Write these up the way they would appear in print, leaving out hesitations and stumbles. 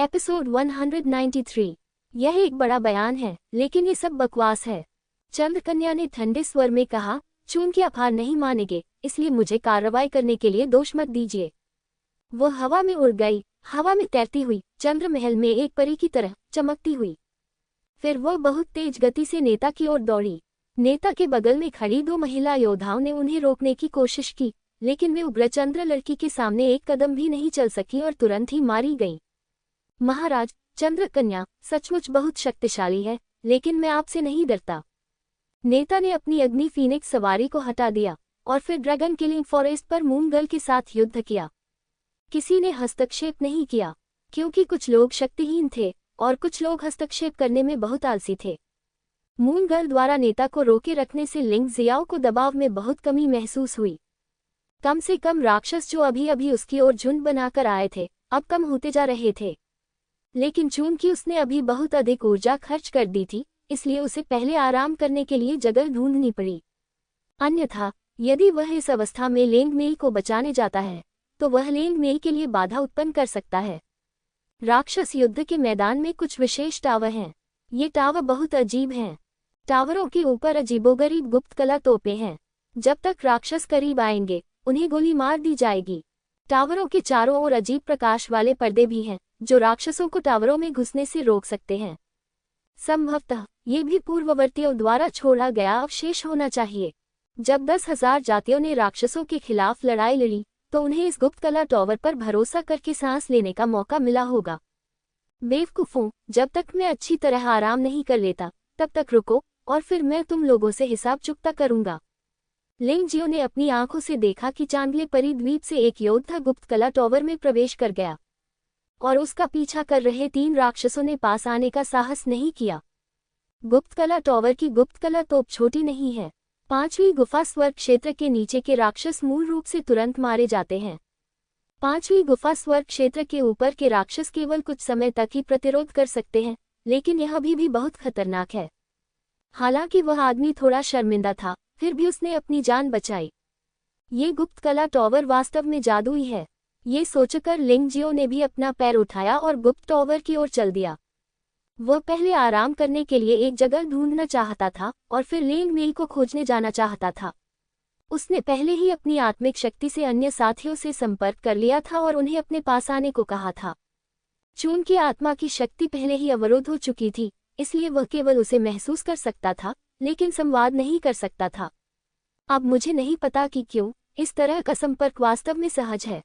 Episode 193। यह एक बड़ा बयान है, लेकिन ये सब बकवास है। चंद्रकन्या ने ठंडे स्वर में कहा, चूंकि आप हार नहीं मानेंगे, इसलिए मुझे कार्रवाई करने के लिए दोष मत दीजिए। वो हवा में उड़ गई, हवा में तैरती हुई, चंद्र महल में एक परी की तरह चमकती हुई। फिर वह बहुत तेज गति से नेता की ओर दौड़ी। नेता के बगल में खड़ी दो महिला योद्धाओं ने उन्हें रोकने की कोशिश की, लेकिन वे उग्रचंद्र लड़की के सामने एक कदम भी नहीं चल सकी और तुरंत ही मारी गईं। महाराज, चंद्रकन्या सचमुच बहुत शक्तिशाली है, लेकिन मैं आपसे नहीं डरता। नेता ने अपनी अग्नि फीनिक्स सवारी को हटा दिया और फिर ड्रैगन किलिंग फॉरेस्ट पर मून गर्ल के साथ युद्ध किया। किसी ने हस्तक्षेप नहीं किया, क्योंकि कुछ लोग शक्तिहीन थे और कुछ लोग हस्तक्षेप करने में बहुत आलसी थे। मून गर्ल द्वारा नेता को रोके रखने से लिंग जियाओ को दबाव में बहुत कमी महसूस हुई। कम से कम राक्षस जो अभी अभी उसकी ओर झुंड बनाकर आए थे, अब कम होते जा रहे थे। लेकिन चूंकि उसने अभी बहुत अधिक ऊर्जा खर्च कर दी थी, इसलिए उसे पहले आराम करने के लिए जगह ढूंढनी पड़ी। अन्यथा यदि वह इस अवस्था में लेंग मेई को बचाने जाता है, तो वह लेंग मेई के लिए बाधा उत्पन्न कर सकता है। राक्षस युद्ध के मैदान में कुछ विशेष टावर हैं। ये टावर बहुत अजीब हैं। टावरों के ऊपर अजीबोगरीब गुप्त कला तोपें हैं। जब तक राक्षस करीब आएंगे, उन्हें गोली मार दी जाएगी। टावरों के चारों ओर अजीब प्रकाश वाले पर्दे भी हैं, जो राक्षसों को टावरों में घुसने से रोक सकते हैं। संभवतः ये भी पूर्ववर्तियों द्वारा छोड़ा गया अवशेष होना चाहिए। जब 10,000 जातियों ने राक्षसों के खिलाफ लड़ाई लड़ी, तो उन्हें इस गुप्त कला टावर पर भरोसा करके सांस लेने का मौका मिला होगा। बेवकूफों, जब तक मैं अच्छी तरह आराम नहीं कर लेता, तब तक रुको, और फिर मैं तुम लोगों से हिसाब चुकता करूंगा। लिंग जियो ने अपनी आंखों से देखा कि चांदले परी द्वीप से एक योद्धा गुप्त कला टावर में प्रवेश कर गया, और उसका पीछा कर रहे 3 राक्षसों ने पास आने का साहस नहीं किया। गुप्त कला टावर की गुप्त कला तोप छोटी नहीं है। 5वीं गुफा स्वर्ग क्षेत्र के नीचे के राक्षस मूल रूप से तुरंत मारे जाते हैं। 5वीं गुफा स्वर्ग क्षेत्र के ऊपर के राक्षस केवल कुछ समय तक ही प्रतिरोध कर सकते हैं, लेकिन यह अभी भी बहुत खतरनाक है। हालांकि वह आदमी थोड़ा शर्मिंदा था, फिर भी उसने अपनी जान बचाई। ये गुप्त कला टावर वास्तव में जादुई है। ये सोचकर लिंग जियो ने भी अपना पैर उठाया और गुप्त टावर की ओर चल दिया। वह पहले आराम करने के लिए एक जगह ढूंढना चाहता था और फिर लेंग मेई को खोजने जाना चाहता था। उसने पहले ही अपनी आत्मिक शक्ति से अन्य साथियों से संपर्क कर लिया था और उन्हें अपने पास आने को कहा था। चूंकि आत्मा की शक्ति पहले ही अवरुद्ध हो चुकी थी, इसलिए वह केवल उसे महसूस कर सकता था, लेकिन संवाद नहीं कर सकता था। अब मुझे नहीं पता कि क्यों इस तरह का संपर्क वास्तव में सहज है।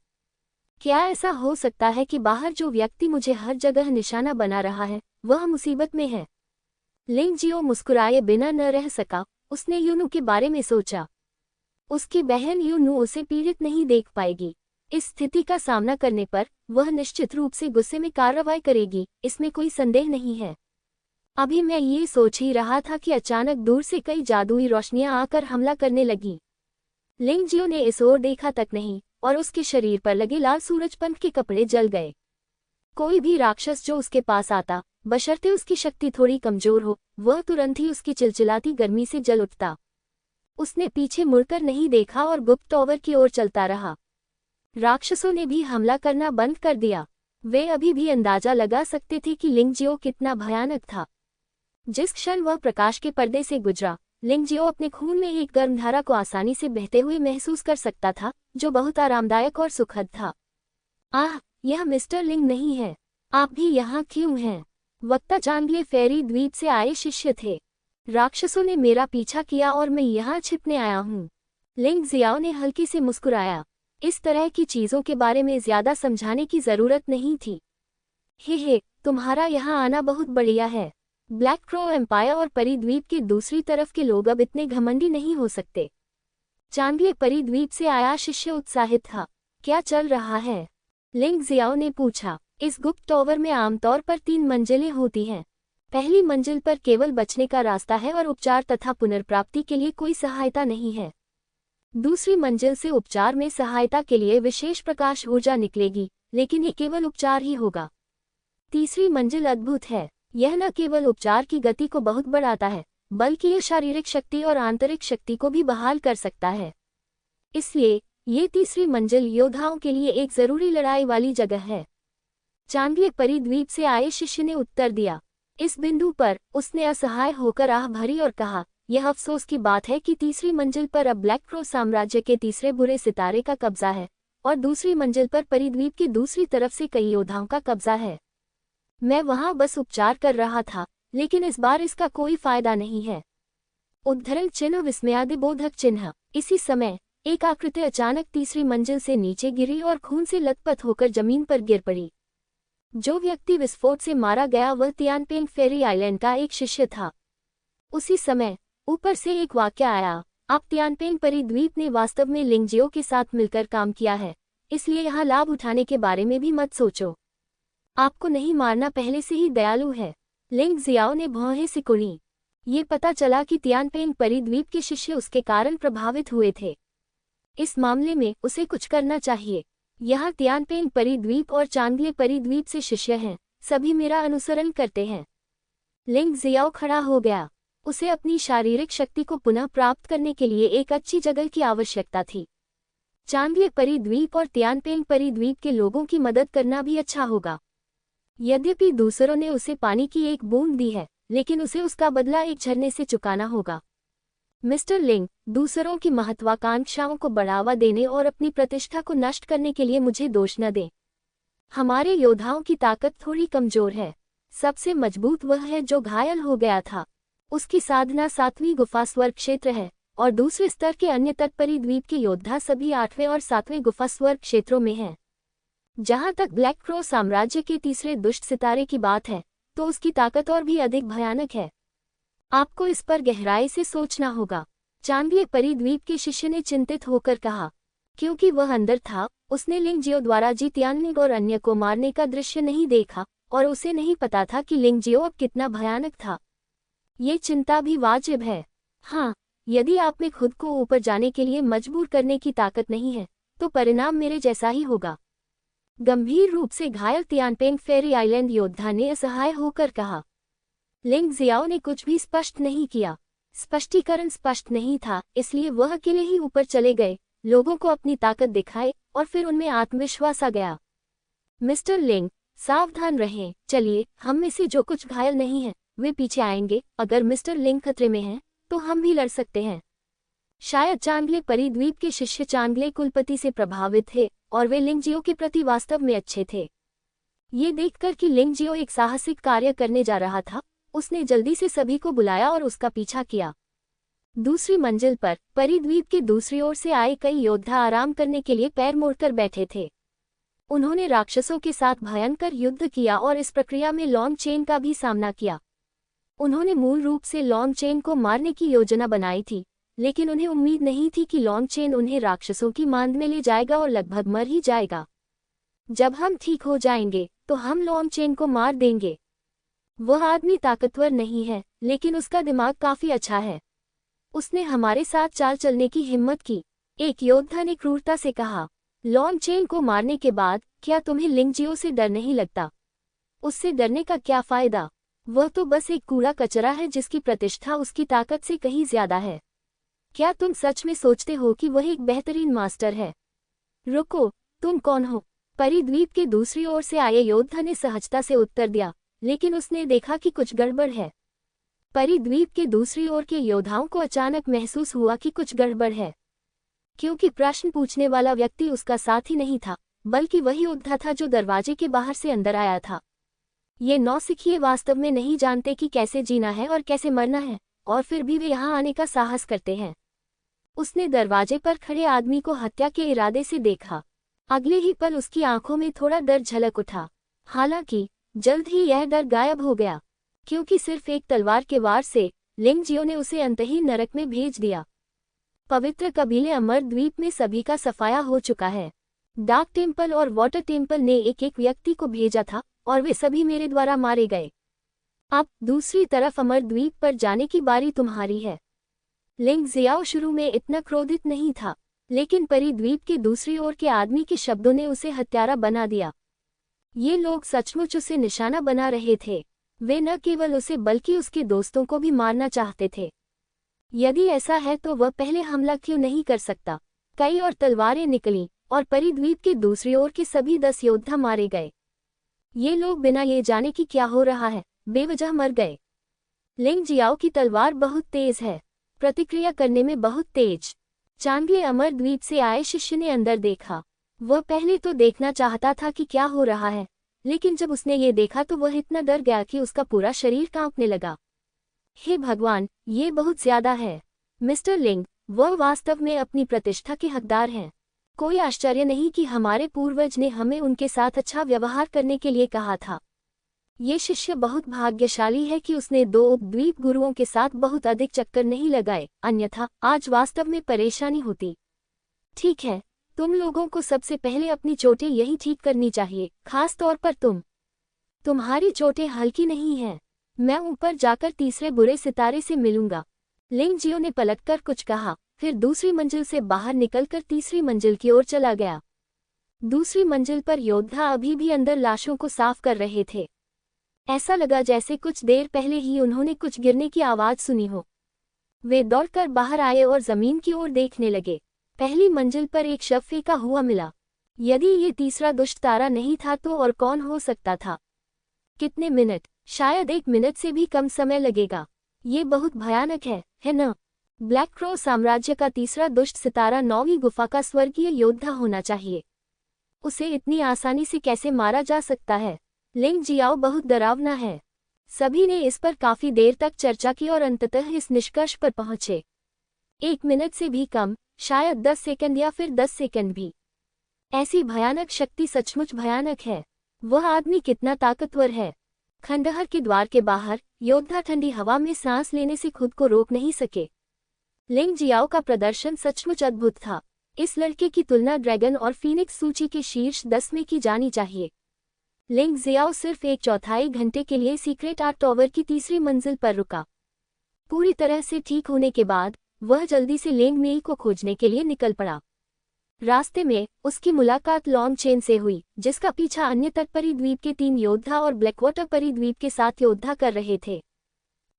क्या ऐसा हो सकता है कि बाहर जो व्यक्ति मुझे हर जगह निशाना बना रहा है, वह मुसीबत में है? लिंग जियो मुस्कुराए बिना न रह सका। उसने यूनू के बारे में सोचा। उसकी बहन यूनू उसे पीड़ित नहीं देख पाएगी। इस स्थिति का सामना करने पर वह निश्चित रूप से गुस्से में कार्रवाई करेगी, इसमें कोई संदेह नहीं है। अभी मैं ये सोच ही रहा था कि अचानक दूर से कई जादुई रोशनियां आकर हमला करने लगीं। लिंग जियो ने इस ओर देखा तक नहीं, और उसके शरीर पर लगे लाल सूरजपंख के कपड़े जल गए। कोई भी राक्षस जो उसके पास आता, बशर्ते उसकी शक्ति थोड़ी कमजोर हो, वह तुरंत ही उसकी चिलचिलाती गर्मी से जल उठता। उसने पीछे मुड़कर नहीं देखा और गुप्त टावर की ओर चलता रहा। राक्षसों ने भी हमला करना बंद कर दिया। वे अभी भी अंदाजा लगा सकते थे कि लिंग जियो कितना भयानक था। जिस क्षण वह प्रकाश के पर्दे से गुजरा, लिंग जियो अपने खून में एक गर्म धारा को आसानी से बहते हुए महसूस कर सकता था, जो बहुत आरामदायक और सुखद था। आह, यह मिस्टर लिंग नहीं है। आप भी यहाँ क्यों हैं? वक्ता चांदले फेरी द्वीप से आए शिष्य थे। राक्षसों ने मेरा पीछा किया और मैं यहाँ छिपने आया हूँ। लिंग जियाओ ने हल्की से मुस्कुराया। इस तरह की चीजों के बारे में ज्यादा समझाने की जरूरत नहीं थी। हे, तुम्हारा यहाँ आना बहुत बढ़िया है। ब्लैक क्रो एम्पायर और परी द्वीप के दूसरी तरफ के लोग अब इतने घमंडी नहीं हो सकते। चांदले परी द्वीप से आया शिष्य उत्साहित था। क्या चल रहा है? लिंग जियाओ ने पूछा। इस गुप्त टावर में आमतौर पर 3 मंजिलें होती हैं। पहली मंजिल पर केवल बचने का रास्ता है और उपचार तथा पुनर्प्राप्ति के लिए कोई सहायता नहीं है। दूसरी मंजिल से उपचार में सहायता के लिए विशेष प्रकाश ऊर्जा निकलेगी, लेकिन ये केवल उपचार ही होगा। तीसरी मंजिल अद्भुत है। यह न केवल उपचार की गति को बहुत बढ़ाता है, बल्कि यह शारीरिक शक्ति और आंतरिक शक्ति को भी बहाल कर सकता है। इसलिए ये तीसरी मंजिल योद्धाओं के लिए एक जरूरी लड़ाई वाली जगह है। चांगले परिद्वीप से आए शिष्य ने उत्तर दिया। इस बिंदु पर उसने असहाय होकर आह भरी और कहा, यह अफसोस की बात है कि तीसरी मंजिल पर अब ब्लैक क्रो साम्राज्य के तीसरे बुरे सितारे का कब्जा है और दूसरी मंजिल पर परिद्वीप की दूसरी तरफ से कई योद्धाओं का कब्जा है। मैं वहां बस उपचार कर रहा था, लेकिन इस बार इसका कोई फायदा नहीं है। उद्धरण चिन्ह विस्मयादिबोधक चिन्ह। इसी समय एक आकृति अचानक तीसरी मंजिल से नीचे गिरी और खून से लथपथ होकर जमीन पर गिर पड़ी। जो व्यक्ति विस्फोट से मारा गया वह तियानपेंग फेरी आइलैंड का एक शिष्य था। उसी समय ऊपर से एक वाक्य आया, आप तियानपेंग परिद्वीप ने वास्तव में लिंगजियो के साथ मिलकर काम किया है, इसलिए यहाँ लाभ उठाने के बारे में भी मत सोचो। आपको नहीं मारना पहले से ही दयालु है। लिंग जियाओ ने भौहें सिकुड़ी। ये पता चला कि तियानपेंग परिद्वीप के शिष्य उसके कारण प्रभावित हुए थे। इस मामले में उसे कुछ करना चाहिए। यहाँ तियानपेंग परिद्वीप और चांगले परिद्वीप से शिष्य हैं, सभी मेरा अनुसरण करते हैं। लिंग जियाओ खड़ा हो गया। उसे अपनी शारीरिक शक्ति को पुनः प्राप्त करने के लिए एक अच्छी जगह की आवश्यकता थी। चांगले परिद्वीप और तियानपेंग परिद्वीप के लोगों की मदद करना भी अच्छा होगा। यद्यपि दूसरों ने उसे पानी की एक बूंद दी है, लेकिन उसे उसका बदला एक झरने से चुकाना होगा। मिस्टर लिंग, दूसरों की महत्वाकांक्षाओं को बढ़ावा देने और अपनी प्रतिष्ठा को नष्ट करने के लिए मुझे दोष न दें। हमारे योद्धाओं की ताकत थोड़ी कमजोर है। सबसे मजबूत वह है जो घायल हो गया था। उसकी साधना 7वीं गुफा स्वर्ग क्षेत्र है और दूसरे स्तर के अन्य तट परिद्वीप के योद्धा सभी 8वें और 7वें गुफा स्वर्ग क्षेत्रों में हैं। जहां तक ब्लैक क्रो साम्राज्य के तीसरे दुष्ट सितारे की बात है, तो उसकी ताकत और भी अधिक भयानक है। आपको इस पर गहराई से सोचना होगा। चांगले परिद्वीप के शिष्य ने चिंतित होकर कहा। क्योंकि वह अंदर था, उसने लिंगजियो द्वारा जी तियानलिंग और अन्य को मारने का दृश्य नहीं देखा और उसे नहीं पता था कि लिंगजियो अब कितना भयानक था। ये चिंता भी वाजिब है। हाँ, यदि आप में खुद को ऊपर जाने के लिए मजबूर करने की ताकत नहीं है, तो परिणाम मेरे जैसा ही होगा। गंभीर रूप से घायल तियानपेंग फेरी आइलैंड योद्धा ने असहाय होकर कहा। लिंग जियाओ ने कुछ भी स्पष्ट नहीं किया। स्पष्टीकरण स्पष्ट नहीं था, इसलिए वह अकेले ही ऊपर चले गए, लोगों को अपनी ताकत दिखाए और फिर उनमें आत्मविश्वास आ गया। मिस्टर लिंग, सावधान रहें। चलिए, हम में से जो कुछ घायल नहीं हैं, वे पीछे आएंगे। अगर मिस्टर लिंग खतरे में हैं, तो हम भी लड़ सकते हैं। शायद चांगले परिद्वीप के शिष्य चांगले कुलपति से प्रभावित थे और वे लिंगजियो के प्रति वास्तव में अच्छे थे। ये देखकर कि लिंगजियो एक साहसिक कार्य करने जा रहा था, उसने जल्दी से सभी को बुलाया और उसका पीछा किया। दूसरी मंजिल पर परिद्वीप के दूसरी ओर से आए कई योद्धा आराम करने के लिए पैर मोड़कर बैठे थे। उन्होंने राक्षसों के साथ भयंकर युद्ध किया और इस प्रक्रिया में लॉन्ग चेन का भी सामना किया। उन्होंने मूल रूप से लॉन्ग चेन को मारने की योजना बनाई थी, लेकिन उन्हें उम्मीद नहीं थी कि लॉन्ग चेन उन्हें राक्षसों की मांद में ले जाएगा और लगभग मर ही जाएगा। जब हम ठीक हो जाएंगे तो हम लॉन्ग चेन को मार देंगे। वह आदमी ताकतवर नहीं है, लेकिन उसका दिमाग काफी अच्छा है। उसने हमारे साथ चाल चलने की हिम्मत की। एक योद्धा ने क्रूरता से कहा। लॉन्ग चेन को मारने के बाद क्या तुम्हें लिंगजियो से डर नहीं लगता? उससे डरने का क्या फायदा? वह तो बस एक कूड़ा कचरा है जिसकी प्रतिष्ठा उसकी ताकत से कहीं ज्यादा है। क्या तुम सच में सोचते हो कि वह एक बेहतरीन मास्टर है? रुको, तुम कौन हो? परिद्वीप के दूसरी ओर से आए योद्धा ने सहजता से उत्तर दिया, लेकिन उसने देखा कि कुछ गड़बड़ है। परिद्वीप के दूसरी ओर के योद्धाओं को अचानक महसूस हुआ कि कुछ गड़बड़ है, क्योंकि प्रश्न पूछने वाला व्यक्ति उसका साथी नहीं था, बल्कि वही योद्धा था जो दरवाजे के बाहर से अंदर आया था। ये नौसिखिए वास्तव में नहीं जानते कि कैसे जीना है और कैसे मरना है, और फिर भी वे यहाँ आने का साहस करते हैं। उसने दरवाजे पर खड़े आदमी को हत्या के इरादे से देखा। अगले ही पल उसकी आंखों में थोड़ा डर झलक उठा। हालांकि जल्द ही यह डर गायब हो गया, क्योंकि सिर्फ एक तलवार के वार से लिंगजियो ने उसे अंतहीन नरक में भेज दिया। पवित्र कबीले अमर द्वीप में सभी का सफाया हो चुका है। डार्क टेम्पल और वाटर टेम्पल ने एक एक व्यक्ति को भेजा था और वे सभी मेरे द्वारा मारे गए। अब दूसरी तरफ अमर द्वीप पर जाने की बारी तुम्हारी है। लिंग जियाओ शुरू में इतना क्रोधित नहीं था, लेकिन परिद्वीप के दूसरी ओर के आदमी के शब्दों ने उसे हत्यारा बना दिया। ये लोग सचमुच उसे निशाना बना रहे थे। वे न केवल उसे बल्कि उसके दोस्तों को भी मारना चाहते थे। यदि ऐसा है तो वह पहले हमला क्यों नहीं कर सकता? कई और तलवारें निकलीं और परिद्वीप के दूसरी ओर के सभी 10 योद्धा मारे गए। ये लोग बिना ये जाने कि क्या हो रहा है बेवजह मर गए। लिंग जियाओ की तलवार बहुत तेज है, प्रतिक्रिया करने में बहुत तेज। चांगले अमर द्वीप से आए शिष्य ने अंदर देखा। वह पहले तो देखना चाहता था कि क्या हो रहा है, लेकिन जब उसने ये देखा तो वह इतना डर गया कि उसका पूरा शरीर कांपने लगा। हे भगवान, ये बहुत ज्यादा है। मिस्टर लिंग, वह वास्तव में अपनी प्रतिष्ठा के हकदार हैं। कोई आश्चर्य नहीं कि हमारे पूर्वज ने हमें उनके साथ अच्छा व्यवहार करने के लिए कहा था। ये शिष्य बहुत भाग्यशाली है कि उसने 2 उपद्वीप गुरुओं के साथ बहुत अधिक चक्कर नहीं लगाए, अन्यथा आज वास्तव में परेशानी होती। ठीक है, तुम लोगों को सबसे पहले अपनी चोटें यही ठीक करनी चाहिए, खास तौर पर तुम्हारी चोटें हल्की नहीं हैं। मैं ऊपर जाकर तीसरे बुरे सितारे से मिलूंगा। लिंग जियो ने पलटकर कुछ कहा, फिर दूसरी मंजिल से बाहर निकलकर तीसरी मंजिल की ओर चला गया। दूसरी मंजिल पर योद्धा अभी भी अंदर लाशों को साफ कर रहे थे। ऐसा लगा जैसे कुछ देर पहले ही उन्होंने कुछ गिरने की आवाज सुनी हो। वे दौड़कर बाहर आए और जमीन की ओर देखने लगे। पहली मंजिल पर एक शव फेंका हुआ मिला। यदि ये तीसरा दुष्ट तारा नहीं था तो और कौन हो सकता था? कितने मिनट? शायद 1 मिनट से भी कम समय लगेगा। ये बहुत भयानक है न? ब्लैक क्रो साम्राज्य का तीसरा दुष्ट सितारा 9वीं गुफा का स्वर्गीय योद्धा होना चाहिए। उसे इतनी आसानी से कैसे मारा जा सकता है? लिंग जियाओ बहुत डरावना है। सभी ने इस पर काफी देर तक चर्चा की और अंततः इस निष्कर्ष पर पहुंचे। 1 मिनट से भी कम, शायद 10 सेकंड या फिर 10 सेकंड भी। ऐसी भयानक शक्ति सचमुच भयानक है। वह आदमी कितना ताकतवर है। खंडहर के द्वार के बाहर योद्धा ठंडी हवा में सांस लेने से खुद को रोक नहीं सके। लिंग जियाओ का प्रदर्शन सचमुच अद्भुत था। इस लड़के की तुलना ड्रैगन और फीनिक्स सूची के शीर्ष 10 में की जानी चाहिए। लिंग जियाओ सिर्फ 1/4 घंटे के लिए सीक्रेट आर्ट टावर की तीसरी मंजिल पर रुका। पूरी तरह से ठीक होने के बाद वह जल्दी से लेंग मेई को खोजने के लिए निकल पड़ा। रास्ते में उसकी मुलाकात लॉन्ग चेन से हुई, जिसका पीछा अन्य तटपरी द्वीप के 3 योद्धा और ब्लैकवाटर परिद्वीप के 7 योद्धा कर रहे थे।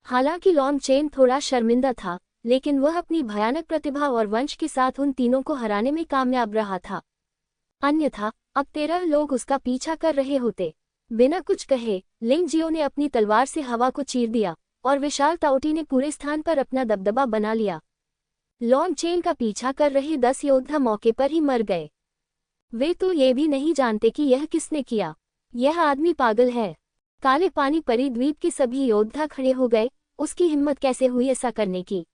हालांकि लॉन्ग चेन थोड़ा शर्मिंदा था, लेकिन वह अपनी भयानक प्रतिभा और वंश के साथ उन तीनों को हराने में कामयाब रहा था। अन्यथा अब 13 लोग उसका पीछा कर रहे होते। बिना कुछ कहे लिंग जियो ने अपनी तलवार से हवा को चीर दिया और विशाल ताओटी ने पूरे स्थान पर अपना दबदबा बना लिया। लॉन्ग चेन का पीछा कर रहे 10 योद्धा मौके पर ही मर गए। वे तो ये भी नहीं जानते कि यह किसने किया। यह आदमी पागल है। काले पानी परिद्वीप के सभी योद्धा खड़े हो गए। उसकी हिम्मत कैसे हुई ऐसा करने की?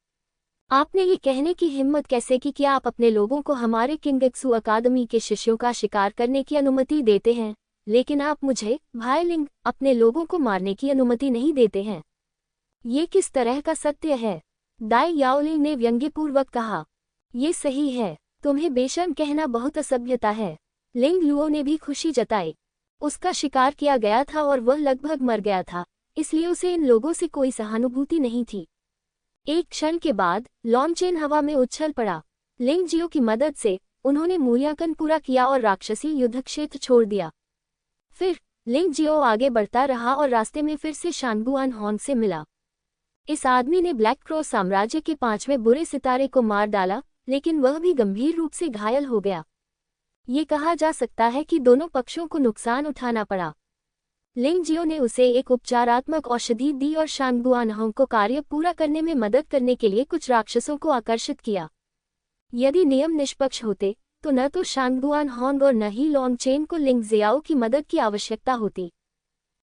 आपने ये कहने की हिम्मत कैसे की कि आप अपने लोगों को हमारे किंगेक्सू अकादमी के शिष्यों का शिकार करने की अनुमति देते हैं, लेकिन आप मुझे, भाई लिंग, अपने लोगों को मारने की अनुमति नहीं देते हैं? ये किस तरह का सत्य है? दाई याओलिंग ने व्यंग्यपूर्वक कहा। ये सही है। तुम्हें बेशर्म कहना बहुत असभ्यता है। लिंग लुओ ने भी खुशी जताई। उसका शिकार किया गया था और वह लगभग मर गया था, इसलिए उसे इन लोगों से कोई सहानुभूति नहीं थी। एक क्षण के बाद लॉन्ग चेन हवा में उछल पड़ा। लिंग जियो की मदद से उन्होंने मूल्यांकन पूरा किया और राक्षसी युद्ध क्षेत्र छोड़ दिया। फिर लिंग जियो आगे बढ़ता रहा और रास्ते में फिर से शानगुआन हॉन से मिला। इस आदमी ने ब्लैक क्रो साम्राज्य के 5वें बुरे सितारे को मार डाला, लेकिन वह भी गंभीर रूप से घायल हो गया। ये कहा जा सकता है कि दोनों पक्षों को नुकसान उठाना पड़ा। लिंग जियो ने उसे एक उपचारात्मक औषधि दी और शानगुआन हॉन्ग को कार्य पूरा करने में मदद करने के लिए कुछ राक्षसों को आकर्षित किया। यदि नियम निष्पक्ष होते तो न तो शानगुआन हॉन्ग और न ही लॉन्ग चेन को लिंग जियाओ की मदद की आवश्यकता होती।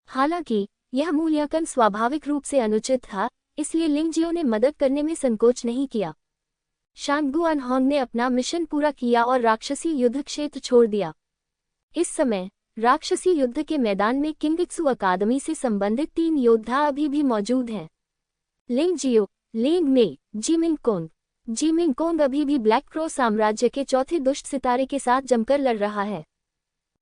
हालांकि यह मूल्यांकन स्वाभाविक रूप से अनुचित था, इसलिए लिंग जियो ने मदद करने में संकोच नहीं किया। शानगुआन हॉन्ग ने अपना मिशन पूरा किया और राक्षसी युद्ध क्षेत्र छोड़ दिया। इस समय राक्षसी युद्ध के मैदान में किंगेक्सू अकादमी से संबंधित 3 योद्धा अभी भी मौजूद हैं। Ling Jio, Ling Mei, Jiming Kong. Jiming Kong अभी भी ब्लैक क्रो साम्राज्य के चौथे दुष्ट सितारे के साथ जमकर लड़ रहा है।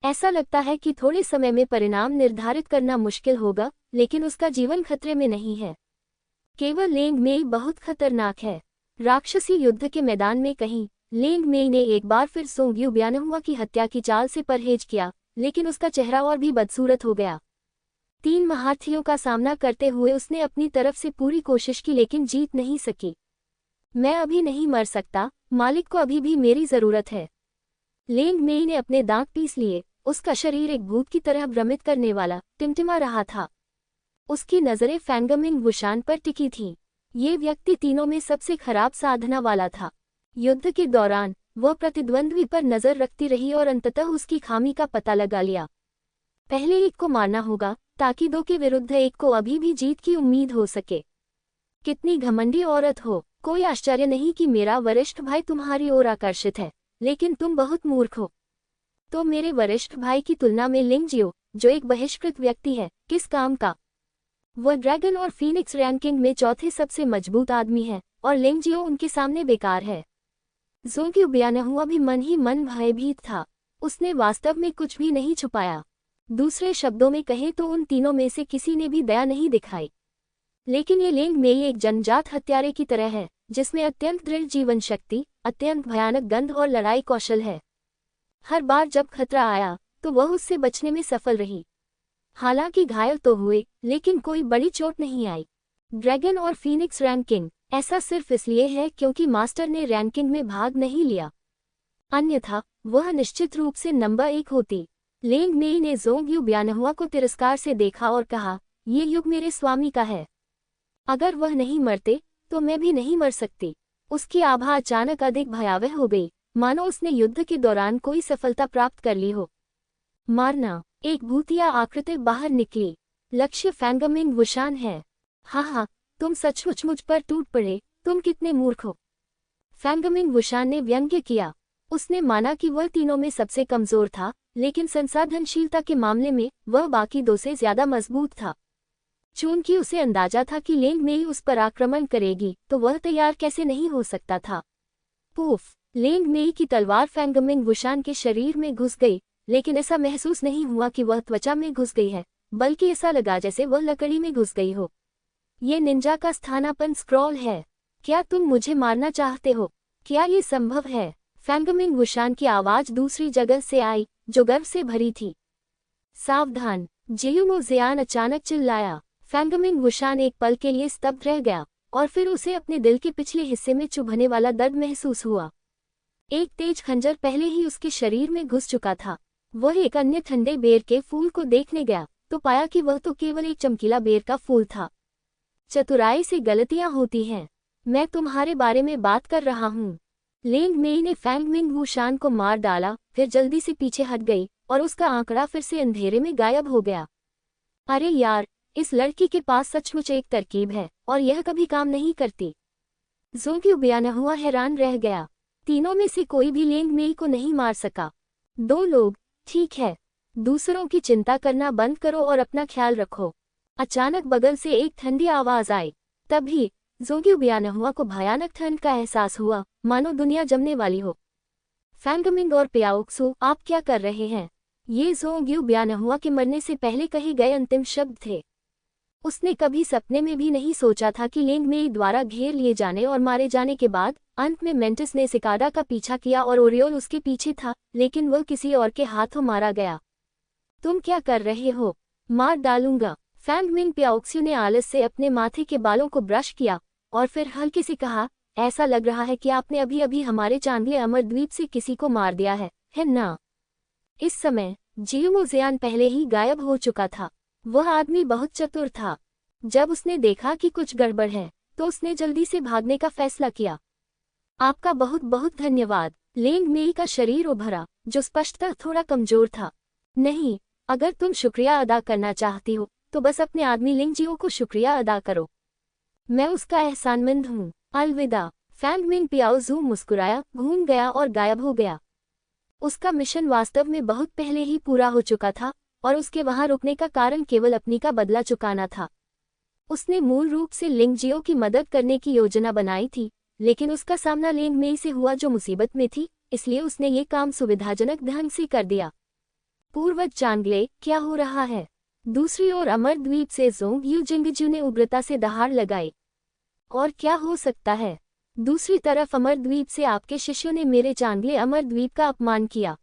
ऐसा लगता है कि थोड़े समय में परिणाम निर्धारित करना मुश्किल होगा, लेकिन उसका जीवन खतरे में नहीं है। केवल लिंग मेई बहुत खतरनाक है। राक्षसी युद्ध के मैदान में कहीं लिंग मेई ने एक बार फिर सोंग्यू ब्यानहुआ की हत्या की चाल से परहेज किया, लेकिन उसका चेहरा और भी बदसूरत हो गया। 3 महारथियों का सामना करते हुए उसने अपनी तरफ से पूरी कोशिश की, लेकिन जीत नहीं सकी। मैं अभी नहीं मर सकता, मालिक को अभी भी मेरी जरूरत है। लिंग मेई ने अपने दांत पीस लिए। उसका शरीर एक भूत की तरह भ्रमित करने वाला, टिमटिमा रहा था। उसकी नजरें फैंगमिंग वुशान पर टिकी थीं। ये व्यक्ति तीनों में सबसे खराब साधना वाला था। युद्ध के दौरान वह प्रतिद्वंद्वी पर नजर रखती रही और अंततः उसकी खामी का पता लगा लिया। पहले एक को मारना होगा ताकि दो के विरुद्ध एक को अभी भी जीत की उम्मीद हो सके। कितनी घमंडी औरत हो! कोई आश्चर्य नहीं कि मेरा वरिष्ठ भाई तुम्हारी ओर आकर्षित है, लेकिन तुम बहुत मूर्ख हो। तो मेरे वरिष्ठ भाई की तुलना में लिंग जियो, जो एक बहिष्कृत व्यक्ति है, किस काम का? वह ड्रैगन और फीनिक्स रैंकिंग में चौथे सबसे मजबूत आदमी है और लिंग जियो उनके सामने बेकार है। ज़ोंग युबियानहुआ भी मन ही मन भयभीत था। उसने वास्तव में कुछ भी नहीं छुपाया। दूसरे शब्दों में कहें तो उन तीनों में से किसी ने भी दया नहीं दिखाई। लेकिन ये लिंग मेई एक जनजात हत्यारे की तरह है, जिसमें अत्यंत दृढ़ जीवन शक्ति, अत्यंत भयानक गंध और लड़ाई कौशल है। हर बार जब खतरा आया तो वह उससे बचने में सफल रही। हालांकि घायल तो हुए, लेकिन कोई बड़ी चोट नहीं आई। ड्रैगन और फीनिक्स रैंकिंग ऐसा सिर्फ इसलिए है क्योंकि मास्टर ने रैंकिंग में भाग नहीं लिया, अन्यथा वह निश्चित रूप से नंबर 1 होती। लिंग मेई ने ज़ोंग युबियानहुआ को तिरस्कार से देखा और कहा, ये युग मेरे स्वामी का है। अगर वह नहीं मरते तो मैं भी नहीं मर सकती। उसकी आभा अचानक अधिक भयावह हो गई, मानो उसने युद्ध के दौरान कोई सफलता प्राप्त कर ली हो। मारना! एक भूतिया आकृति बाहर निकली। लक्ष्य फैंगमिंग वुशान है। हाँ, तुम सचमुच मुझ पर टूट पड़े, तुम कितने मूर्ख हो! फैंगमिंग वुशान ने व्यंग्य किया। उसने माना कि वह तीनों में सबसे कमजोर था, लेकिन संसाधनशीलता के मामले में वह बाकी दो से ज्यादा मजबूत था। चूंकि उसे अंदाजा था कि लिंग मेई उस पर आक्रमण करेगी, तो वह तैयार कैसे नहीं हो सकता था। पूफ! लिंग मेई की तलवार फैंगमिंग वुशान के शरीर में घुस गई, लेकिन ऐसा महसूस नहीं हुआ कि वह त्वचा में घुस गई है, बल्कि ऐसा लगा जैसे वह लकड़ी में घुस गई हो। ये निंजा का स्थानापन्न स्क्रॉल है। क्या तुम मुझे मारना चाहते हो? क्या ये संभव है? फैंगमिंग वुशान की आवाज दूसरी जगह से आई, जो गर्व से भरी थी। सावधान! जियुमो ज़ियान अचानक चिल्लाया। फैंगमिंग वुशान एक पल के लिए स्तब्ध रह गया, और फिर उसे अपने दिल के पिछले हिस्से में चुभने वाला दर्द महसूस हुआ। एक तेज खंजर पहले ही उसके शरीर में घुस चुका था। वह एक अन्य ठंडे बेर के फूल को देखने गया तो पाया कि वह तो केवल एक चमकीला बेर का फूल था। चतुराई से गलतियां होती हैं। मैं तुम्हारे बारे में बात कर रहा हूँ। लिंग मेई ने फैंगमिंग वुशान को मार डाला, फिर जल्दी से पीछे हट गई और उसका आंकड़ा फिर से अंधेरे में गायब हो गया। अरे यार, इस लड़की के पास सचमुच एक तरकीब है और यह कभी काम नहीं करती। ज़ोंग युबियानहुआ हैरान रह गया। तीनों में से कोई भी लिंग मेई को नहीं मार सका। 2 लोग, ठीक है। दूसरों की चिंता करना बंद करो और अपना ख्याल रखो। अचानक बगल से एक ठंडी आवाज आई। तभी ज़ोंग युबियानहुआ को भयानक ठंड का एहसास हुआ, मानो दुनिया जमने वाली हो। फैंगमिंग और पियाओक्सू, आप क्या कर रहे हैं? ये ज़ोंग युबियानहुआ के मरने से पहले कहे गए अंतिम शब्द थे। उसने कभी सपने में भी नहीं सोचा था कि लिंग मेई द्वारा घेर लिए जाने और मारे जाने के बाद अंत में मेंटिस ने सिकाडा का पीछा किया और ओरियोल उसके पीछे था, लेकिन वह किसी और के हाथों मारा गया। तुम क्या कर रहे हो? मार डालूंगा। फैंगमिंग पियाओक्सू ने आलस से अपने माथे के बालों को ब्रश किया और फिर हल्के से कहा, ऐसा लग रहा है कि आपने अभी अभी हमारे चांदले अमर द्वीप से किसी को मार दिया है ना? इस समय जियुमो ज़ियान पहले ही गायब हो चुका था। वह आदमी बहुत चतुर था। जब उसने देखा कि कुछ गड़बड़ है तो उसने जल्दी से भागने का फैसला किया। आपका बहुत बहुत धन्यवाद। लिंग मेई का शरीर उभरा, जो स्पष्टतः थोड़ा कमजोर था। नहीं, अगर तुम शुक्रिया अदा करना चाहती हो तो बस अपने आदमी लिंग जियो को शुक्रिया अदा करो। मैं उसका एहसानमंद हूँ। अलविदा। फैंगमिंग पियाओज़ू मुस्कुराया, घूम गया और गायब हो गया। उसका मिशन वास्तव में बहुत पहले ही पूरा हो चुका था और उसके वहां रुकने का कारण केवल अपनी का बदला चुकाना था। उसने मूल रूप से लिंग जियो की मदद करने की योजना बनाई थी, लेकिन उसका सामना लिंग मेई से हुआ जो मुसीबत में थी, इसलिए उसने ये काम सुविधाजनक ढंग से कर दिया। पूर्वज चांगले, क्या हो रहा है? दूसरी ओर अमर द्वीप से ज़ोंग युजिंगजू ने उग्रता से दहाड़ लगाई। और क्या हो सकता है? दूसरी तरफ अमर द्वीप से आपके शिष्यों ने मेरे चांगले अमर द्वीप का अपमान किया।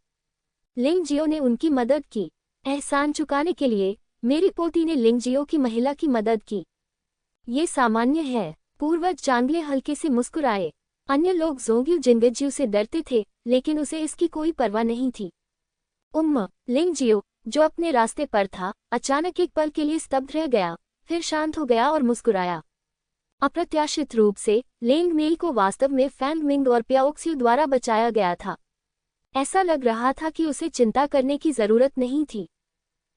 लिंग जियो ने उनकी मदद की। एहसान चुकाने के लिए मेरी पोती ने लिंग जियो की महिला की मदद की। ये सामान्य है। पूर्वज चांगले हल्के से मुस्कुराए। अन्य लोग ज़ोंग युजिंगजू से डरते थे, लेकिन उसे इसकी कोई परवाह नहीं थी। लिंग जियो, जो अपने रास्ते पर था, अचानक एक पल के लिए स्तब्ध रह गया, फिर शांत हो गया और मुस्कुराया। अप्रत्याशित रूप से लेंग मेई को वास्तव में फैंग मिंग और प्याओक्स्यू द्वारा बचाया गया था। ऐसा लग रहा था कि उसे चिंता करने की जरूरत नहीं थी।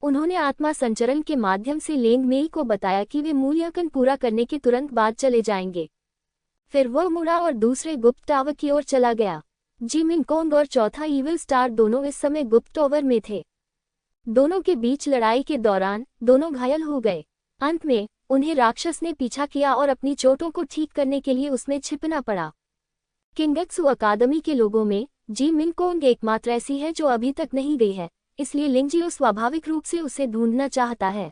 उन्होंने आत्मा संचरण के माध्यम से लेंग मेई को बताया कि वे मूल्यांकन पूरा करने के तुरंत बाद चले जाएंगे। फिर वह मुड़ा और दूसरे गुप्त टावर की ओर चला गया। जी मिंग कोंग और चौथा ईविल स्टार दोनों इस समय गुप्त टावर में थे। दोनों के बीच लड़ाई के दौरान दोनों घायल हो गए। अंत में उन्हें राक्षस ने पीछा किया और अपनी चोटों को ठीक करने के लिए उसमें छिपना पड़ा। किंगत्सु अकादमी के लोगों में जी मिंग कोंग एकमात्र ऐसी है जो अभी तक नहीं गई है, इसलिए लिंगजियो स्वाभाविक रूप से उसे ढूंढना चाहता है।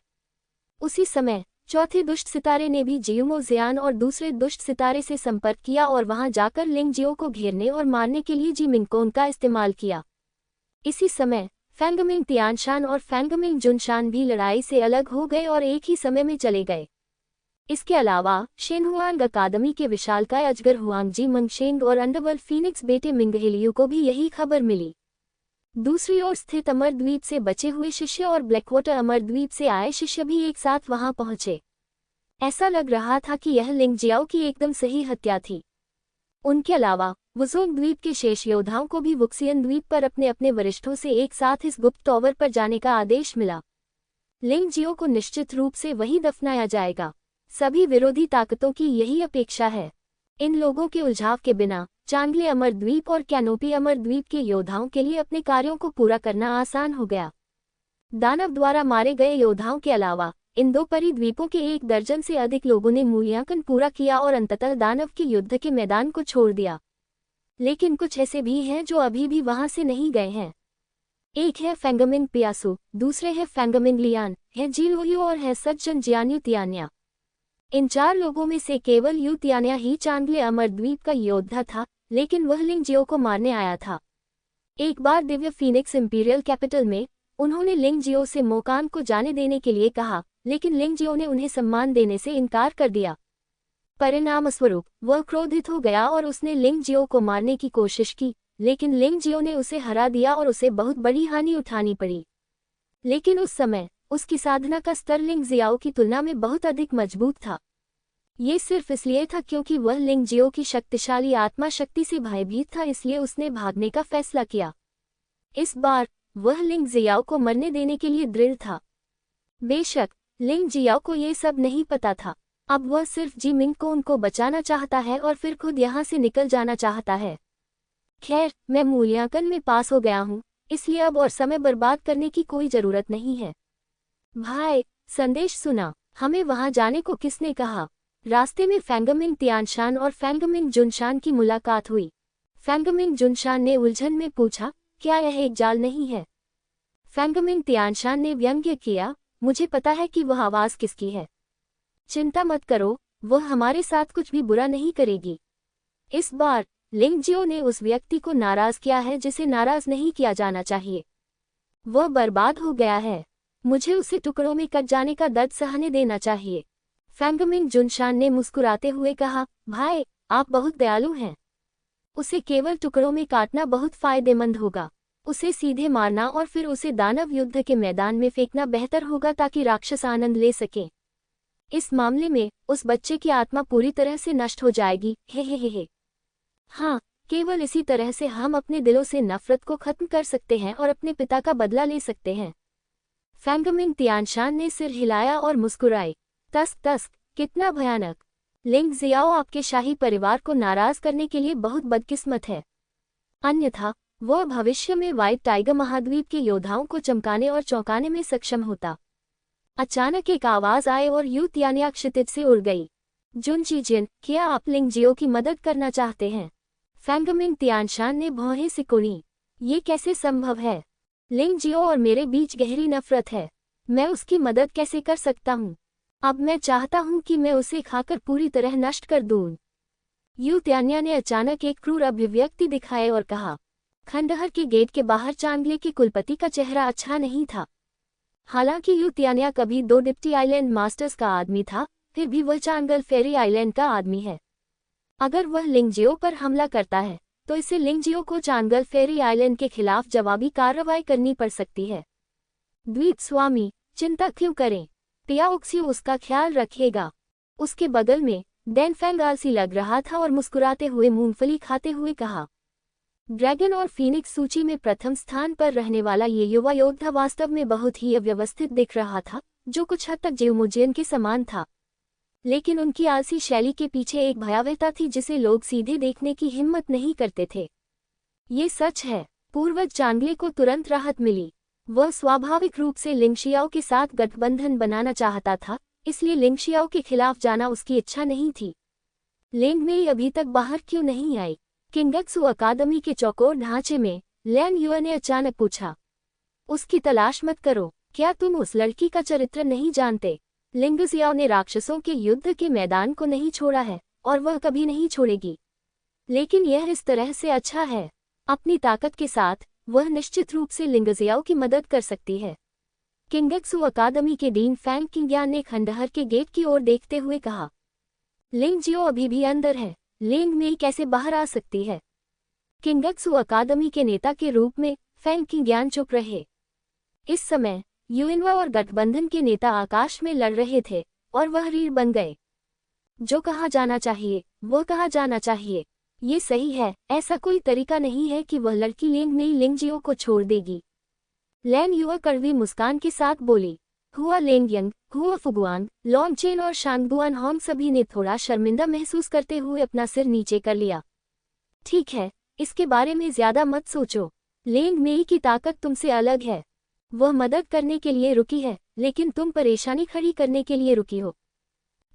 उसी समय चौथे दुष्ट सितारे ने भी जियुमो जियान और दूसरे दुष्ट सितारे से संपर्क किया और वहां जाकर लिंगजियो को घेरने और मारने के लिए जी मिंग कोंग का इस्तेमाल किया। इसी समय फैंगमिंग तियानशान और फैंगमिंग जुनशान भी लड़ाई से अलग हो गए और एक ही समय में चले गए। इसके अलावा शेनहुआंग अकादमी के विशालकाय अजगर हुआंगजी मंगशेंग और अंडरवर्ल्ड फीनिक्स बेटे मिंगहेलियू को भी यही खबर मिली। दूसरी ओर स्थित अमर द्वीप से बचे हुए शिष्य और ब्लैकवाटर अमर द्वीप से आए शिष्य भी एक साथ वहां पहुंचे। ऐसा लग रहा था कि यह लिंग जियाओ की एकदम सही हत्या थी। उनके अलावा वुजोंग द्वीप के शेष योद्धाओं को भी वुक्सियन द्वीप पर अपने अपने वरिष्ठों से एक साथ इस गुप्त टावर पर जाने का आदेश मिला। लिंग जियो को निश्चित रूप से वहीं दफनाया जाएगा। सभी विरोधी ताकतों की यही अपेक्षा है। इन लोगों के उलझाव के बिना चांगले अमर द्वीप और कैनोपी अमर द्वीप के योद्धाओं के लिए अपने कार्यों को पूरा करना आसान हो गया। दानव द्वारा मारे गए योद्धाओं के अलावा इन दो परिद्वीपों के 1 दर्जन से अधिक लोगों ने मूल्यांकन पूरा किया और अंततः दानव के युद्ध के मैदान को छोड़ दिया। लेकिन कुछ ऐसे भी हैं जो अभी भी वहां से नहीं गए हैं। एक है फैंगमिंग पियासु, दूसरे है फैंगमिंग लियान, है जीलोयू और है सज्जन जियान्यू तियान्या। इन 4 लोगों में से केवल यू तियान्या ही चांगले अमर द्वीप का योद्धा था, लेकिन वह लिंग जियो को मारने आया था। एक बार दिव्य फीनिक्स इंपीरियल कैपिटल में उन्होंने लिंग जियो से मोकान को जाने देने के लिए कहा, लेकिन लिंग जियो ने उन्हें सम्मान देने से इनकार कर दिया। परिणामस्वरूप वह क्रोधित हो गया और उसने लिंग जियो को मारने की कोशिश की, लेकिन लिंग जियो ने उसे हरा दिया और उसे बहुत बड़ी हानि उठानी पड़ी। लेकिन उस समय उसकी साधना का स्तर लिंग जियाओ की तुलना में बहुत अधिक मजबूत था। ये सिर्फ इसलिए था क्योंकि वह लिंग जियो की शक्तिशाली आत्मा शक्ति से भयभीत था, इसलिए उसने भागने का फैसला किया। इस बार वह लिंग जियाओ को मरने देने के लिए दृढ़ था। बेशक लिंग जियाओ को ये सब नहीं पता था। अब वह सिर्फ जी मिंग को उनको बचाना चाहता है और फिर खुद यहाँ से निकल जाना चाहता है। खैर, मैं मूल्यांकन में पास हो गया हूँ, इसलिए अब और समय बर्बाद करने की कोई जरूरत नहीं है। भाई, संदेश सुना, हमें वहां जाने को किसने कहा? रास्ते में फैंगमिंग तियानशान और फैंगमिंग जुनशान की मुलाकात हुई। फैंगमिंग जुनशान ने उलझन में पूछा, क्या यह एक जाल नहीं है? फैंगमिंग तियानशान ने व्यंग्य किया, मुझे पता है कि वह आवाज किसकी है। चिंता मत करो, वह हमारे साथ कुछ भी बुरा नहीं करेगी। इस बार लिंग जियो ने उस व्यक्ति को नाराज किया है जिसे नाराज नहीं किया जाना चाहिए। वह बर्बाद हो गया है। मुझे उसे टुकड़ों में कट जाने का दर्द सहने देना चाहिए। फैंगमिंग जुनशान ने मुस्कुराते हुए कहा, भाई, आप बहुत दयालु हैं। उसे केवल टुकड़ों में काटना बहुत फायदेमंद होगा। उसे सीधे मारना और फिर उसे दानव युद्ध के मैदान में फेंकना बेहतर होगा ताकि राक्षस आनंद ले सकें। इस मामले में उस बच्चे की आत्मा पूरी तरह से नष्ट हो जाएगी। हे। हाँ, केवल इसी तरह से हम अपने दिलों से नफरत को खत्म कर सकते हैं और अपने पिता का बदला ले सकते हैं। फैंगमिंग तियानशान ने सिर हिलाया और मुस्कुराए। तस्क, कितना भयानक। लिंग जियाओ आपके शाही परिवार को नाराज करने के लिए बहुत बदकिस्मत है। अन्यथा वह भविष्य में व्हाइट टाइगर महाद्वीप के योद्धाओं को चमकाने और चौंकाने में सक्षम होता। अचानक एक आवाज आए और यू तियान्या क्षितिज से उड़ गई। जुनचीजिन, क्या आप लिंग जियो की मदद करना चाहते हैं? फैंगमिंग तियानशान ने भौहें सिकोड़ी। ये कैसे संभव है? लिंग जियो और मेरे बीच गहरी नफरत है। मैं उसकी मदद कैसे कर सकता हूँ? अब मैं चाहता हूँ कि मैं उसे खाकर पूरी तरह नष्ट कर दूँ। यू तियान्या ने अचानक एक क्रूर अभिव्यक्ति दिखाए और कहा। खंडहर के गेट के बाहर चांगले के कुलपति का चेहरा अच्छा नहीं था। हालांकि यू तियान्या कभी 2 डिप्टी आइलैंड मास्टर्स का आदमी था, फिर भी वह चांगल फेरी आइलैंड का आदमी है। अगर वह लिंग जियो पर हमला करता है तो इसे लिंगजियो को चांगल फेरी आइलैंड के खिलाफ जवाबी कार्रवाई करनी पड़ सकती है। द्वीप स्वामी, चिंता क्यों करें, पियाओक्सियो उसका ख्याल रखेगा। उसके बगल में डैनफैंग आलसी लग रहा था और मुस्कुराते हुए मूंगफली खाते हुए कहा। ड्रैगन और फीनिक्स सूची में प्रथम स्थान पर रहने वाला ये युवा योद्धा वास्तव में बहुत ही अव्यवस्थित दिख रहा था, जो कुछ हद तक जेवमुजियन के समान था। लेकिन उनकी आलसी शैली के पीछे एक भयावहता थी जिसे लोग सीधे देखने की हिम्मत नहीं करते थे। ये सच है, पूर्वज चांगले को तुरंत राहत मिली। वह स्वाभाविक रूप से लिंगशियाओ के साथ गठबंधन बनाना चाहता था, इसलिए लिंगशियाओ के खिलाफ जाना उसकी इच्छा नहीं थी। लेंग मेई अभी तक बाहर क्यों नहीं आई? किंगत्सु अकादमी के चौकोर ढांचे में लैन युआ ने अचानक पूछा। उसकी तलाश मत करो, क्या तुम उस लड़की का चरित्र नहीं जानते? लिंगजियाओ ने राक्षसों के युद्ध के मैदान को नहीं छोड़ा है और वह कभी नहीं छोड़ेगी। लेकिन यह इस तरह से अच्छा है। अपनी ताकत के साथ वह निश्चित रूप से लिंगजियाओ की मदद कर सकती है। किंगत्सु अकादमी के डीन फैंग किंग्यान ने खंडहर के गेट की ओर देखते हुए कहा। लिंगजियो अभी भी अंदर है, लेंग मेई कैसे बाहर आ सकती है? किंगत्सु अकादमी के नेता के रूप में फैंग किंग्यान चुप रहे। इस समय युएनवा और गठबंधन के नेता आकाश में लड़ रहे थे और वह रीढ़ बन गए। जो कहा जाना चाहिए वो कहा जाना चाहिए। ये सही है, ऐसा कोई तरीका नहीं है कि वह लड़की लेंग मेई लिंगजियो को छोड़ देगी। लैन युआ कड़वी मुस्कान के साथ बोली। हुआ लेंगयंग, हुआ फुगुआन, लॉन्गचेन और शांगबुआन होंग सभी ने थोड़ा शर्मिंदा महसूस करते हुए अपना सिर नीचे कर लिया। ठीक है, इसके बारे में ज्यादा मत सोचो। लेंग मेई की ताकत तुमसे अलग है। वह मदद करने के लिए रुकी है, लेकिन तुम परेशानी खड़ी करने के लिए रुकी हो।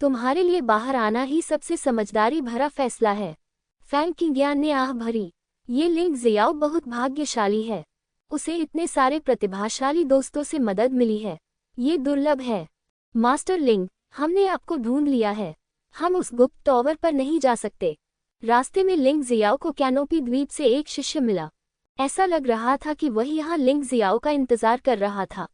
तुम्हारे लिए बाहर आना ही सबसे समझदारी भरा फैसला है। फैंग किंग्यान ने आह भरी। ये लिंगजियाओ बहुत भाग्यशाली है। उसे इतने सारे प्रतिभाशाली दोस्तों से मदद मिली है। ये दुर्लभ है। मास्टर लिंग, हमने आपको ढूंढ लिया है। हम उस गुप्त टॉवर पर नहीं जा सकते। रास्ते में लिंगजियाओ को कैनोपी द्वीप से एक शिष्य मिला। ऐसा लग रहा था कि वह यहाँ लिंगजियाओ का इंतजार कर रहा था।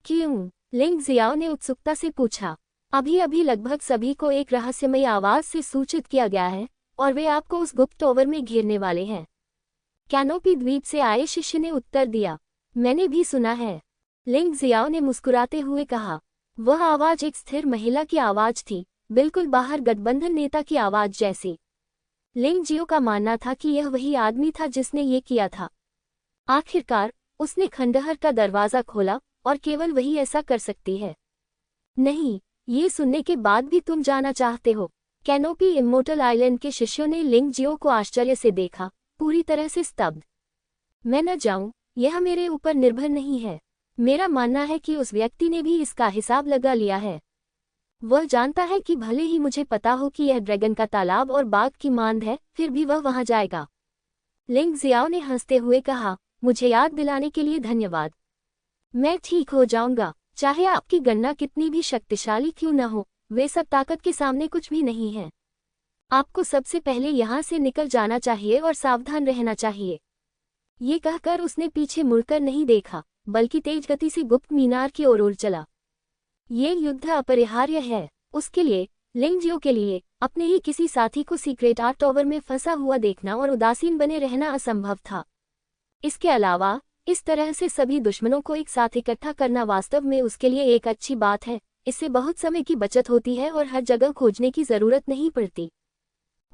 क्यों? लिंगजियाओ ने उत्सुकता से पूछा। अभी अभी लगभग सभी को एक रहस्यमयी आवाज से सूचित किया गया है और वे आपको उस गुप्त टॉवर में घेरने वाले हैं। कैनोपी द्वीप से आए शिष्य ने उत्तर दिया। मैंने भी सुना है, लिंगजियाओ ने मुस्कुराते हुए कहा। वह आवाज एक स्थिर महिला की आवाज थी, बिल्कुल बाहर गठबंधन नेता की आवाज जैसी। लिंगजियो का मानना था कि यह वही आदमी था जिसने ये किया था। आखिरकार उसने खंडहर का दरवाजा खोला और केवल वही ऐसा कर सकती है। नहीं, ये सुनने के बाद भी तुम जाना चाहते हो? कैनोपी इमोर्टल आइलैंड के शिष्यों ने लिंगजियो को आश्चर्य से देखा, पूरी तरह से स्तब्ध। मैं न जाऊं, यह मेरे ऊपर निर्भर नहीं है। मेरा मानना है कि उस व्यक्ति ने भी इसका हिसाब लगा लिया है। वह जानता है कि भले ही मुझे पता हो कि यह ड्रैगन का तालाब और बाग की मांद है, फिर भी वह वहां जाएगा। लिंगजियाओ ने हंसते हुए कहा, मुझे याद दिलाने के लिए धन्यवाद। मैं ठीक हो जाऊंगा, चाहे आपकी गणना कितनी भी शक्तिशाली क्यों न हो, वे सब ताकत के सामने कुछ भी नहीं है। आपको सबसे पहले यहाँ से निकल जाना चाहिए और सावधान रहना चाहिए। ये कहकर उसने पीछे मुड़कर नहीं देखा, बल्कि तेज गति से गुप्त मीनार की ओर चला। ये युद्ध अपरिहार्य है। उसके लिए, लिंगजियो के लिए, अपने ही किसी साथी को सीक्रेट आर्ट टॉवर में फंसा हुआ देखना और उदासीन बने रहना असंभव था। इसके अलावा, इस तरह से सभी दुश्मनों को एक साथ इकट्ठा करना वास्तव में उसके लिए एक अच्छी बात है। इससे बहुत समय की बचत होती है और हर जगह खोजने की जरूरत नहीं पड़ती।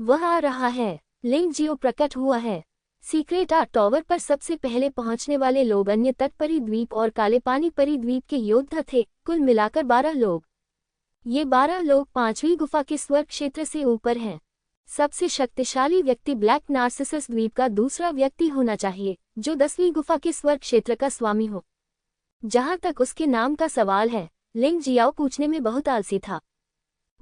वह आ रहा है। लिंगजियो प्रकट हुआ है। सीक्रेट आर्ट टॉवर पर सबसे पहले पहुंचने वाले लोग अन्य तटपरी द्वीप और काले पानी परी द्वीप के योद्धा थे, कुल मिलाकर 12 लोग। ये 12 लोग 5वीं गुफा के स्वर्ग क्षेत्र से ऊपर हैं। सबसे शक्तिशाली व्यक्ति ब्लैक नार्सिसस द्वीप का दूसरा व्यक्ति होना चाहिए, जो 10वीं गुफा के स्वर्ग क्षेत्र का स्वामी हो। जहां तक उसके नाम का सवाल है, लिंगजियाओ पूछने में बहुत आलसी था।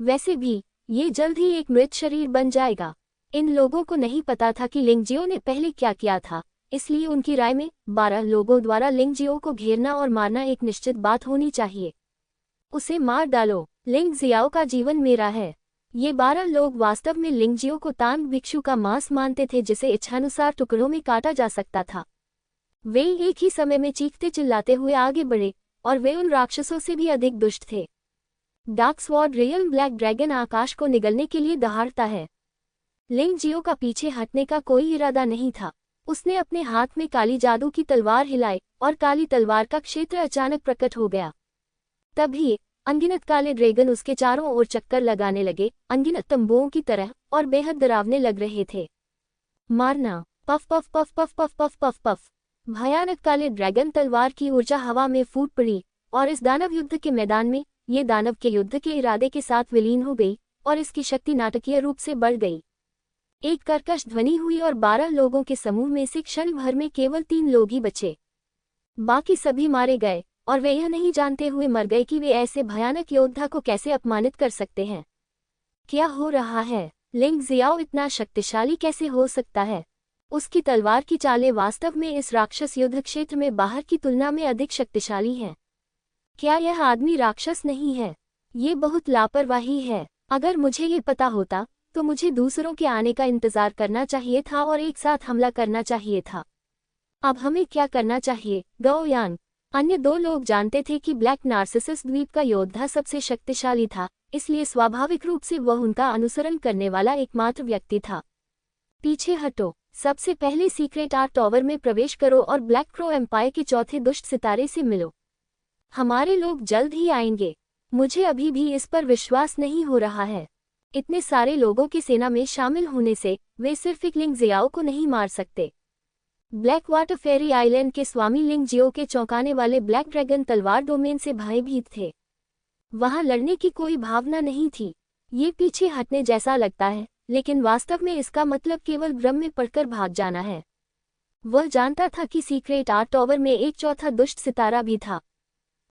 वैसे भी, ये जल्द ही एक मृत शरीर बन जाएगा। इन लोगों को नहीं पता था कि लिंगजियो ने पहले क्या किया था, इसलिए उनकी राय में 12 लोगों द्वारा लिंगजियो को घेरना और मारना एक निश्चित बात होनी चाहिए। उसे मार डालो। लिंगजियाओ का जीवन मेरा है। ये 12 लोग वास्तव में लिंगजियो को तांग भिक्षु का मांस मानते थे जिसे इच्छानुसार टुकड़ों में काटा जा सकता था। वे एक ही समय में चीखते चिल्लाते हुए आगे बढ़े, और वे उन राक्षसों से भी अधिक दुष्ट थे। Dark sword real black dragon आकाश को निगलने के लिए दहाड़ता है। लिंग जियो का पीछे हटने का कोई इरादा नहीं था। उसने अपने हाथ में काली जादू की तलवार हिलाई और काली तलवार का क्षेत्र अचानक प्रकट हो गया। तभी अनगिनत काले ड्रैगन उसके चारों ओर चक्कर लगाने लगे, अनगिनत तंबुओं की तरह, और बेहद डरावने लग रहे थे। मारना, puff puff puff puff puff puff puff puff. भयानक काले ड्रैगन तलवार की ऊर्जा हवा में फूट पड़ी और इस दानव युद्ध के मैदान में ये दानव के युद्ध के इरादे के साथ विलीन हो गई और इसकी शक्ति नाटकीय रूप से बढ़ गई। एक कर्कश ध्वनि हुई और 12 लोगों के समूह में से क्षण भर में केवल 3 लोग ही बचे। बाकी सभी मारे गए और वे यह नहीं जानते हुए मर गए कि वे ऐसे भयानक योद्धा को कैसे अपमानित कर सकते हैं। क्या हो रहा है? लिंग जियाओ इतना शक्तिशाली कैसे हो सकता है? उसकी तलवार की चालें वास्तव में इस राक्षस युद्ध क्षेत्र में बाहर की तुलना में अधिक शक्तिशाली हैं। क्या यह आदमी राक्षस नहीं है? ये बहुत लापरवाही है। अगर मुझे ये पता होता तो मुझे दूसरों के आने का इंतजार करना चाहिए था और एक साथ हमला करना चाहिए था। अब हमें क्या करना चाहिए? गो यांग। अन्य 2 लोग जानते थे कि ब्लैक नार्सिसस द्वीप का योद्धा सबसे शक्तिशाली था, इसलिए स्वाभाविक रूप से वह उनका अनुसरण करने वाला एकमात्र व्यक्ति था। पीछे हटो। सबसे पहले सीक्रेट आर्ट टावर में प्रवेश करो और ब्लैक क्रो एम्पायर के चौथे दुष्ट सितारे से मिलो। हमारे लोग जल्द ही आएंगे। मुझे अभी भी इस पर विश्वास नहीं हो रहा है। इतने सारे लोगों की सेना में शामिल होने से वे सिर्फ एक लिंग जियाओ को नहीं मार सकते। ब्लैक वाटर फेरी आइलैंड के स्वामी लिंग जियो के चौंकाने वाले ब्लैक ड्रैगन तलवार डोमेन से भयभीत थे। वहां लड़ने की कोई भावना नहीं थी। ये पीछे हटने जैसा लगता है, लेकिन वास्तव में इसका मतलब केवल भ्रम में पड़कर भाग जाना है। वह जानता था कि सीक्रेट आर्ट टावर में एक चौथा दुष्ट सितारा भी था।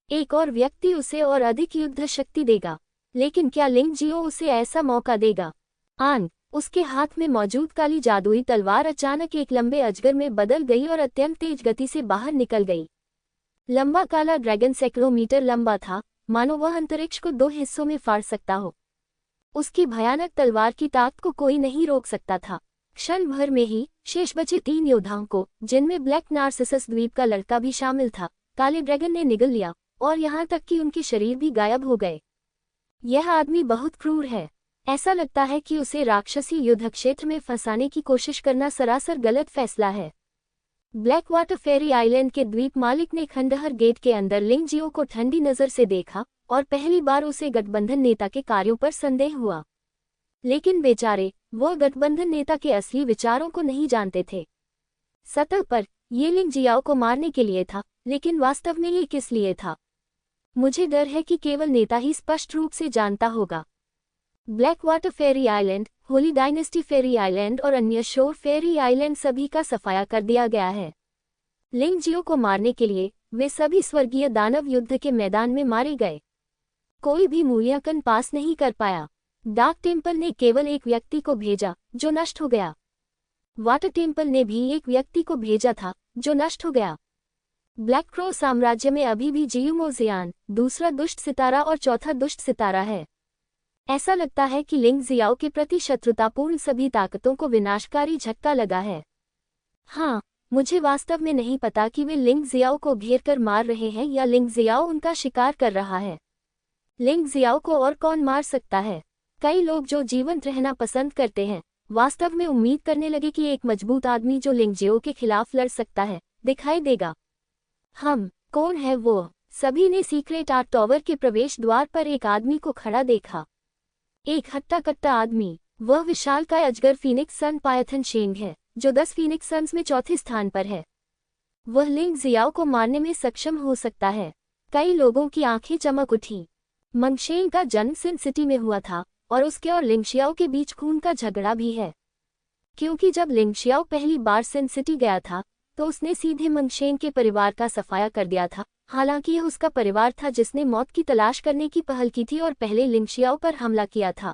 एक और व्यक्ति उसे और अधिक युद्ध शक्ति देगा, लेकिन क्या लिंग जियो उसे ऐसा मौका देगा? आन, उसके हाथ में मौजूद काली जादुई तलवार अचानक एक लंबे अजगर में बदल गई और अत्यंत तेज गति से बाहर निकल गई। लंबा काला ड्रैगन सैकड़ों मीटर लंबा था, मानो वह अंतरिक्ष को 2 हिस्सों में फाड़ सकता हो। उसकी भयानक तलवार की ताकत को कोई नहीं रोक सकता था। क्षण भर में ही शेष बचे 3 योद्धाओं को, जिनमें ब्लैक नार्सिसस द्वीप का लड़का भी शामिल था, काले ड्रैगन ने निगल लिया और यहाँ तक कि उनके शरीर भी गायब हो गए। यह आदमी बहुत क्रूर है। ऐसा लगता है कि उसे राक्षसी युद्ध क्षेत्र में फंसाने की कोशिश करना सरासर गलत फैसला है। ब्लैक वाटर फेरी आइलैंड के द्वीप मालिक ने खंडहर गेट के अंदर लिंग जियो को ठंडी नजर से देखा और पहली बार उसे गठबंधन नेता के कार्यों पर संदेह हुआ। लेकिन बेचारे, वो गठबंधन नेता के असली विचारों को नहीं जानते थे। सतह पर ये लिंग जियाओ को मारने के लिए था, लेकिन वास्तव में ये किस लिए था? मुझे डर है कि केवल नेता ही स्पष्ट रूप से जानता होगा। ब्लैक वाटर फेरी आइलैंड, होली डायनेस्टी फेरी आइलैंड और अन्य शोर फेरी आइलैंड सभी का सफाया कर दिया गया है। लिंग जियो को मारने के लिए वे सभी स्वर्गीय दानव युद्ध के मैदान में मारे गए। कोई भी मूल्यांकन पास नहीं कर पाया। डार्क टेम्पल ने केवल एक व्यक्ति को भेजा जो नष्ट हो गया। वाटर टेम्पल ने भी एक व्यक्ति को भेजा था जो नष्ट हो गया। ब्लैक क्रो साम्राज्य में अभी भी जियुमोजियान, दूसरा दुष्ट सितारा और चौथा दुष्ट सितारा है। ऐसा लगता है कि लिंग जियाओ के प्रति शत्रुतापूर्ण सभी ताकतों को विनाशकारी झटका लगा है। हाँ, मुझे वास्तव में नहीं पता कि वे लिंग जियाओ को घेर कर मार रहे हैं या लिंग जियाओ उनका शिकार कर रहा है। लिंग जियाओ को और कौन मार सकता है? कई लोग जो जीवंत रहना पसंद करते हैं, वास्तव में उम्मीद करने लगे कि एक मजबूत आदमी जो लिंग जियो के खिलाफ लड़ सकता है, दिखाई देगा। कौन है वो? सभी ने सीक्रेट आर्ट टावर के प्रवेश द्वार पर एक आदमी को खड़ा देखा। एक हट्टा कट्टा आदमी। वह विशालकाय अजगर फीनिक्स सन पायथन शेंग है, जो 10 फीनिक्स सन्स में चौथे स्थान पर है। वह लिंग जियाओ को मारने में सक्षम हो सकता है। कई लोगों की आंखें चमक उठी। मंगशेंग का जन्म सिन सिटी में हुआ था और उसके और लिंगशियाओ के बीच खून का झगड़ा भी है, क्योंकि जब लिंगशियाओ पहली बार सिन सिटी गया था तो उसने सीधे मंगशेंग के परिवार का सफाया कर दिया था। हालांकि यह उसका परिवार था जिसने मौत की तलाश करने की पहल की थी और पहले लिंगशियाओ पर हमला किया था,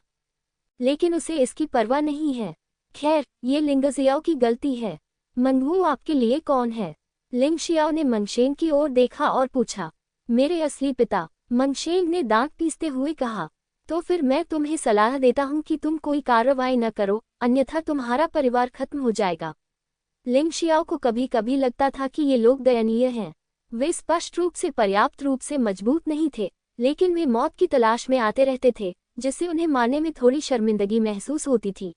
लेकिन उसे इसकी परवाह नहीं है। खैर, ये लिंगजियाओ की गलती है। मंगवू आपके लिए कौन है? लिंगशियाओ ने मंगशेंग की ओर देखा और पूछा। मेरे असली पिता, मंगशेंग ने दांत पीसते हुए कहा। तो फिर मैं तुम्हें सलाह देता हूं कि तुम कोई कार्रवाई न करो, अन्यथा तुम्हारा परिवार खत्म हो जाएगा। लिंगशियाओ को कभी कभी लगता था कि ये लोग दयनीय हैं। वे स्पष्ट रूप से पर्याप्त रूप से मजबूत नहीं थे, लेकिन वे मौत की तलाश में आते रहते थे, जिससे उन्हें मारने में थोड़ी शर्मिंदगी महसूस होती थी।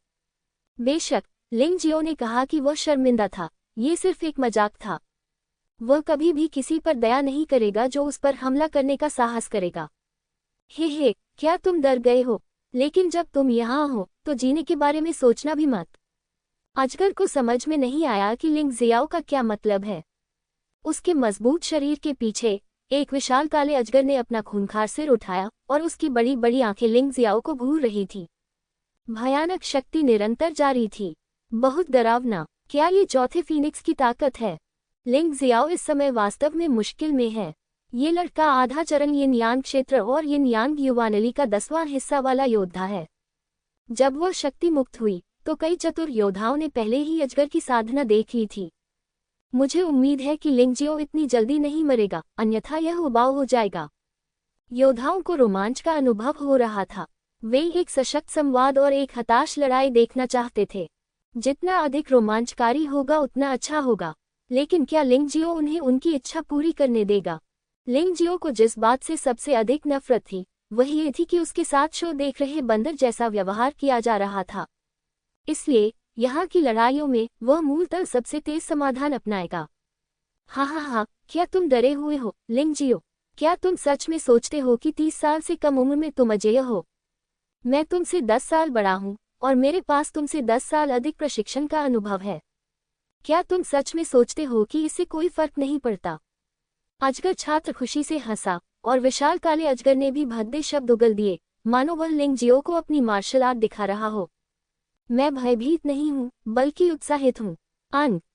बेशक लिंग जियो ने कहा कि वह शर्मिंदा था, ये सिर्फ एक मजाक था। वह कभी भी किसी पर दया नहीं करेगा जो उस पर हमला करने का साहस करेगा। हे, क्या तुम डर गए हो? लेकिन जब तुम यहाँ हो तो जीने के बारे में सोचना भी मत। अजगर को समझ में नहीं आया कि लिंग जियाओ का क्या मतलब है। उसके मजबूत शरीर के पीछे एक विशाल काले अजगर ने अपना खूंखार सिर उठाया और उसकी बड़ी बड़ी आंखें लिंग जियाओ को घूर रही थी। भयानक शक्ति निरंतर जारी थी। बहुत डरावना। क्या ये चौथे फीनिक्स की ताकत है? लिंग जियाओ इस समय वास्तव में मुश्किल में है। ये लड़का आधा चरण यिन यांग क्षेत्र और यिन यांग युवानली का 10वां हिस्सा वाला योद्धा है। जब वह शक्ति मुक्त हुई तो कई चतुर योद्धाओं ने पहले ही अजगर की साधना देख ली थी। मुझे उम्मीद है कि लिंग जियो इतनी जल्दी नहीं मरेगा, अन्यथा यह उबाऊ हो जाएगा। योद्धाओं को रोमांच का अनुभव हो रहा था। वे एक सशक्त संवाद और एक हताश लड़ाई देखना चाहते थे। जितना अधिक रोमांचकारी होगा उतना अच्छा होगा। लेकिन क्या लिंग जियो उन्हें उनकी इच्छा पूरी करने देगा? लिंग जियो को जिस बात से सबसे अधिक नफरत थी वह ये थी कि उसके साथ शो देख रहे बंदर जैसा व्यवहार किया जा रहा था। इसलिए यहाँ की लड़ाइयों में वह मूलतः सबसे तेज समाधान अपनाएगा। हाँ, क्या तुम डरे हुए हो लिंग जियो? क्या तुम सच में सोचते हो कि 30 साल से कम उम्र में तुम अजेय हो? मैं तुमसे 10 साल बड़ा हूँ और मेरे पास तुमसे 10 साल अधिक प्रशिक्षण का अनुभव है। क्या तुम सच में सोचते हो कि इससे कोई फर्क नहीं पड़ता? अजगर छात्र खुशी से हंसा और विशाल काले अजगर ने भी भद्दे शब्द उगल दिए, मानो वह लिंग जियो को अपनी मार्शल आर्ट दिखा रहा हो। मैं भयभीत नहीं हूँ बल्कि उत्साहित हूँ।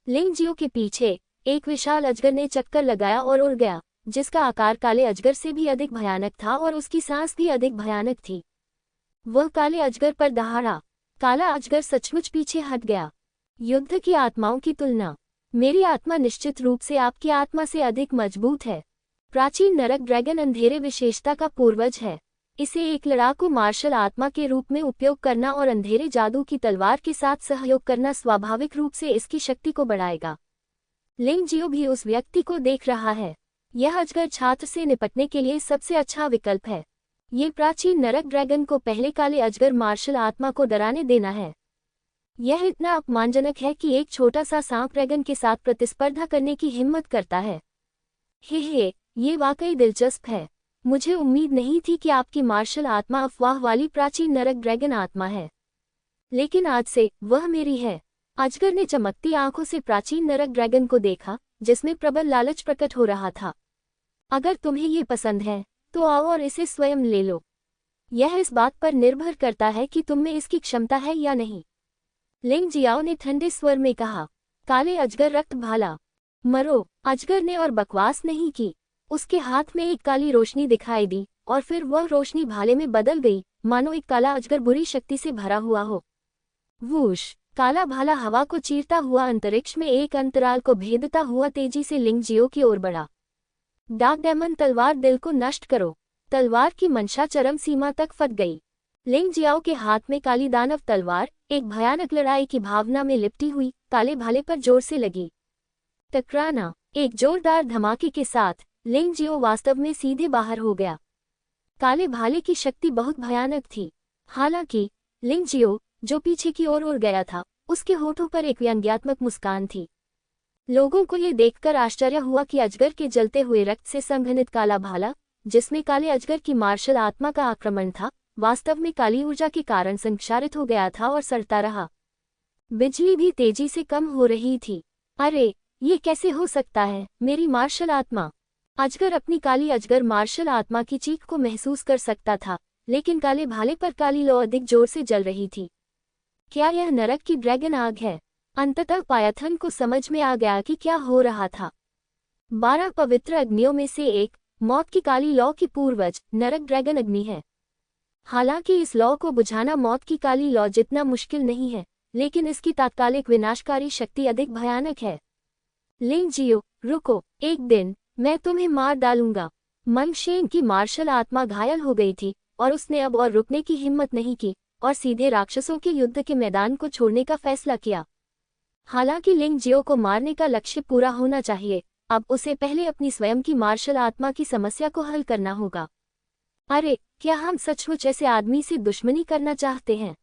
लिंग जियो के पीछे एक विशाल अजगर ने चक्कर लगाया और उड़ गया, जिसका आकार काले अजगर से भी अधिक भयानक था और उसकी सांस भी अधिक भयानक थी। वह काले अजगर पर दहाड़ा। काला अजगर सचमुच पीछे हट गया। युद्ध की आत्माओं की तुलना। मेरी आत्मा निश्चित रूप से आपकी आत्मा से अधिक मजबूत है। प्राचीन नरक ड्रैगन अंधेरे विशेषता का पूर्वज है। इसे एक लड़ाकू मार्शल आत्मा के रूप में उपयोग करना और अंधेरे जादू की तलवार के साथ सहयोग करना स्वाभाविक रूप से इसकी शक्ति को बढ़ाएगा। लिंग जियो भी उस व्यक्ति को देख रहा है। यह अजगर छात्र से निपटने के लिए सबसे अच्छा विकल्प है। ये प्राचीन नरक ड्रैगन को पहले काले अजगर मार्शल आत्मा को डराने देना है। यह इतना अपमानजनक है कि एक छोटा सा सांप ड्रैगन के साथ प्रतिस्पर्धा करने की हिम्मत करता है। हे, ये वाकई दिलचस्प है। मुझे उम्मीद नहीं थी कि आपकी मार्शल आत्मा अफवाह वाली प्राचीन नरक ड्रैगन आत्मा है, लेकिन आज से वह मेरी है। अजगर ने चमकती आंखों से प्राचीन नरक ड्रैगन को देखा, जिसमें प्रबल लालच प्रकट हो रहा था। अगर तुम्हें ये पसंद है तो आओ और इसे स्वयं ले लो। यह इस बात पर निर्भर करता है कि तुम में इसकी क्षमता है या नहीं। लिंग जियाओ ने ठंडे स्वर में कहा। काले अजगर रक्त भाला। मरो। अजगर ने और बकवास नहीं की। उसके हाथ में एक काली रोशनी दिखाई दी और फिर वह रोशनी भाले में बदल गई, मानो एक काला अजगर बुरी शक्ति से भरा हुआ हो। वूश। काला भाला हवा को चीरता हुआ अंतरिक्ष में एक अंतराल को भेदता हुआ तेजी से लिंग जियो की ओर बढ़ा। डार्क डेमन तलवार, दिल को नष्ट करो। तलवार की मंशा चरम सीमा तक फट गई। लिंग जियाओ के हाथ में काली दानव तलवार एक भयानक लड़ाई की भावना में लिपटी हुई काले भाले पर जोर से लगी। टकराना। एक जोरदार धमाके के साथ लिंग जियो वास्तव में सीधे बाहर हो गया। काले भाले की शक्ति बहुत भयानक थी। हालांकि लिंग जियो, जो पीछे की ओर उड़ गया था, उसके होठों पर एक व्यंग्यात्मक मुस्कान थी। लोगों को ये देखकर आश्चर्य हुआ कि अजगर के जलते हुए रक्त से संघनित काला भाला, जिसमें काले अजगर की मार्शल आत्मा का आक्रमण था, वास्तव में काली ऊर्जा के कारण संक्षारित हो गया था और सड़ता रहा। बिजली भी तेजी से कम हो रही थी। अरे, ये कैसे हो सकता है? मेरी मार्शल आत्मा! अजगर अपनी काली अजगर मार्शल आत्मा की चीख को महसूस कर सकता था, लेकिन काले भाले पर काली लौ अधिक जोर से जल रही थी। क्या यह नरक की ड्रैगन आग है? अंततः पायथन को समझ में आ गया कि क्या हो रहा था। 12 पवित्र अग्नियों में से एक, मौत की काली लौ की पूर्वज, नरक ड्रैगन अग्नि है। हालांकि इस लौ को बुझाना मौत की काली लौ जितना मुश्किल नहीं है, लेकिन इसकी तात्कालिक विनाशकारी शक्ति अधिक भयानक है। लिंग जियो, रुको, एक दिन मैं तुम्हें मार डालूंगा। मंगशेन की मार्शल आत्मा घायल हो गई थी और उसने अब और रुकने की हिम्मत नहीं की और सीधे राक्षसों के युद्ध के मैदान को छोड़ने का फैसला किया। हालांकि लिंग जियो को मारने का लक्ष्य पूरा होना चाहिए, अब उसे पहले अपनी स्वयं की मार्शल आत्मा की समस्या को हल करना होगा। अरे, क्या हम सचमुच ऐसे आदमी से दुश्मनी करना चाहते हैं?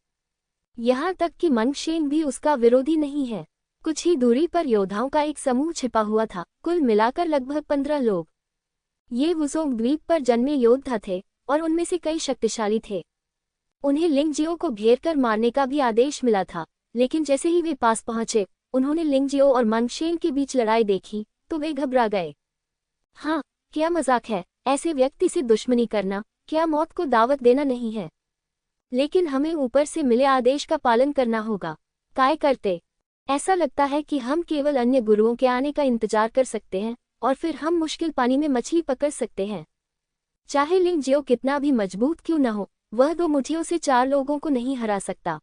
यहाँ तक कि मंगशेन भी उसका विरोधी नहीं है। कुछ ही दूरी पर योद्धाओं का एक समूह छिपा हुआ था, कुल मिलाकर लगभग 15 लोग। ये वुजोंग द्वीप पर जन्मे योद्धा थे और उनमें से कई शक्तिशाली थे। उन्हें लिंगजियो को घेरकर मारने का भी आदेश मिला था, लेकिन जैसे ही वे पास पहुंचे, उन्होंने लिंगजियो और मंगशेन के बीच लड़ाई देखी तो वे घबरा गए। हाँ, क्या मजाक है, ऐसे व्यक्ति से दुश्मनी करना, क्या मौत को दावत देना नहीं है? लेकिन हमें ऊपर से मिले आदेश का पालन करना होगा। काय करते? ऐसा लगता है कि हम केवल अन्य गुरुओं के आने का इंतजार कर सकते हैं और फिर हम मुश्किल पानी में मछली पकड़ सकते हैं। चाहे लिंगजियो कितना भी मजबूत क्यों न हो, वह 2 मुट्ठियों से 4 लोगों को नहीं हरा सकता।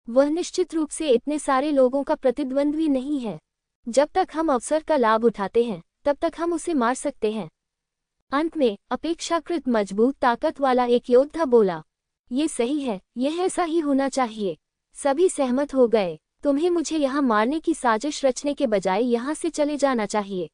वह निश्चित रूप से इतने सारे लोगों का प्रतिद्वंद्वी नहीं है। जब तक हम अवसर का लाभ उठाते हैं, तब तक हम उसे मार सकते हैं। अंत में अपेक्षाकृत मजबूत ताकत वाला एक योद्धा बोला, ये सही है, यह ऐसा ही होना चाहिए। सभी सहमत हो गए। तुम्हें मुझे यहाँ मारने की साजिश रचने के बजाय यहाँ से चले जाना चाहिए।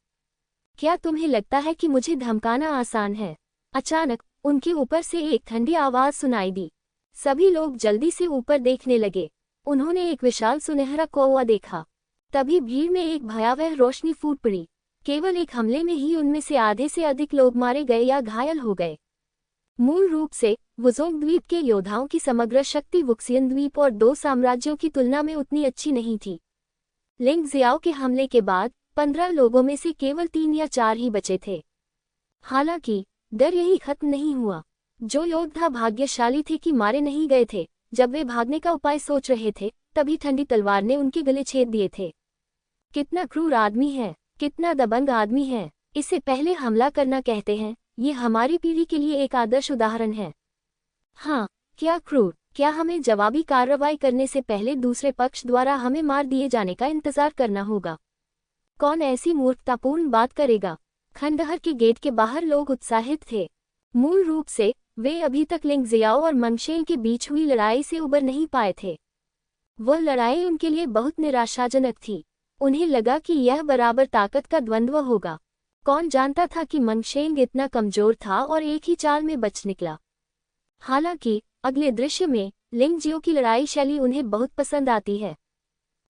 क्या तुम्हें लगता है कि मुझे धमकाना आसान है? अचानक उनके ऊपर से एक ठंडी आवाज सुनाई दी। सभी लोग जल्दी से ऊपर देखने लगे। उन्होंने एक विशाल सुनहरा कौवा देखा। तभी भीड़ में एक भयावह रोशनी फूट पड़ी। केवल एक हमले में ही उनमें से आधे से अधिक लोग मारे गए या घायल हो गए। मूल रूप से वुजोंग द्वीप के योद्धाओं की समग्र शक्ति वुक्सियन द्वीप और 2 साम्राज्यों की तुलना में उतनी अच्छी नहीं थी। लिंगजियाओ के हमले के बाद 15 लोगों में से केवल 3 या 4 ही बचे थे। हालांकि डर यही खत्म नहीं हुआ। जो योद्धा भाग्यशाली थे कि मारे नहीं गए थे, जब वे भागने का उपाय सोच रहे थे, तभी ठंडी तलवार ने उनके गले छेद दिए थे। कितना क्रूर आदमी है, कितना दबंग आदमी है, इसे पहले हमला करना कहते हैं। ये हमारी पीढ़ी के लिए एक आदर्श उदाहरण है। हाँ, क्या क्रूर! क्या हमें जवाबी कार्रवाई करने से पहले दूसरे पक्ष द्वारा हमें मार दिए जाने का इंतजार करना होगा? कौन ऐसी मूर्खतापूर्ण बात करेगा? खंडहर के गेट के बाहर लोग उत्साहित थे। मूल रूप से वे अभी तक लिंगजियाओ और मंगशेन के बीच हुई लड़ाई से उबर नहीं पाए थे। वह लड़ाई उनके लिए बहुत निराशाजनक थी। उन्हें लगा कि यह बराबर ताकत का द्वंद्व होगा। कौन जानता था कि मंगशेन इतना कमजोर था और एक ही चाल में बच निकला। हालांकि अगले दृश्य में लिंगजियो की लड़ाई शैली उन्हें बहुत पसंद आती है।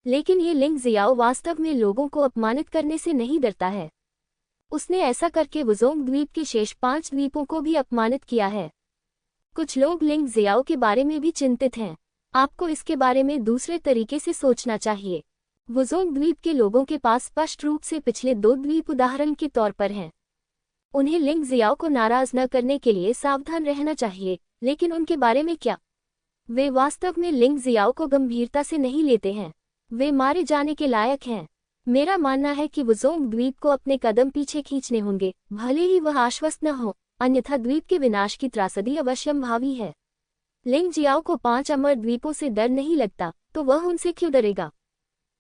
लेकिन ये लिंगजियाओ वास्तव में लोगों को अपमानित करने से नहीं डरता है। उसने ऐसा करके वुजोंग द्वीप के शेष 5 द्वीपों को भी अपमानित किया है। कुछ लोग लिंगजियाओ के बारे में भी चिंतित हैं। आपको इसके बारे में दूसरे तरीके से सोचना चाहिए। वुजोंग द्वीप के लोगों के पास स्पष्ट रूप से पिछले 2 द्वीप उदाहरण के तौर पर हैं। उन्हें लिंगजियाओ को नाराज न करने के लिए सावधान रहना चाहिए, लेकिन उनके बारे में क्या? वे वास्तव में लिंगजियाओ को गंभीरता से नहीं लेते हैं। वे मारे जाने के लायक हैं। मेरा मानना है कि वुजोंग द्वीप को अपने कदम पीछे खींचने होंगे, भले ही वह आश्वस्त न हो, अन्यथा द्वीप के विनाश की त्रासदी अवश्यंभावी है। लिंगजियाओ को 5 अमर द्वीपों से डर नहीं लगता, तो वह उनसे क्यों डरेगा?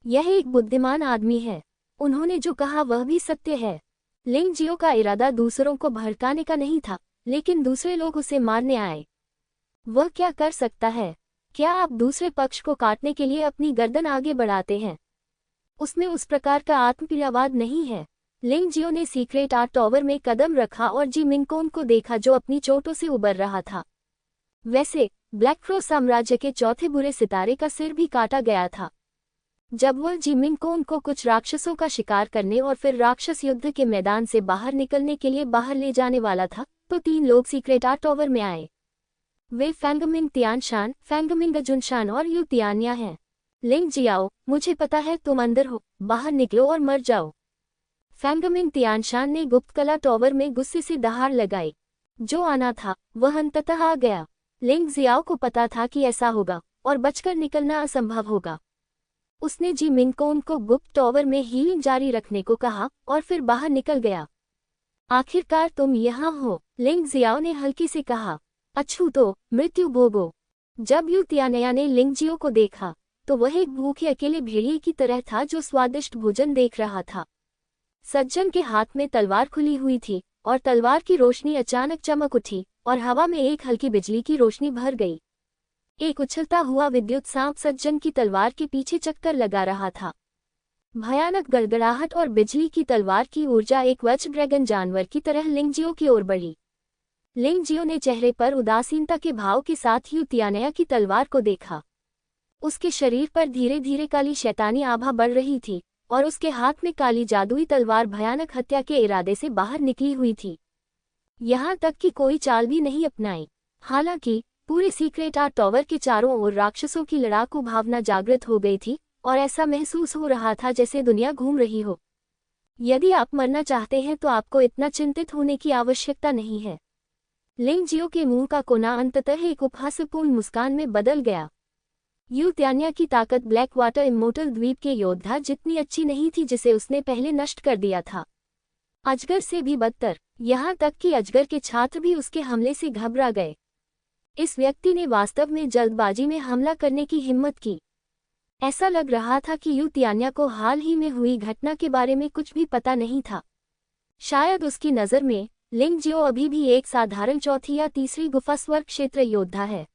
यह एक बुद्धिमान आदमी है। उन्होंने जो कहा वह भी सत्य है। लिंगजियो का इरादा दूसरों को भड़काने का नहीं था, लेकिन दूसरे लोग उसे मारने आए। वह क्या कर सकता है? क्या आप दूसरे पक्ष को काटने के लिए अपनी गर्दन आगे बढ़ाते हैं? उसमें उस प्रकार का आत्मप्रियवाद नहीं है। लिंगजियो ने सीक्रेट आर्ट टावर में कदम रखा और जी मिंगकोन को देखा जो अपनी चोटों से उबर रहा था। वैसे ब्लैक क्रो साम्राज्य के चौथे बुरे सितारे का सिर भी काटा गया था। जब वह जी मिंगकोन को कुछ राक्षसों का शिकार करने और फिर राक्षस युद्ध के मैदान से बाहर निकलने के लिए बाहर ले जाने वाला था, तो 3 लोग सीक्रेट आर्ट टावर में आए। वे फैंगमिंग तियानशान, फैंगमिंग अजुनशान और यू तियान्या हैं। लिंगजियाओ, मुझे पता है तुम अंदर हो, बाहर निकलो और मर जाओ। फैंगमिंग तियानशान ने गुप्त कला टावर में गुस्से से दहाड़ लगाई। जो आना था वह अंततः आ गया। लिंगजियाओ को पता था कि ऐसा होगा और बचकर निकलना असंभव होगा। उसने जी मिंगकोन को गुप्त टावर में हीलिंग जारी रखने को कहा और फिर बाहर निकल गया। आखिरकार तुम यहाँ हो, लिंगजियाओ ने हल्के से कहा। अछूतो, मृत्यु भोगो। जब यू तियान्या ने लिंगजियो को देखा, तो वह एक भूखे अकेले भेड़िए की तरह था जो स्वादिष्ट भोजन देख रहा था। सज्जन के हाथ में तलवार खुली हुई थी और तलवार की रोशनी अचानक चमक उठी और हवा में एक हल्की बिजली की रोशनी भर गई। एक उछलता हुआ विद्युत सांप सज्जन की तलवार के पीछे चक्कर लगा रहा था। भयानक गड़गड़ाहट और बिजली की तलवार की ऊर्जा एक वज्र ड्रैगन जानवर की तरह लिंगजियो की ओर बढ़ी। लिंगजियो ने चेहरे पर उदासीनता के भाव के साथ यू तियान्या की तलवार को देखा। उसके शरीर पर धीरे धीरे काली शैतानी आभा बढ़ रही थी और उसके हाथ में काली जादुई तलवार भयानक हत्या के इरादे से बाहर निकली हुई थी। यहाँ तक कि कोई चाल भी नहीं अपनाई। हालांकि पूरे सीक्रेट आर्ट टावर के चारों ओर राक्षसों की लड़ाकू भावना जागृत हो गई थी और ऐसा महसूस हो रहा था जैसे दुनिया घूम रही हो। यदि आप मरना चाहते हैं तो आपको इतना चिंतित होने की आवश्यकता नहीं है। लिंग जियो के मुंह का कोना अंततः एक उपहासपूर्ण मुस्कान में बदल गया। यू त्यान्या की ताकत ब्लैक वाटर इमोर्टल द्वीप के योद्धा जितनी अच्छी नहीं थी जिसे उसने पहले नष्ट कर दिया था। अजगर से भी बदतर, यहाँ तक कि अजगर के छात्र भी उसके हमले से घबरा गए। इस व्यक्ति ने वास्तव में जल्दबाजी में हमला करने की हिम्मत की। ऐसा लग रहा था कि यू त्यान्या को हाल ही में हुई घटना के बारे में कुछ भी पता नहीं था। शायद उसकी नज़र में लिंग जियो अभी भी एक साधारण चौथी या तीसरी गुफा स्वर्ग क्षेत्र योद्धा है।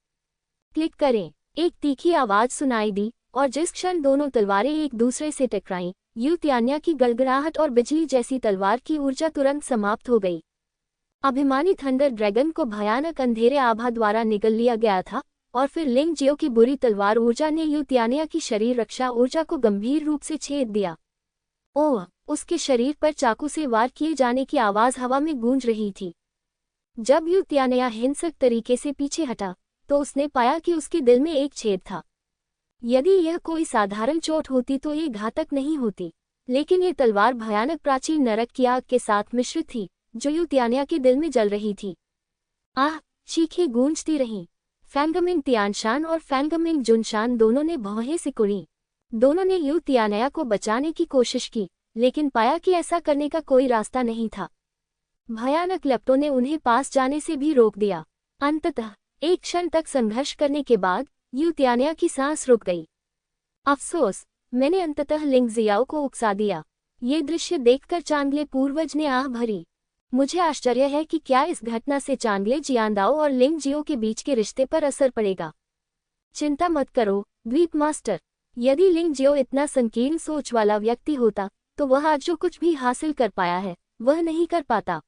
क्लिक करें। एक तीखी आवाज सुनाई दी और जिस क्षण दोनों तलवारें एक दूसरे से टकराईं, यू त्यान्या की गड़गड़ाहट और बिजली जैसी तलवार की ऊर्जा तुरंत समाप्त हो गई। अभिमानी थंडर ड्रैगन को भयानक अंधेरे आभा द्वारा निगल लिया गया था और फिर लिंग जियो की बुरी तलवार ऊर्जा ने यू त्यान्या की शरीर रक्षा ऊर्जा को गंभीर रूप से छेद दिया। ओह! उसके शरीर पर चाकू से वार किए जाने की आवाज हवा में गूंज रही थी। जब यू त्यान्या हिंसक तरीके से पीछे हटा तो उसने पाया कि उसके दिल में एक छेद था। यदि यह कोई साधारण चोट होती तो ये घातक नहीं होती, लेकिन ये तलवार भयानक प्राचीन नरक की आग के साथ मिश्रित थी जो यू त्यान्या के दिल में जल रही थी। आह! चीखें गूंजती रहीं। फैंगमिंग तियानशान और फैंगमिंग जुनशान दोनों ने भौहें सिकुड़ी। दोनों ने यू त्यान्या को बचाने की कोशिश की, लेकिन पाया कि ऐसा करने का कोई रास्ता नहीं था। भयानक लपटों ने उन्हें पास जाने से भी रोक दिया। अंततः एक क्षण तक संघर्ष करने के बाद यू त्यान्या की सांस रुक गई। अफसोस, मैंने अंततः लिंग जियाओ को उकसा दिया। ये दृश्य देखकर चांगले पूर्वज ने आह भरी। मुझे आश्चर्य है कि क्या इस घटना से चांगले जियांदाओ और लिंग जियो के बीच के रिश्ते पर असर पड़ेगा। चिंता मत करो द्वीप मास्टर। यदि लिंग जियो इतना संकीर्ण सोच वाला व्यक्ति होता तो वह आज जो कुछ भी हासिल कर पाया है वह नहीं कर पाता।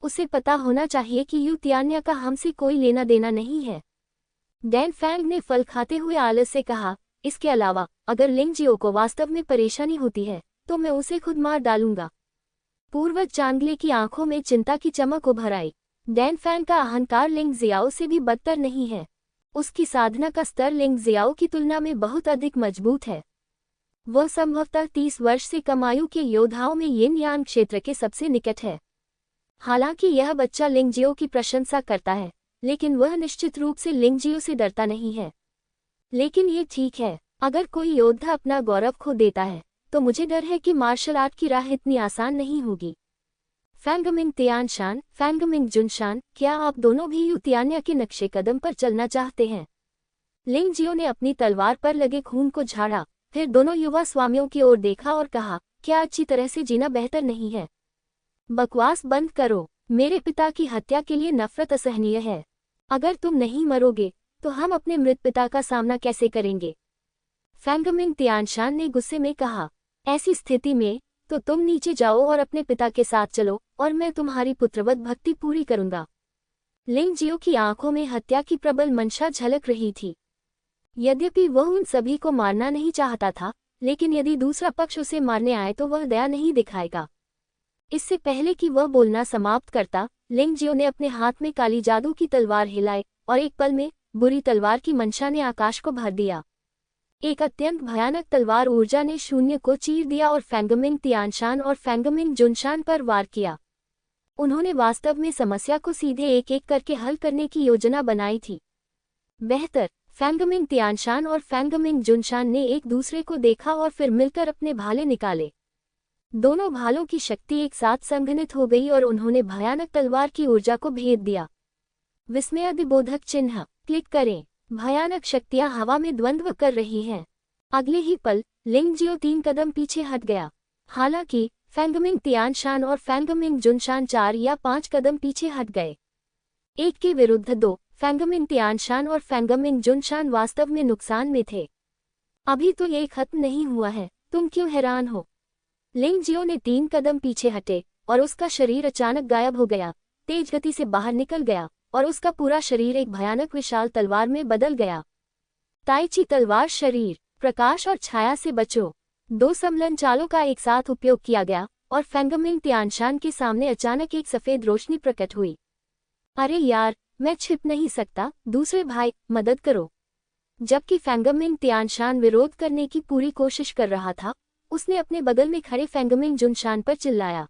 उसे पता होना चाहिए कि यू त्यान्या का हमसे कोई लेना देना नहीं है। डैन फैंग ने फल खाते हुए आलस से कहा, इसके अलावा अगर लिंग जियो को वास्तव में परेशानी होती है तो मैं उसे खुद मार डालूंगा। पूर्वज चांगले की आंखों में चिंता की चमक उभर आई। डैन फैंग का अहंकार लिंग जियाओ से भी बदतर नहीं है। उसकी साधना का स्तर लिंग जियाओ की तुलना में बहुत अधिक मजबूत है। वह संभवतः 30 वर्ष से कम आयु के योद्धाओं में यिन यान क्षेत्र के सबसे निकट है। हालांकि यह बच्चा लिंग जियो की प्रशंसा करता है, लेकिन वह निश्चित रूप से लिंग जियो से डरता नहीं है। लेकिन ये ठीक है, अगर कोई योद्धा अपना गौरव खो देता है तो मुझे डर है कि मार्शल आर्ट की राह इतनी आसान नहीं होगी। फैंगमिंग तियानशान, फैंगमिंग जुनशान, क्या आप दोनों भी यू त्यान्या के नक्शे कदम पर चलना चाहते हैं? लिंग जियो ने अपनी तलवार पर लगे खून को झाड़ा, फिर दोनों युवा स्वामियों की ओर देखा और कहा, क्या अच्छी तरह से जीना बेहतर नहीं है? बकवास बंद करो। मेरे पिता की हत्या के लिए नफरत असहनीय है। अगर तुम नहीं मरोगे तो हम अपने मृत पिता का सामना कैसे करेंगे? फैंगमिंग तियानशान ने गुस्से में कहा, ऐसी स्थिति में तो तुम नीचे जाओ और अपने पिता के साथ चलो और मैं तुम्हारी पुत्रवत भक्ति पूरी करूंगा। लिंग जियो की आंखों में हत्या की प्रबल मंशा झलक रही थी। यद्यपि वह उन सभी को मारना नहीं चाहता था, लेकिन यदि दूसरा पक्ष उसे मारने आए तो वह दया नहीं दिखाएगा। इससे पहले कि वह बोलना समाप्त करता, लिंग जियो ने अपने हाथ में काली जादू की तलवार हिलाई और एक पल में बुरी तलवार की मंशा ने आकाश को भर दिया। एक अत्यंत भयानक तलवार ऊर्जा ने शून्य को चीर दिया और फैंगमिंग तियानशान और फैंगमिंग जुनशान पर वार किया। उन्होंने वास्तव में समस्या को सीधे एक एक करके हल करने की योजना बनाई थी। बेहतर, फैंगमिंग तियानशान और फैंगमिंग जुनशान ने एक दूसरे को देखा और फिर मिलकर अपने भाले निकाले। दोनों भालों की शक्ति एक साथ संघनित हो गई और उन्होंने भयानक तलवार की ऊर्जा को भेद दिया। विस्मयादिबोधक चिन्ह क्लिक करें। भयानक शक्तियां हवा में द्वंद्व कर रही हैं। अगले ही पल लिंग जियो 3 कदम पीछे हट गया। हालांकि फैंगमिंग तियानशान और फैंगमिंग जुनशान 4 या 5 कदम पीछे हट गए। एक के विरुद्ध 2, फैंगमिंग तियानशान और फैंगमिंग जुनशान वास्तव में नुकसान में थे। अभी तो ये खत्म नहीं हुआ है, तुम क्यों हैरान हो? लिंग जियो ने 3 कदम पीछे हटे और उसका शरीर अचानक गायब हो गया, तेज गति से बाहर निकल गया और उसका पूरा शरीर एक भयानक विशाल तलवार में बदल गया। ताइची तलवार शरीर, प्रकाश और छाया से बचो। दो समलन चालों का एक साथ उपयोग किया गया और फेंगमिंग तियानशान के सामने अचानक एक सफेद रोशनी प्रकट हुई। अरे यार, मैं छिप नहीं सकता, दूसरे भाई मदद करो। जबकि फेंगमिंग तियानशान विरोध करने की पूरी कोशिश कर रहा था, उसने अपने बगल में खड़े फेंगमिंग जुनशान पर चिल्लाया,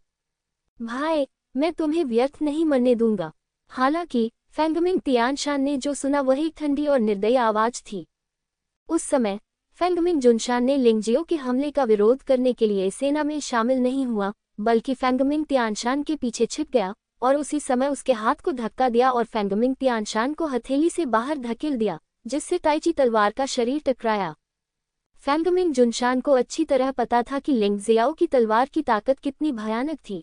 भाई, मैं तुम्हें व्यर्थ नहीं मरने दूंगा। हालांकि फेंगमिंग तियानशान ने जो सुना वह एक ठंडी और निर्दयी आवाज थी। उस समय फेंगमिंग जुनशान ने लिंगजियो के हमले का विरोध करने के लिए सेना में शामिल नहीं हुआ, बल्कि फेंगमिंग तियानशान के पीछे छिप गया और उसी समय उसके हाथ को धक्का दिया और फेंगमिंग तियानशान को हथेली से बाहर धकेल दिया, जिससे ताइची तलवार का शरीर टकराया। फेंगमिंग जुनशान को अच्छी तरह पता था कि लिंगजियाओ की तलवार की ताकत कितनी भयानक थी।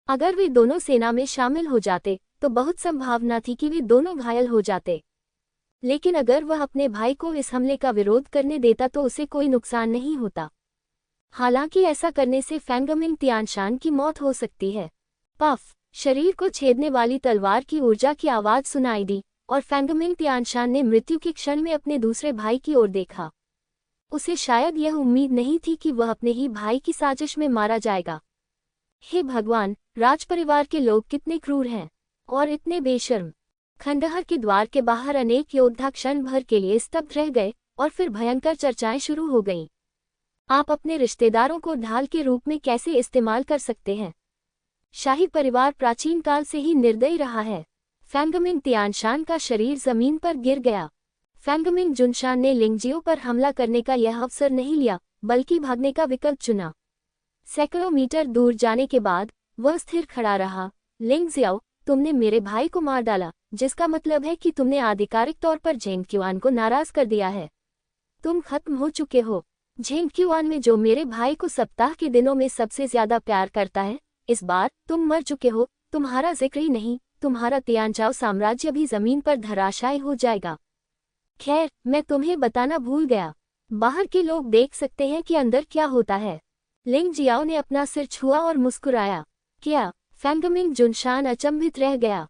अगर वे दोनों सेना में शामिल हो जाते तो बहुत संभावना थी कि वे दोनों घायल हो जाते। लेकिन अगर वह अपने भाई को इस हमले का विरोध करने देता तो उसे कोई नुकसान नहीं होता। हालांकि ऐसा करने से फेंगमिंग तियानशान की मौत हो सकती है। पफ, शरीर को छेदने वाली तलवार की ऊर्जा की आवाज सुनाई दी और फेंगमिंग तियानशान ने मृत्यु के क्षण में अपने दूसरे भाई की ओर देखा। उसे शायद यह उम्मीद नहीं थी कि वह अपने ही भाई की साजिश में मारा जाएगा। हे भगवान, राजपरिवार के लोग कितने क्रूर हैं और इतने बेशर्म। खंडहर के द्वार के बाहर अनेक योद्धा क्षण भर के लिए स्तब्ध रह गए और फिर भयंकर चर्चाएं शुरू हो गईं। आप अपने रिश्तेदारों को ढाल के रूप में कैसे इस्तेमाल कर सकते हैं? शाही परिवार प्राचीन काल से ही निर्दयी रहा है। फेंगमिंग तियानशान का शरीर जमीन पर गिर गया। फेंगमिंग जुनशान ने लिंगजियो पर हमला करने का यह अवसर नहीं लिया, बल्कि भागने का विकल्प चुना। सैकड़ों मीटर दूर जाने के बाद वह स्थिर खड़ा रहा। लिंगजियो, तुमने मेरे भाई को मार डाला, जिसका मतलब है कि तुमने आधिकारिक तौर पर झेंगक्युआन को नाराज कर दिया है। तुम खत्म हो चुके हो। झेंगक्युआन में जो मेरे भाई को सप्ताह के दिनों में सबसे ज्यादा प्यार करता है, इस बार तुम मर चुके हो। तुम्हारा जिक्र ही नहीं, तुम्हारा तियानचाओ साम्राज्य भी जमीन पर धराशायी हो जाएगा। खैर, मैं तुम्हें बताना भूल गया। बाहर के लोग देख सकते हैं कि अंदर क्या होता है। लिंगजियाओ ने अपना सिर छुआ और मुस्कुराया। क्या? फेंगमिंग जुनशान अचंभित रह गया।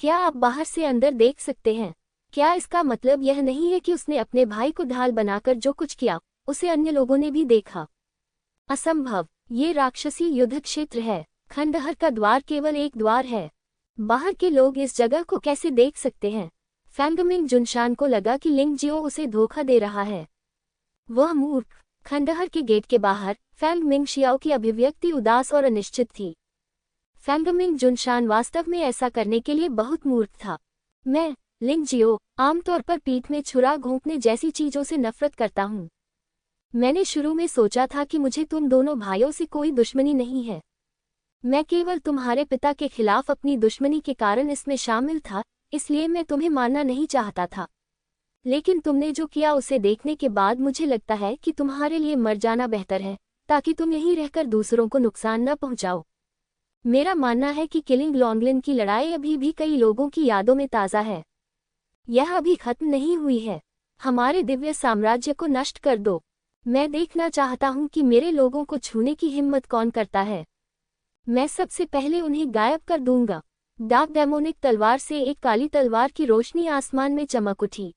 क्या आप बाहर से अंदर देख सकते हैं? क्या इसका मतलब यह नहीं है कि उसने अपने भाई को ढाल बनाकर जो कुछ किया, उसे अन्य लोगों ने भी देखा? असंभव, ये राक्षसी युद्ध क्षेत्र है। खंडहर का द्वार केवल एक द्वार है। बाहर के लोग इस जगह को कैसे देख सकते हैं? फेंगमिंग जुनशान को लगा कि लिंगजियो उसे धोखा दे रहा है। वह मूर्ख। खंडहर के गेट के बाहर फेंगमिंग शियाओ की अभिव्यक्ति उदास और अनिश्चित थी। फेंगमिंग जुनशान वास्तव में ऐसा करने के लिए बहुत मूर्ख था। मैं, लिंगजियो, आमतौर पर पीठ में छुरा घोंपने जैसी चीजों से नफरत करता हूँ। मैंने शुरू में सोचा था कि मुझे तुम दोनों भाइयों से कोई दुश्मनी नहीं है। मैं केवल तुम्हारे पिता के खिलाफ अपनी दुश्मनी के कारण इसमें शामिल था, इसलिए मैं तुम्हें मारना नहीं चाहता था। लेकिन तुमने जो किया उसे देखने के बाद मुझे लगता है कि तुम्हारे लिए मर जाना बेहतर है, ताकि तुम यहीं रहकर दूसरों को नुकसान न पहुंचाओ। मेरा मानना है कि किलिंग लॉन्गलिन की लड़ाई अभी भी कई लोगों की यादों में ताज़ा है। यह अभी खत्म नहीं हुई है। हमारे दिव्य साम्राज्य को नष्ट कर दो। मैं देखना चाहता हूं कि मेरे लोगों को छूने की हिम्मत कौन करता है। मैं सबसे पहले उन्हें गायब कर दूंगा। डार्क डेमोनिक तलवार से एक काली तलवार की रोशनी आसमान में चमक उठी।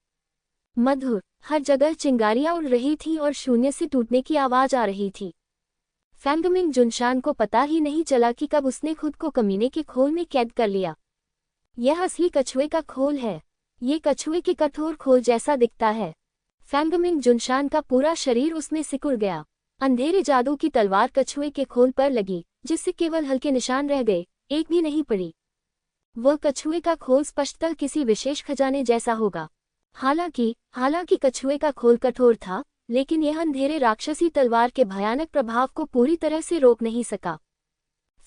मधुर, हर जगह चिंगारियां उड़ रही थीं और शून्य से टूटने की आवाज आ रही थी। फेंगमिंग जुनशान को पता ही नहीं चला कि कब उसने खुद को कमीने के खोल में कैद कर लिया। यह असली कछुए का खोल है। ये कछुए के कठोर खोल जैसा दिखता है। फेंगमिंग जुनशान का पूरा शरीर उसमें सिकुड़ गया। अंधेरे जादू की तलवार कछुए के खोल पर लगी, जिससे केवल हल्के निशान रह गए, एक भी नहीं पड़ी। वह कछुए का खोल स्पष्टतः किसी विशेष खजाने जैसा होगा। हालांकि कछुए का खोल कठोर था, लेकिन यह अंधेरे राक्षसी तलवार के भयानक प्रभाव को पूरी तरह से रोक नहीं सका।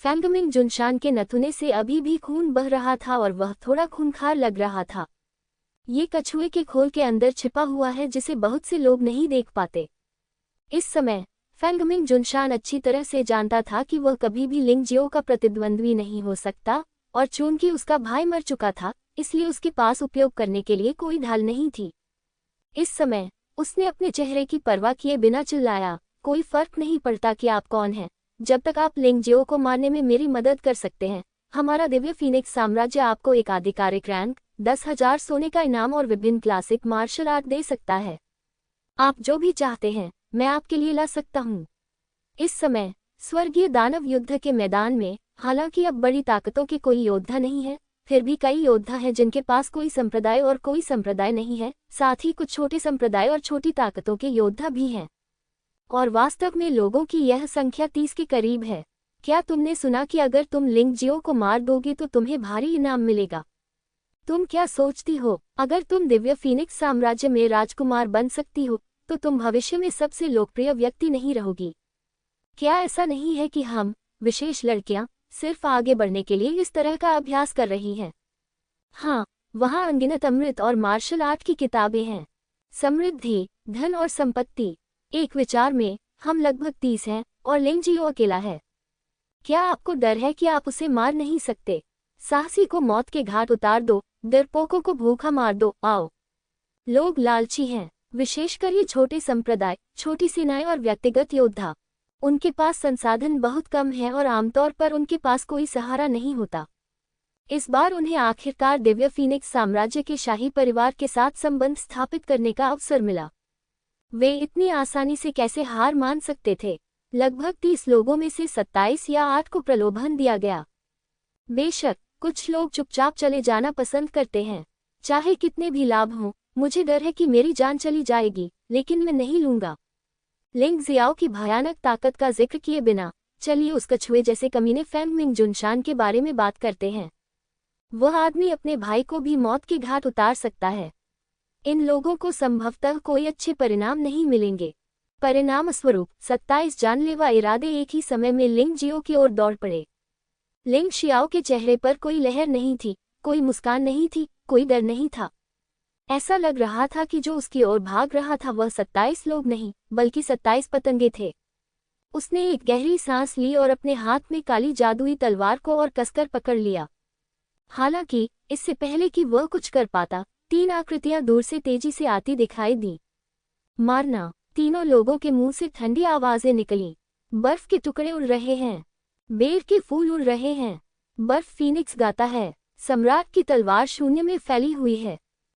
फेंगमिंग जुनशान के नथुने से अभी भी खून बह रहा था और वह थोड़ा खूंखार लग रहा था। ये कछुए के खोल के अंदर छिपा हुआ है, जिसे बहुत से लोग नहीं देख पाते। इस समय फेंगमिंग जुनशान अच्छी तरह से जानता था कि वह कभी भी लिंगजियो का प्रतिद्वंद्वी नहीं हो सकता, और चूंकि उसका भाई मर चुका था, इसलिए उसके पास उपयोग करने के लिए कोई ढाल नहीं थी। इस समय उसने अपने चेहरे की परवाह किए बिना चिल्लाया, कोई फर्क नहीं पड़ता कि आप कौन हैं, जब तक आप लिंगजियो को मारने में मेरी मदद कर सकते हैं। हमारा दिव्य फीनिक्स साम्राज्य आपको एक आधिकारिक रैंक, 10,000 सोने का इनाम और विभिन्न क्लासिक मार्शल आर्ट दे सकता है। आप जो भी चाहते हैं मैं आपके लिए ला सकता हूँ। इस समय स्वर्गीय दानव युद्ध के मैदान में हालांकि अब बड़ी ताकतों के कोई योद्धा नहीं है, फिर भी कई योद्धा हैं जिनके पास कोई संप्रदाय और कोई संप्रदाय नहीं है, साथ ही कुछ छोटे संप्रदाय और छोटी ताकतों के योद्धा भी हैं। और वास्तव में लोगों की यह संख्या 30 के करीब है। क्या तुमने सुना कि अगर तुम लिंगजियो को मार दोगे तो तुम्हें भारी इनाम मिलेगा? तुम क्या सोचती हो, अगर तुम दिव्य फीनिक्स साम्राज्य में राजकुमार बन सकती हो तो तुम भविष्य में सबसे लोकप्रिय व्यक्ति नहीं रहोगी? क्या ऐसा नहीं है कि हम, विशेष लड़कियां, सिर्फ आगे बढ़ने के लिए इस तरह का अभ्यास कर रही हैं? हाँ, वहाँ अनगिनत अमृत और मार्शल आर्ट की किताबें हैं। समृद्धि, धन और संपत्ति, एक विचार में हम लगभग 30 हैं और लिंगजियो अकेला है। क्या आपको डर है कि आप उसे मार नहीं सकते? साहसी को मौत के घाट उतार दो, डरपोकों को भूखा मार दो, आओ। लोग लालची हैं, विशेषकर ये छोटे संप्रदाय, छोटी सेनाएं और व्यक्तिगत योद्धा। उनके पास संसाधन बहुत कम है और आमतौर पर उनके पास कोई सहारा नहीं होता। इस बार उन्हें आखिरकार दिव्य फीनिक्स साम्राज्य के शाही परिवार के साथ संबंध स्थापित करने का अवसर मिला। वे इतनी आसानी से कैसे हार मान सकते थे? लगभग 30 लोगों में से 27 या 8 को प्रलोभन दिया गया। बेशक कुछ लोग चुपचाप चले जाना पसंद करते हैं, चाहे कितने भी लाभ हों। मुझे डर है कि मेरी जान चली जाएगी, लेकिन मैं नहीं लूंगा। लिंगजियाओ की भयानक ताकत का जिक्र किए बिना चलिए उस कछुए जैसे कमीने फेंगमिंग जुनशान के बारे में बात करते हैं। वह आदमी अपने भाई को भी मौत के घाट उतार सकता है। इन लोगों को संभवतः कोई अच्छे परिणाम नहीं मिलेंगे। परिणाम स्वरूप 27 जानलेवा इरादे एक ही समय में लिंगजियो की ओर दौड़ पड़े। लिंगशियाओ के चेहरे पर कोई लहर नहीं थी, कोई मुस्कान नहीं थी, कोई डर नहीं था। ऐसा लग रहा था कि जो उसकी ओर भाग रहा था वह 27 लोग नहीं, बल्कि 27 पतंगे थे। उसने एक गहरी सांस ली और अपने हाथ में काली जादुई तलवार को और कसकर पकड़ लिया। हालांकि इससे पहले कि वह कुछ कर पाता, 3 आकृतियां दूर से तेजी से आती दिखाई दी। मारना! तीनों लोगों के मुंह से ठंडी आवाजें निकलीं। बर्फ के टुकड़े उड़ रहे हैं, बेर के फूल उड़ रहे हैं, बर्फ फीनिक्स गाता है, सम्राट की तलवार शून्य में फैली हुई है।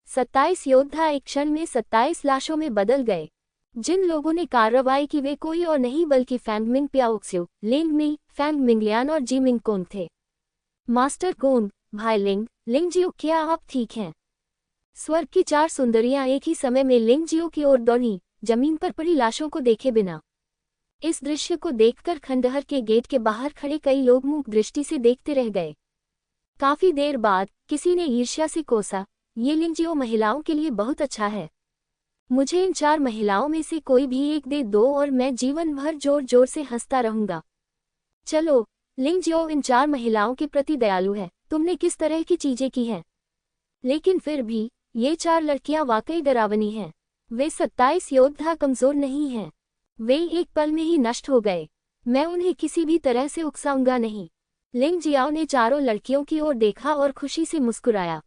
27 योद्धा एक क्षण में 27 लाशों में बदल गए। जिन लोगों ने कार्रवाई की वे कोई और नहीं बल्कि फेंगमिंग प्याओक्स्यू, लिंगमी, फेंगमिंगलियान और जीमिंग कोंग थे। मास्टर कोंग, भाई लिंगजियो, क्या आप ठीक हैं? स्वर्ग की 4 सुंदरियां एक ही समय में लिंगजियो की ओर दौड़ी, जमीन पर पड़ी लाशों को देखे बिना। इस दृश्य को देखकर खंडहर के गेट के बाहर खड़े कई लोग मूक दृष्टि से देखते रह गए। काफी देर बाद किसी ने ईर्ष्या से कोसा, ये लिंगजियो महिलाओं के लिए बहुत अच्छा है। मुझे इन 4 महिलाओं में से कोई भी एक दे दो और मैं जीवन भर जोर जोर से हंसता रहूंगा। चलो, लिंगजियो इन 4 महिलाओं के प्रति दयालु है। तुमने किस तरह की चीजें की हैं? लेकिन फिर भी ये 4 लड़कियां वाकई डरावनी हैं। वे 27 योद्धा कमजोर नहीं हैं। वे एक पल में ही नष्ट हो गए। मैं उन्हें किसी भी तरह से उकसाऊंगा नहीं। लिंगजियाओ ने चारों लड़कियों की ओर देखा और खुशी से मुस्कुराया।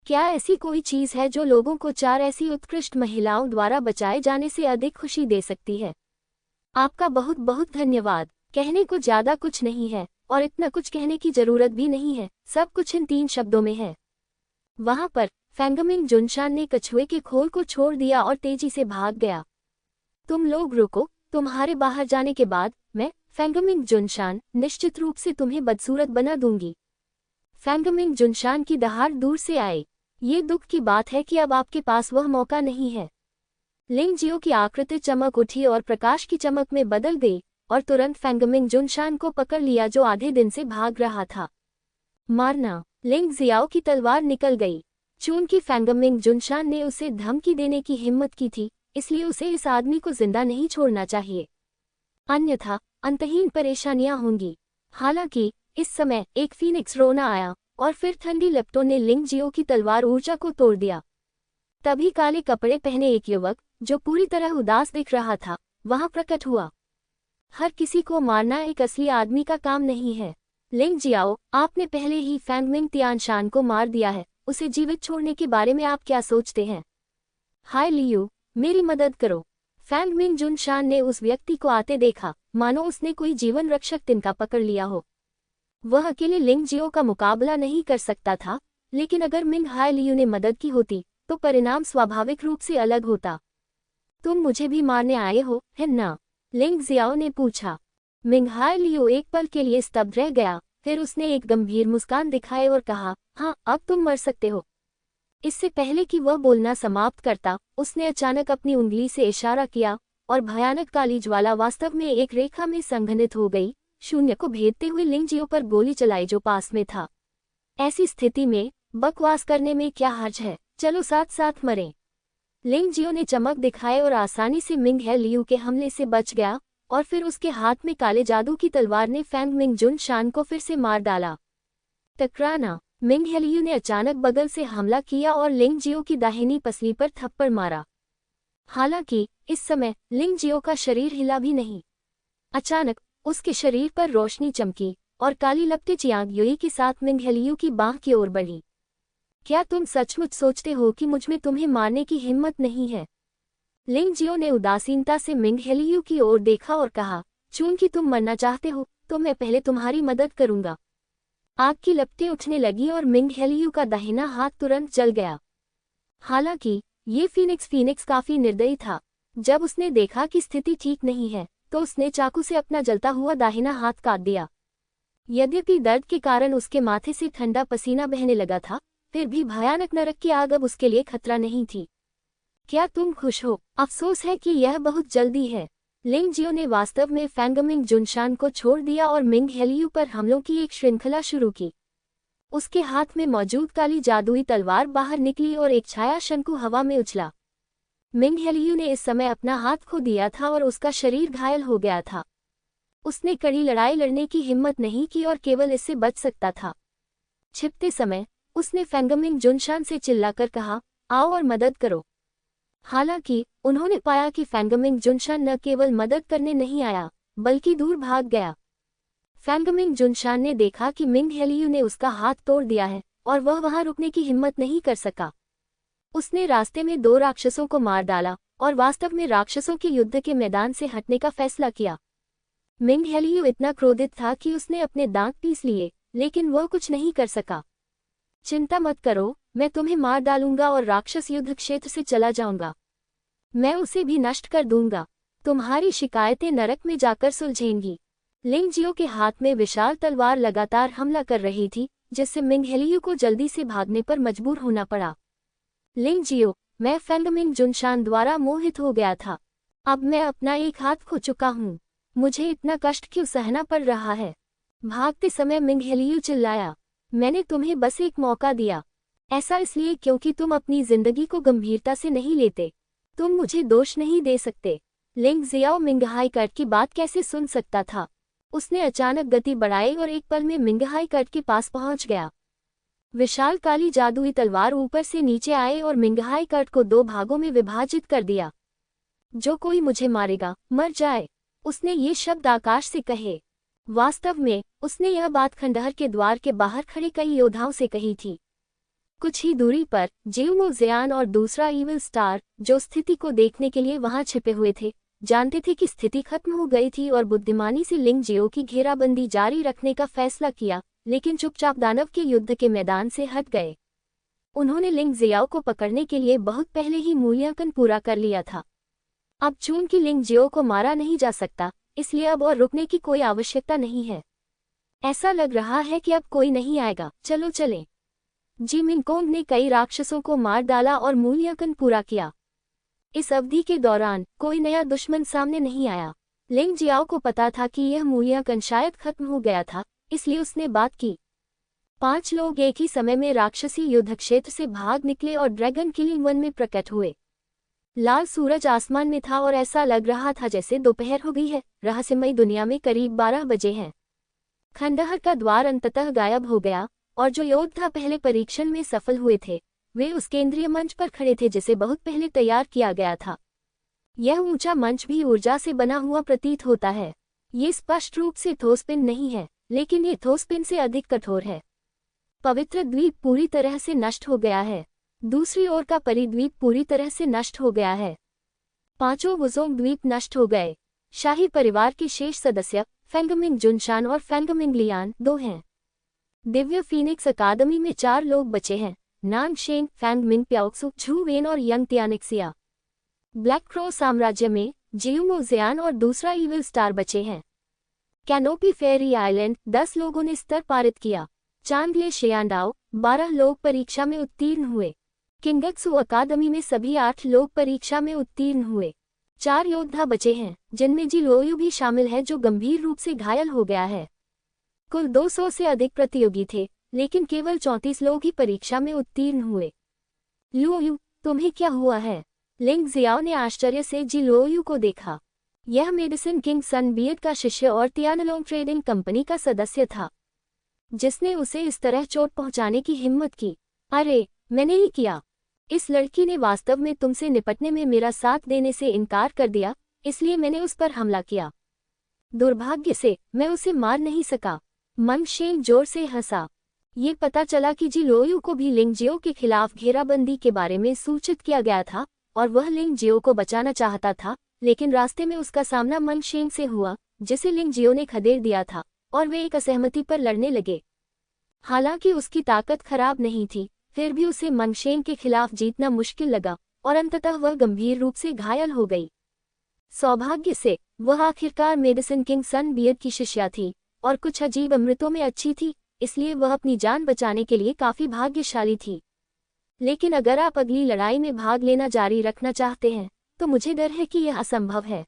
क्या ऐसी कोई चीज है जो लोगों को 4 ऐसी उत्कृष्ट महिलाओं द्वारा बचाए जाने से अधिक खुशी दे सकती है? आपका बहुत बहुत धन्यवाद। कहने को ज्यादा कुछ नहीं है और इतना कुछ कहने की जरूरत भी नहीं है, सब कुछ इन 3 शब्दों में है। वहां पर फेंगमिंग जुनशान ने कछुए के खोल को छोड़ दिया और तेजी से भाग गया। तुम लोग रुको, तुम्हारे बाहर जाने के बाद मैं, फेंगमिंग जुनशान, निश्चित रूप से तुम्हें बदसूरत बना दूंगी। फेंगमिंग जुनशान की दहाड़ दूर से आई। ये दुख की बात है कि अब आपके पास वह मौका नहीं है। लिंगजियो की आकृति चमक उठी और प्रकाश की चमक में बदल गई और तुरंत फेंगमिंग जुनशान को पकड़ लिया जो आधे दिन से भाग रहा था। मारना! लिंगजियाओ की तलवार निकल गई। चूंकि फेंगमिंग जुनशान ने उसे धमकी देने की हिम्मत की थी, इसलिए उसे इस आदमी को जिंदा नहीं छोड़ना चाहिए, अन्यथा अंतहीन परेशानियां होंगी। हालांकि इस समय एक फीनिक्स रोना आया और फिर ठंडी लपटों ने लिंगजियो की तलवार ऊर्जा को तोड़ दिया। तभी काले कपड़े पहने एक युवक, जो पूरी तरह उदास दिख रहा था, वहां प्रकट हुआ। हर किसी को मारना एक असली आदमी का काम नहीं है। लिंगजियाओ, आपने पहले ही फेंगमिंग तियानशान को मार दिया है, उसे जीवित छोड़ने के बारे में आप क्या सोचते हैं? हाय लियू, मेरी मदद करो। फेंगमिंग जुनशान ने उस व्यक्ति को आते देखा, मानो उसने कोई जीवन रक्षक तिनका पकड़ लिया हो। वह अकेले लिंगजियो का मुकाबला नहीं कर सकता था, लेकिन अगर मिंग हाय लियू ने मदद की होती तो परिणाम स्वाभाविक रूप से अलग होता। तुम मुझे भी मारने आए हो, है ना? लिंग जियाओ ने पूछा। मिंगहाई लियू एक पल के लिए स्तब्ध रह गया, फिर उसने एक गंभीर मुस्कान दिखाई और कहा, हाँ, अब तुम मर सकते हो। इससे पहले कि वह बोलना समाप्त करता, उसने अचानक अपनी उंगली से इशारा किया और भयानक काली ज्वाला वास्तव में एक रेखा में संघनित हो गई, शून्य को भेदते हुए लिंग जियो पर गोली चलाई जो पास में था। ऐसी स्थिति में बकवास करने में क्या हर्ज है, चलो साथ साथ मरें। लिंग जियो ने चमक दिखाए और आसानी से मिंग हे लियू के हमले से बच गया, और फिर उसके हाथ में काले जादू की तलवार ने फैंग मिंग जुन शान को फिर से मार डाला। टकराना। मिंग हे लियू ने अचानक बगल से हमला किया और लिंग जियो की दाहिनी पसली पर थप्पड़ मारा। हालांकि इस समय लिंग जियो का शरीर हिला भी नहीं। अचानक उसके शरीर पर रोशनी चमकी और काली लपटें चियांग युई के साथ मिंग हे लियू की बाह की ओर बढ़ी। क्या तुम सचमुच सोचते हो कि मुझमें तुम्हें मारने की हिम्मत नहीं है? लिंग जियो ने उदासीनता से मिंग हे लियू की ओर देखा और कहा, चूंकि तुम मरना चाहते हो तो मैं पहले तुम्हारी मदद करूंगा। आग की लपटें उठने लगी और मिंग हे लियू का दाहिना हाथ तुरंत जल गया। हालांकि ये फीनिक्स काफी निर्दयी था। जब उसने देखा कि स्थिति ठीक नहीं है तो उसने चाकू से अपना जलता हुआ दाहिना हाथ काट दिया। यद्यपि दर्द के कारण उसके माथे से ठंडा पसीना बहने लगा था, फिर भी भयानक नरक की आग अब उसके लिए खतरा नहीं थी। क्या तुम खुश हो? अफसोस है कि यह बहुत जल्दी है। लिंग जियो ने वास्तव में फैंग मिंग जुनशान को छोड़ दिया और मिंग हे लियू पर हमलों की एक श्रृंखला शुरू की। उसके हाथ में मौजूद काली जादुई तलवार बाहर निकली और एक छाया शंकु हवा में उछला। मिंग हे लियू ने इस समय अपना हाथ खो दिया था और उसका शरीर घायल हो गया था। उसने कड़ी लड़ाई लड़ने की हिम्मत नहीं की और केवल इससे बच सकता था। छिपते समय उसने फैंग मिंग जुनशान से चिल्लाकर कहा, आओ और मदद करो। हालांकि उन्होंने पाया कि फैंग मिंग जुनशान न केवल मदद करने नहीं आया बल्कि दूर भाग गया। फैंग मिंग जुनशान ने देखा कि मिंग हे लियू ने उसका हाथ तोड़ दिया है और वह वहां रुकने की हिम्मत नहीं कर सका। उसने रास्ते में 2 राक्षसों को मार डाला और वास्तव में राक्षसों के युद्ध के मैदान से हटने का फैसला किया। मिंग हे लियू इतना क्रोधित था कि उसने अपने दांत पीस लिए, लेकिन वह कुछ नहीं कर सका। चिंता मत करो, मैं तुम्हें मार डालूंगा और राक्षस युद्ध क्षेत्र से चला जाऊंगा। मैं उसे भी नष्ट कर दूंगा। तुम्हारी शिकायतें नरक में जाकर सुलझेंगी। लिंग जियो के हाथ में विशाल तलवार लगातार हमला कर रही थी, जिससे मिंग हे लियू को जल्दी से भागने पर मजबूर होना पड़ा। लिंग जियो, मैं फैंग मिंग जुनशान द्वारा मोहित हो गया था। अब मैं अपना एक हाथ खो चुका हूँ। मुझे इतना कष्ट क्यों सहना पड़ रहा है? भागते समय मिंग हे लियू चिल्लाया, मैंने तुम्हें बस एक मौका दिया। ऐसा इसलिए क्योंकि तुम अपनी जिंदगी को गंभीरता से नहीं लेते। तुम मुझे दोष नहीं दे सकते। लिंग जियाओ मिंगहाई कट की बात कैसे सुन सकता था? उसने अचानक गति बढ़ाई और एक पल में मिंगहाई कट के पास पहुंच गया। विशाल काली जादुई तलवार ऊपर से नीचे आए और मिंगहाई कट को 2 भागों में विभाजित कर दिया। जो कोई मुझे मारेगा मर जाए, उसने ये शब्द आकाश से कहे। वास्तव में उसने यह बात खंडहर के द्वार के बाहर खड़े कई योद्धाओं से कही थी। कुछ ही दूरी पर जेउमो ज़ियान और दूसरा ईविल स्टार, जो स्थिति को देखने के लिए वहां छिपे हुए थे, जानते थे कि स्थिति खत्म हो गई थी और बुद्धिमानी से लिंग जियो की घेराबंदी जारी रखने का फैसला किया, लेकिन चुपचाप दानव के युद्ध के मैदान से हट गए। उन्होंने लिंग जियाओ को पकड़ने के लिए बहुत पहले ही मूल्यांकन पूरा कर लिया था। अब चूंकि लिंग जियो को मारा नहीं जा सकता, इसलिए अब और रुकने की कोई आवश्यकता नहीं है। ऐसा लग रहा है कि अब कोई नहीं आएगा, चलो चलें। जी मिंगकोंग ने कई राक्षसों को मार डाला और मूल्यांकन पूरा किया। इस अवधि के दौरान कोई नया दुश्मन सामने नहीं आया। लिंग जियाओ को पता था कि यह मूल्यांकन शायद खत्म हो गया था, इसलिए उसने बात की। 5 लोग एक ही समय में राक्षसी युद्ध क्षेत्र से भाग निकले और ड्रैगन किलिंग वन में प्रकट हुए। लाल सूरज आसमान में था और ऐसा लग रहा था जैसे दोपहर हो गई है। रहस्यमयी दुनिया में करीब 12 बजे हैं। खंडहर का द्वार अंततः गायब हो गया और जो योद्धा पहले परीक्षण में सफल हुए थे, वे उस केंद्रीय मंच पर खड़े थे जिसे बहुत पहले तैयार किया गया था। यह ऊंचा मंच भी ऊर्जा से बना हुआ प्रतीत होता है। ये स्पष्ट रूप से ठोस पिंड नहीं है, लेकिन ये ठोस पिंड से अधिक कठोर है। पवित्र द्वीप पूरी तरह से नष्ट हो गया है। दूसरी ओर का परिद्वीप पूरी तरह से नष्ट हो गया है। 5 वुजोंग द्वीप नष्ट हो गए। शाही परिवार के शेष सदस्य फैंग मिंग जुनशान और फैंग मिंग लियान 2 हैं। दिव्य फीनिक्स अकादमी में 4 लोग बचे हैं, नानशेंग, फैंग मिंग प्याओक्सु, झू वेन और यंग तियानिक्सिया। ब्लैक क्रो साम्राज्य में जियोमो ज़ियान और दूसरा इविल स्टार बचे हैं। कैनोपी फेरी आइलैंड 10 लोगों ने स्तर पारित किया। चांगले शियांडाओ 12 लोग परीक्षा में उत्तीर्ण हुए। किंगत्सु अकादमी में सभी 8 लोग परीक्षा में उत्तीर्ण हुए। 4 योद्धा बचे हैं, जिनमें जी लोयू भी शामिल है जो गंभीर रूप से घायल हो गया है। कुल 200 से अधिक प्रतियोगी थे, लेकिन केवल 34 लोग ही परीक्षा में उत्तीर्ण हुए। लोयू, तुम्हें क्या हुआ है? लिंग जियाओ ने आश्चर्य से जी लोयू को देखा। यह मेडिसिन किंग सन बियड का शिष्य और तियानलोंग ट्रेडिंग कंपनी का सदस्य था, जिसने उसे इस तरह चोट पहुंचाने की हिम्मत की। अरे, मैंने ही किया। इस लड़की ने वास्तव में तुमसे निपटने में मेरा साथ देने से इनकार कर दिया, इसलिए मैंने उस पर हमला किया। दुर्भाग्य से मैं उसे मार नहीं सका। मंग शेंग जोर से हंसा। ये पता चला कि जी लोयू को भी लिंग जियो के खिलाफ घेराबंदी के बारे में सूचित किया गया था और वह लिंग जियो को बचाना चाहता था, लेकिन रास्ते में उसका सामना मंग शेंग से हुआ, जिसे लिंग जियो ने खदेड़ दिया था और वे एक असहमति पर लड़ने लगे। हालांकि उसकी ताकत खराब नहीं थी, फिर भी उसे मंग शेंग के खिलाफ जीतना मुश्किल लगा और अंततः वह गंभीर रूप से घायल हो गई। सौभाग्य से वह आखिरकार मेडिसिन किंग सन बियड की शिष्या थी और कुछ अजीब अमृतों में अच्छी थी, इसलिए वह अपनी जान बचाने के लिए काफी भाग्यशाली थी। लेकिन अगर आप अगली लड़ाई में भाग लेना जारी रखना चाहते हैं, तो मुझे डर है कि यह असंभव है।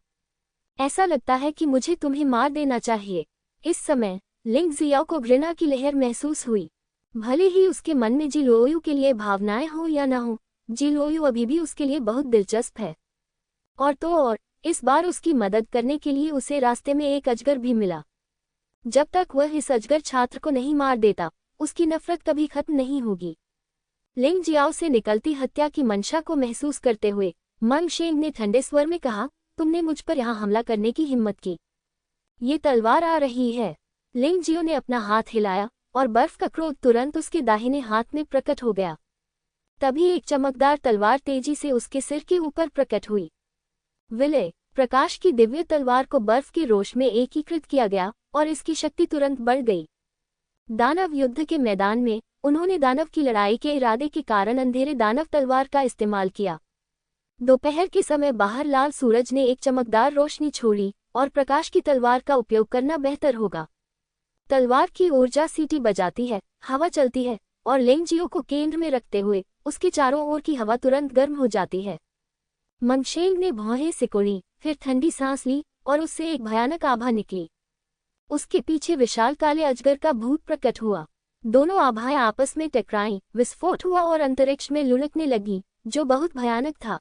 ऐसा लगता है कि मुझे तुम्हें मार देना चाहिए। इस समय लिंग जियाओ को घृणा की लहर महसूस हुई। भले ही उसके मन में जी लोयू के लिए भावनाएं हो या न हो, जी लोयू अभी भी उसके लिए बहुत दिलचस्प है। और तो और, इस बार उसकी मदद करने के लिए उसे रास्ते में एक अजगर भी मिला। जब तक वह इस अजगर छात्र को नहीं मार देता, उसकी नफरत कभी खत्म नहीं होगी। लिंग जियाओ से निकलती हत्या की मंशा को महसूस करते हुए मंग शेंग ने ठंडे स्वर में कहा, तुमने मुझ पर यहाँ हमला करने की हिम्मत की। ये तलवार आ रही है। लिंग जियो ने अपना हाथ हिलाया और बर्फ का क्रोध तुरंत उसके दाहिने हाथ में प्रकट हो गया। तभी एक चमकदार तलवार तेजी से उसके सिर के ऊपर प्रकट हुई। विलय प्रकाश की दिव्य तलवार को बर्फ के रोश में एकीकृत किया गया और इसकी शक्ति तुरंत बढ़ गई। दानव युद्ध के मैदान में उन्होंने दानव की लड़ाई के इरादे के कारण अंधेरे दानव तलवार का इस्तेमाल किया। दोपहर के समय बाहर लाल सूरज ने एक चमकदार रोशनी छोड़ी और प्रकाश की तलवार का उपयोग करना बेहतर होगा। तलवार की ऊर्जा सीटी बजाती है, हवा चलती है और लिंग जियो को केंद्र में रखते हुए उसके चारों ओर की हवा तुरंत गर्म हो जाती है। मंग शेंग ने भौहें सिकोड़ी, फिर ठंडी सांस ली और उससे एक भयानक आभा निकली। उसके पीछे विशाल काले अजगर का भूत प्रकट हुआ। दोनों आभाएं आपस में टकराईं, विस्फोट हुआ और अंतरिक्ष में लुढ़कने लगी, जो बहुत भयानक था।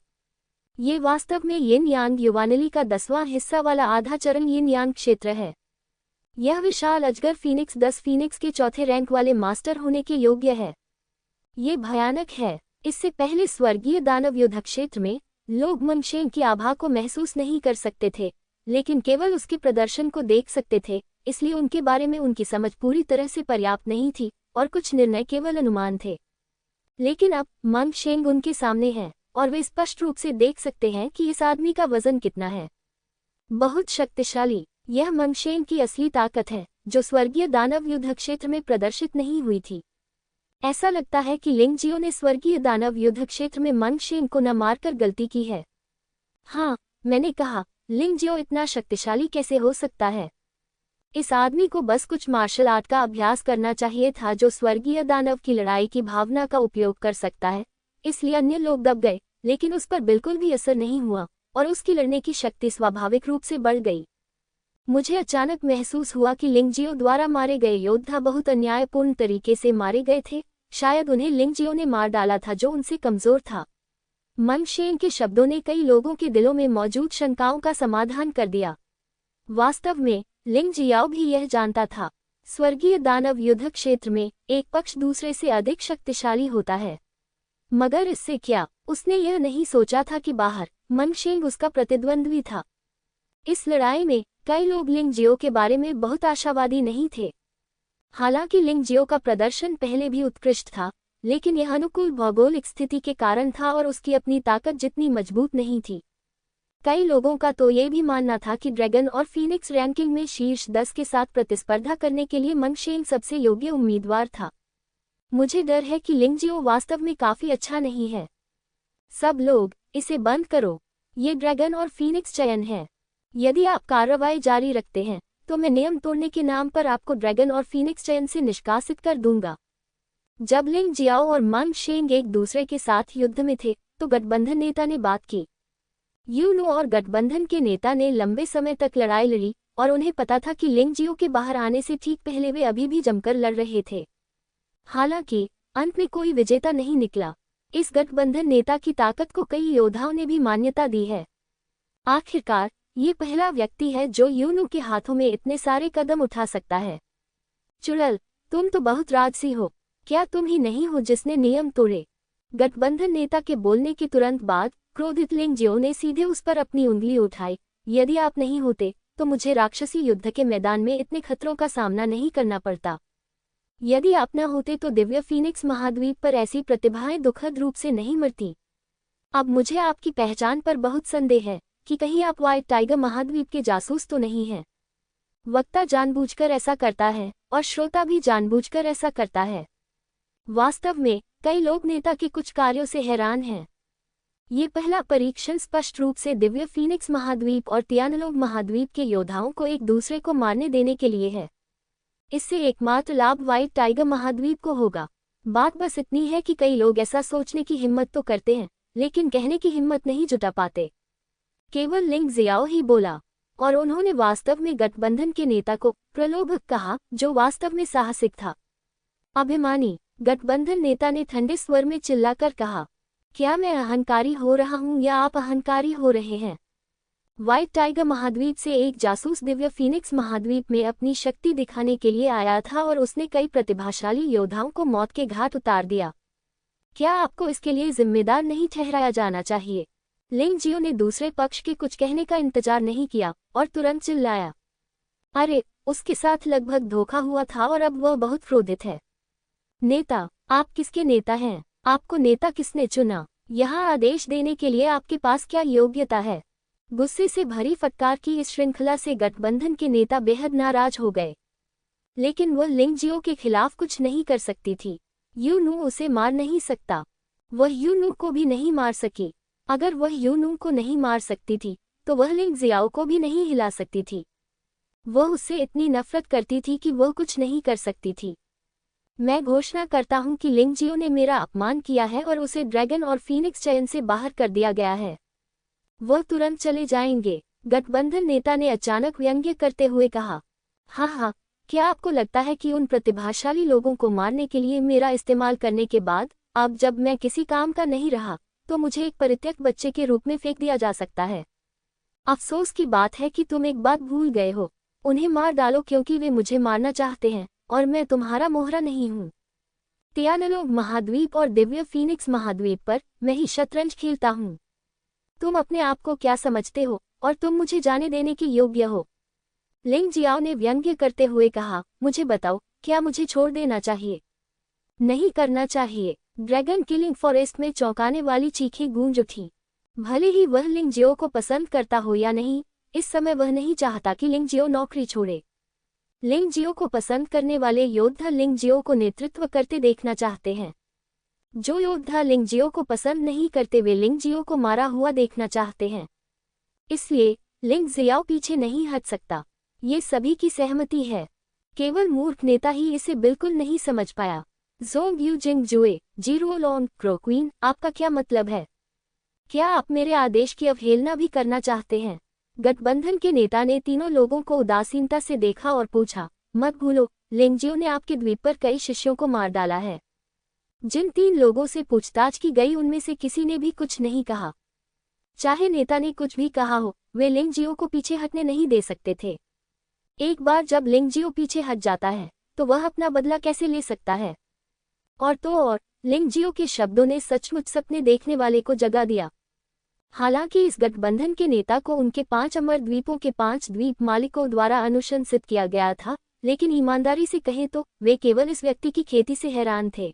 ये वास्तव में यिन यांग युवानली का 10वां हिस्सा वाला आधा चरण यिन यांग क्षेत्र है। यह विशाल अजगर फीनिक्स 10 फीनिक्स के चौथे रैंक वाले मास्टर होने के योग्य है। ये भयानक है। इससे पहले स्वर्गीय दानव युद्ध क्षेत्र में लोग मंग शेंग की आभा को महसूस नहीं कर सकते थे, लेकिन केवल उसके प्रदर्शन को देख सकते थे, इसलिए उनके बारे में उनकी समझ पूरी तरह से पर्याप्त नहीं थी और कुछ निर्णय केवल अनुमान थे। लेकिन अब मंग शेंग उनके सामने है और वे स्पष्ट रूप से देख सकते हैं कि इस आदमी का वजन कितना है। बहुत शक्तिशाली। यह मंग शेंग की असली ताकत है, जो स्वर्गीय दानव युद्ध क्षेत्र में प्रदर्शित नहीं हुई थी। ऐसा लगता है कि लिंग जियो ने स्वर्गीय दानव युद्ध क्षेत्र में मंग शेंग को न मारकर गलती की है। हाँ, मैंने कहा, लिंग जियो इतना शक्तिशाली कैसे हो सकता है? इस आदमी को बस कुछ मार्शल आर्ट का अभ्यास करना चाहिए था जो स्वर्गीय दानव की लड़ाई की भावना का उपयोग कर सकता है। इसलिए अन्य लोग दब गए, लेकिन उस पर बिल्कुल भी असर नहीं हुआ और उसकी लड़ने की शक्ति स्वाभाविक रूप से बढ़ गई। मुझे अचानक महसूस हुआ कि लिंग जियो द्वारा मारे गए योद्धा बहुत अन्यायपूर्ण तरीके से मारे गए थे। शायद उन्हें लिंग जियो ने मार डाला था जो उनसे कमजोर था। मंग शेंग के शब्दों ने कई लोगों के दिलों में मौजूद शंकाओं का समाधान कर दिया। वास्तव में लिंग जियाओ भी यह जानता था, स्वर्गीय दानव युद्ध क्षेत्र में एक पक्ष दूसरे से अधिक शक्तिशाली होता है। मगर इससे क्या, उसने यह नहीं सोचा था कि बाहर मंग शेंग उसका प्रतिद्वंद्वी था। इस लड़ाई में कई लोग लिंग जियो के बारे में बहुत आशावादी नहीं थे। हालांकि लिंग जियो का प्रदर्शन पहले भी उत्कृष्ट था, लेकिन यह अनुकूल भौगोलिक स्थिति के कारण था और उसकी अपनी ताकत जितनी मजबूत नहीं थी। कई लोगों का तो ये भी मानना था कि ड्रैगन और फीनिक्स रैंकिंग में शीर्ष 10 के साथ प्रतिस्पर्धा करने के लिए मंग शेंग सबसे योग्य उम्मीदवार था। मुझे डर है कि लिंग जियो वास्तव में काफी अच्छा नहीं है। सब लोग, इसे बंद करो। ये ड्रैगन और फीनिक्स चयन है। यदि आप कार्रवाई जारी रखते हैं तो मैं नियम तोड़ने के नाम पर आपको ड्रैगन और फीनिक्स चयन से निष्कासित कर दूंगा। जब लिंग जियाओ और मंग शेंग एक दूसरे के साथ युद्ध में थे तो गठबंधन नेता ने बात की। यूनू और गठबंधन के नेता ने लंबे समय तक लड़ाई लड़ी और उन्हें पता था कि लिंग जियो के बाहर आने से ठीक पहले वे अभी भी जमकर लड़ रहे थे। हालांकि अंत में कोई विजेता नहीं निकला। इस गठबंधन नेता की ताकत को कई योद्धाओं ने भी मान्यता दी है। आखिरकार ये पहला व्यक्ति है जो यूनू के हाथों में इतने सारे कदम उठा सकता है। चुड़ैल, तुम तो बहुत राजसी हो। क्या तुम ही नहीं हो जिसने नियम तोड़े? गठबंधन नेता के बोलने के तुरंत बाद क्रोधित लिंग जियो ने सीधे उस पर अपनी उंगली उठाई। यदि आप नहीं होते तो मुझे राक्षसी युद्ध के मैदान में इतने खतरों का सामना नहीं करना पड़ता। यदि आप न होते तो दिव्य फीनिक्स महाद्वीप पर ऐसी प्रतिभाएं दुखद रूप से नहीं मरती। अब मुझे आपकी पहचान पर बहुत संदेह है कि कहीं आप व्हाइट टाइगर महाद्वीप के जासूस तो नहीं हैं। वक्ता जानबूझकर ऐसा करता है और श्रोता भी जानबूझकर ऐसा करता है। वास्तव में कई लोग नेता के कुछ कार्यों से हैरान हैं। ये पहला परीक्षण स्पष्ट रूप से दिव्य फीनिक्स महाद्वीप और तियानलोग महाद्वीप के योद्धाओं को एक दूसरे को मारने देने के लिए है। इससे एकमात्र लाभ व्हाइट टाइगर महाद्वीप को होगा। बात बस इतनी है कि कई लोग ऐसा सोचने की हिम्मत तो करते हैं लेकिन कहने की हिम्मत नहीं जुटा पाते। केवल लिंग जियाओ ही बोला और उन्होंने वास्तव में गठबंधन के नेता को प्रलोभक कहा जो वास्तव में साहसिक था। अभिमानी, गठबंधन नेता ने ठंडे स्वर में चिल्लाकर कहा, क्या मैं अहंकारी हो रहा हूं या आप अहंकारी हो रहे हैं? व्हाइट टाइगर महाद्वीप से एक जासूस दिव्य फीनिक्स महाद्वीप में अपनी शक्ति दिखाने के लिए आया था और उसने कई प्रतिभाशाली योद्धाओं को मौत के घाट उतार दिया। क्या आपको इसके लिए जिम्मेदार नहीं ठहराया जाना चाहिए? लिंग जियो ने दूसरे पक्ष के कुछ कहने का इंतजार नहीं किया और तुरंत चिल्लाया, अरे, उसके साथ लगभग धोखा हुआ था और अब वह बहुत क्रोधित है। नेता, आप किसके नेता हैं? आपको नेता किसने चुना? यहाँ आदेश देने के लिए आपके पास क्या योग्यता है? गुस्से से भरी फटकार की इस श्रृंखला से गठबंधन के नेता बेहद नाराज हो गए। लेकिन वह लिंग जियो के खिलाफ कुछ नहीं कर सकती थी। यूनू उसे मार नहीं सकता। वह यूनू को भी नहीं मार सकी। अगर वह यूनू को नहीं मार सकती थी तो वह लिंग जियाओ को भी नहीं हिला सकती थी। वह उससे इतनी नफरत करती थी कि वह कुछ नहीं कर सकती थी। मैं घोषणा करता हूं कि लिंग जियो ने मेरा अपमान किया है और उसे ड्रैगन और फीनिक्स चयन से बाहर कर दिया गया है। वह तुरंत चले जाएंगे। गठबंधन नेता ने अचानक व्यंग्य करते हुए कहा, हाँ, क्या आपको लगता है कि उन प्रतिभाशाली लोगों को मारने के लिए मेरा इस्तेमाल करने के बाद अब जब मैं किसी काम का नहीं रहा तो मुझे एक परित्यक्त बच्चे के रूप में फेंक दिया जा सकता है? अफसोस की बात है कि तुम एक बात भूल गए हो। उन्हें मार डालो क्योंकि वे मुझे मारना चाहते हैं और मैं तुम्हारा मोहरा नहीं हूँ। तियानलोग महाद्वीप और दिव्य फीनिक्स महाद्वीप पर मैं ही शतरंज खेलता हूँ। तुम अपने आप को क्या समझते हो और तुम मुझे जाने देने के योग्य हो? लिंग जियाओ ने व्यंग्य करते हुए कहा, मुझे बताओ, क्या मुझे छोड़ देना चाहिए? नहीं करना चाहिए। ड्रैगन किलिंग फॉरेस्ट में चौंकाने वाली चीखें गूंज उठी। भले ही वह लिंग जियो को पसंद करता हो या नहीं, इस समय वह नहीं चाहता कि लिंग जियो नौकरी छोड़े। लिंग जियो को पसंद करने वाले योद्धा लिंग जियो को नेतृत्व करते देखना चाहते हैं। जो योद्धा लिंग जियो को पसंद नहीं करते वे लिंग जियो को मारा हुआ देखना चाहते हैं। इसलिए लिंग जियाओ पीछे नहीं हट सकता। ये सभी की सहमति है। केवल मूर्ख नेता ही इसे बिल्कुल नहीं समझ पाया। जोंग यू जिंग जुए, जीरो लॉन्ग क्रो क्वीन, आपका क्या मतलब है? क्या आप मेरे आदेश की अवहेलना भी करना चाहते हैं? गठबंधन के नेता ने तीनों लोगों को उदासीनता से देखा और पूछा, मत भूलो, लिंग जियो ने आपके द्वीप पर कई शिष्यों को मार डाला है। जिन 3 लोगों से पूछताछ की गई उनमें से किसी ने भी कुछ नहीं कहा। चाहे नेता ने कुछ भी कहा हो, वे लिंग जियो को पीछे हटने नहीं दे सकते थे। एक बार जब लिंग जियो पीछे हट जाता है तो वह अपना बदला कैसे ले सकता है? और लिंग जियो के शब्दों ने सचमुच सपने देखने वाले को जगा दिया। हालांकि इस गठबंधन के नेता को उनके 5 अमर द्वीपों के 5 द्वीप मालिकों द्वारा अनुशंसित किया गया था, लेकिन ईमानदारी से कहें तो वे केवल इस व्यक्ति की खेती से हैरान थे।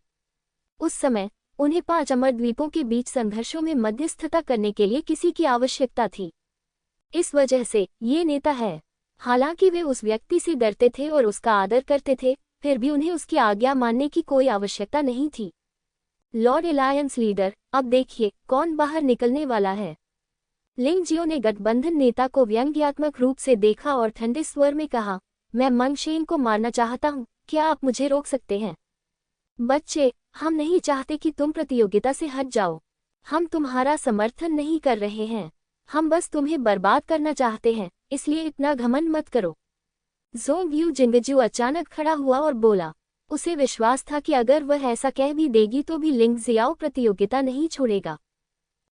उस समय उन्हें 5 अमर द्वीपों के बीच संघर्षों में मध्यस्थता करने के लिए किसी की आवश्यकता थी। इस वजह से ये नेता है। हालांकि वे उस व्यक्ति से डरते थे और उसका आदर करते थे, फिर भी उन्हें उसकी आज्ञा मानने की कोई आवश्यकता नहीं थी। लॉर्ड एलायंस लीडर, अब देखिए कौन बाहर निकलने वाला है। लिंग जियो ने गठबंधन नेता को व्यंग्यात्मक रूप से देखा और ठंडे स्वर में कहा, मैं मंग शेन को मारना चाहता हूँ, क्या आप मुझे रोक सकते हैं? बच्चे, हम नहीं चाहते कि तुम प्रतियोगिता से हट जाओ। हम तुम्हारा समर्थन नहीं कर रहे हैं। हम बस तुम्हें बर्बाद करना चाहते हैं, इसलिए इतना घमंड मत करो। जोंग यू जिंगजू अचानक खड़ा हुआ और बोला। उसे विश्वास था कि अगर वह ऐसा कह भी देगी तो भी लिंग जियाओ प्रतियोगिता नहीं छोड़ेगा।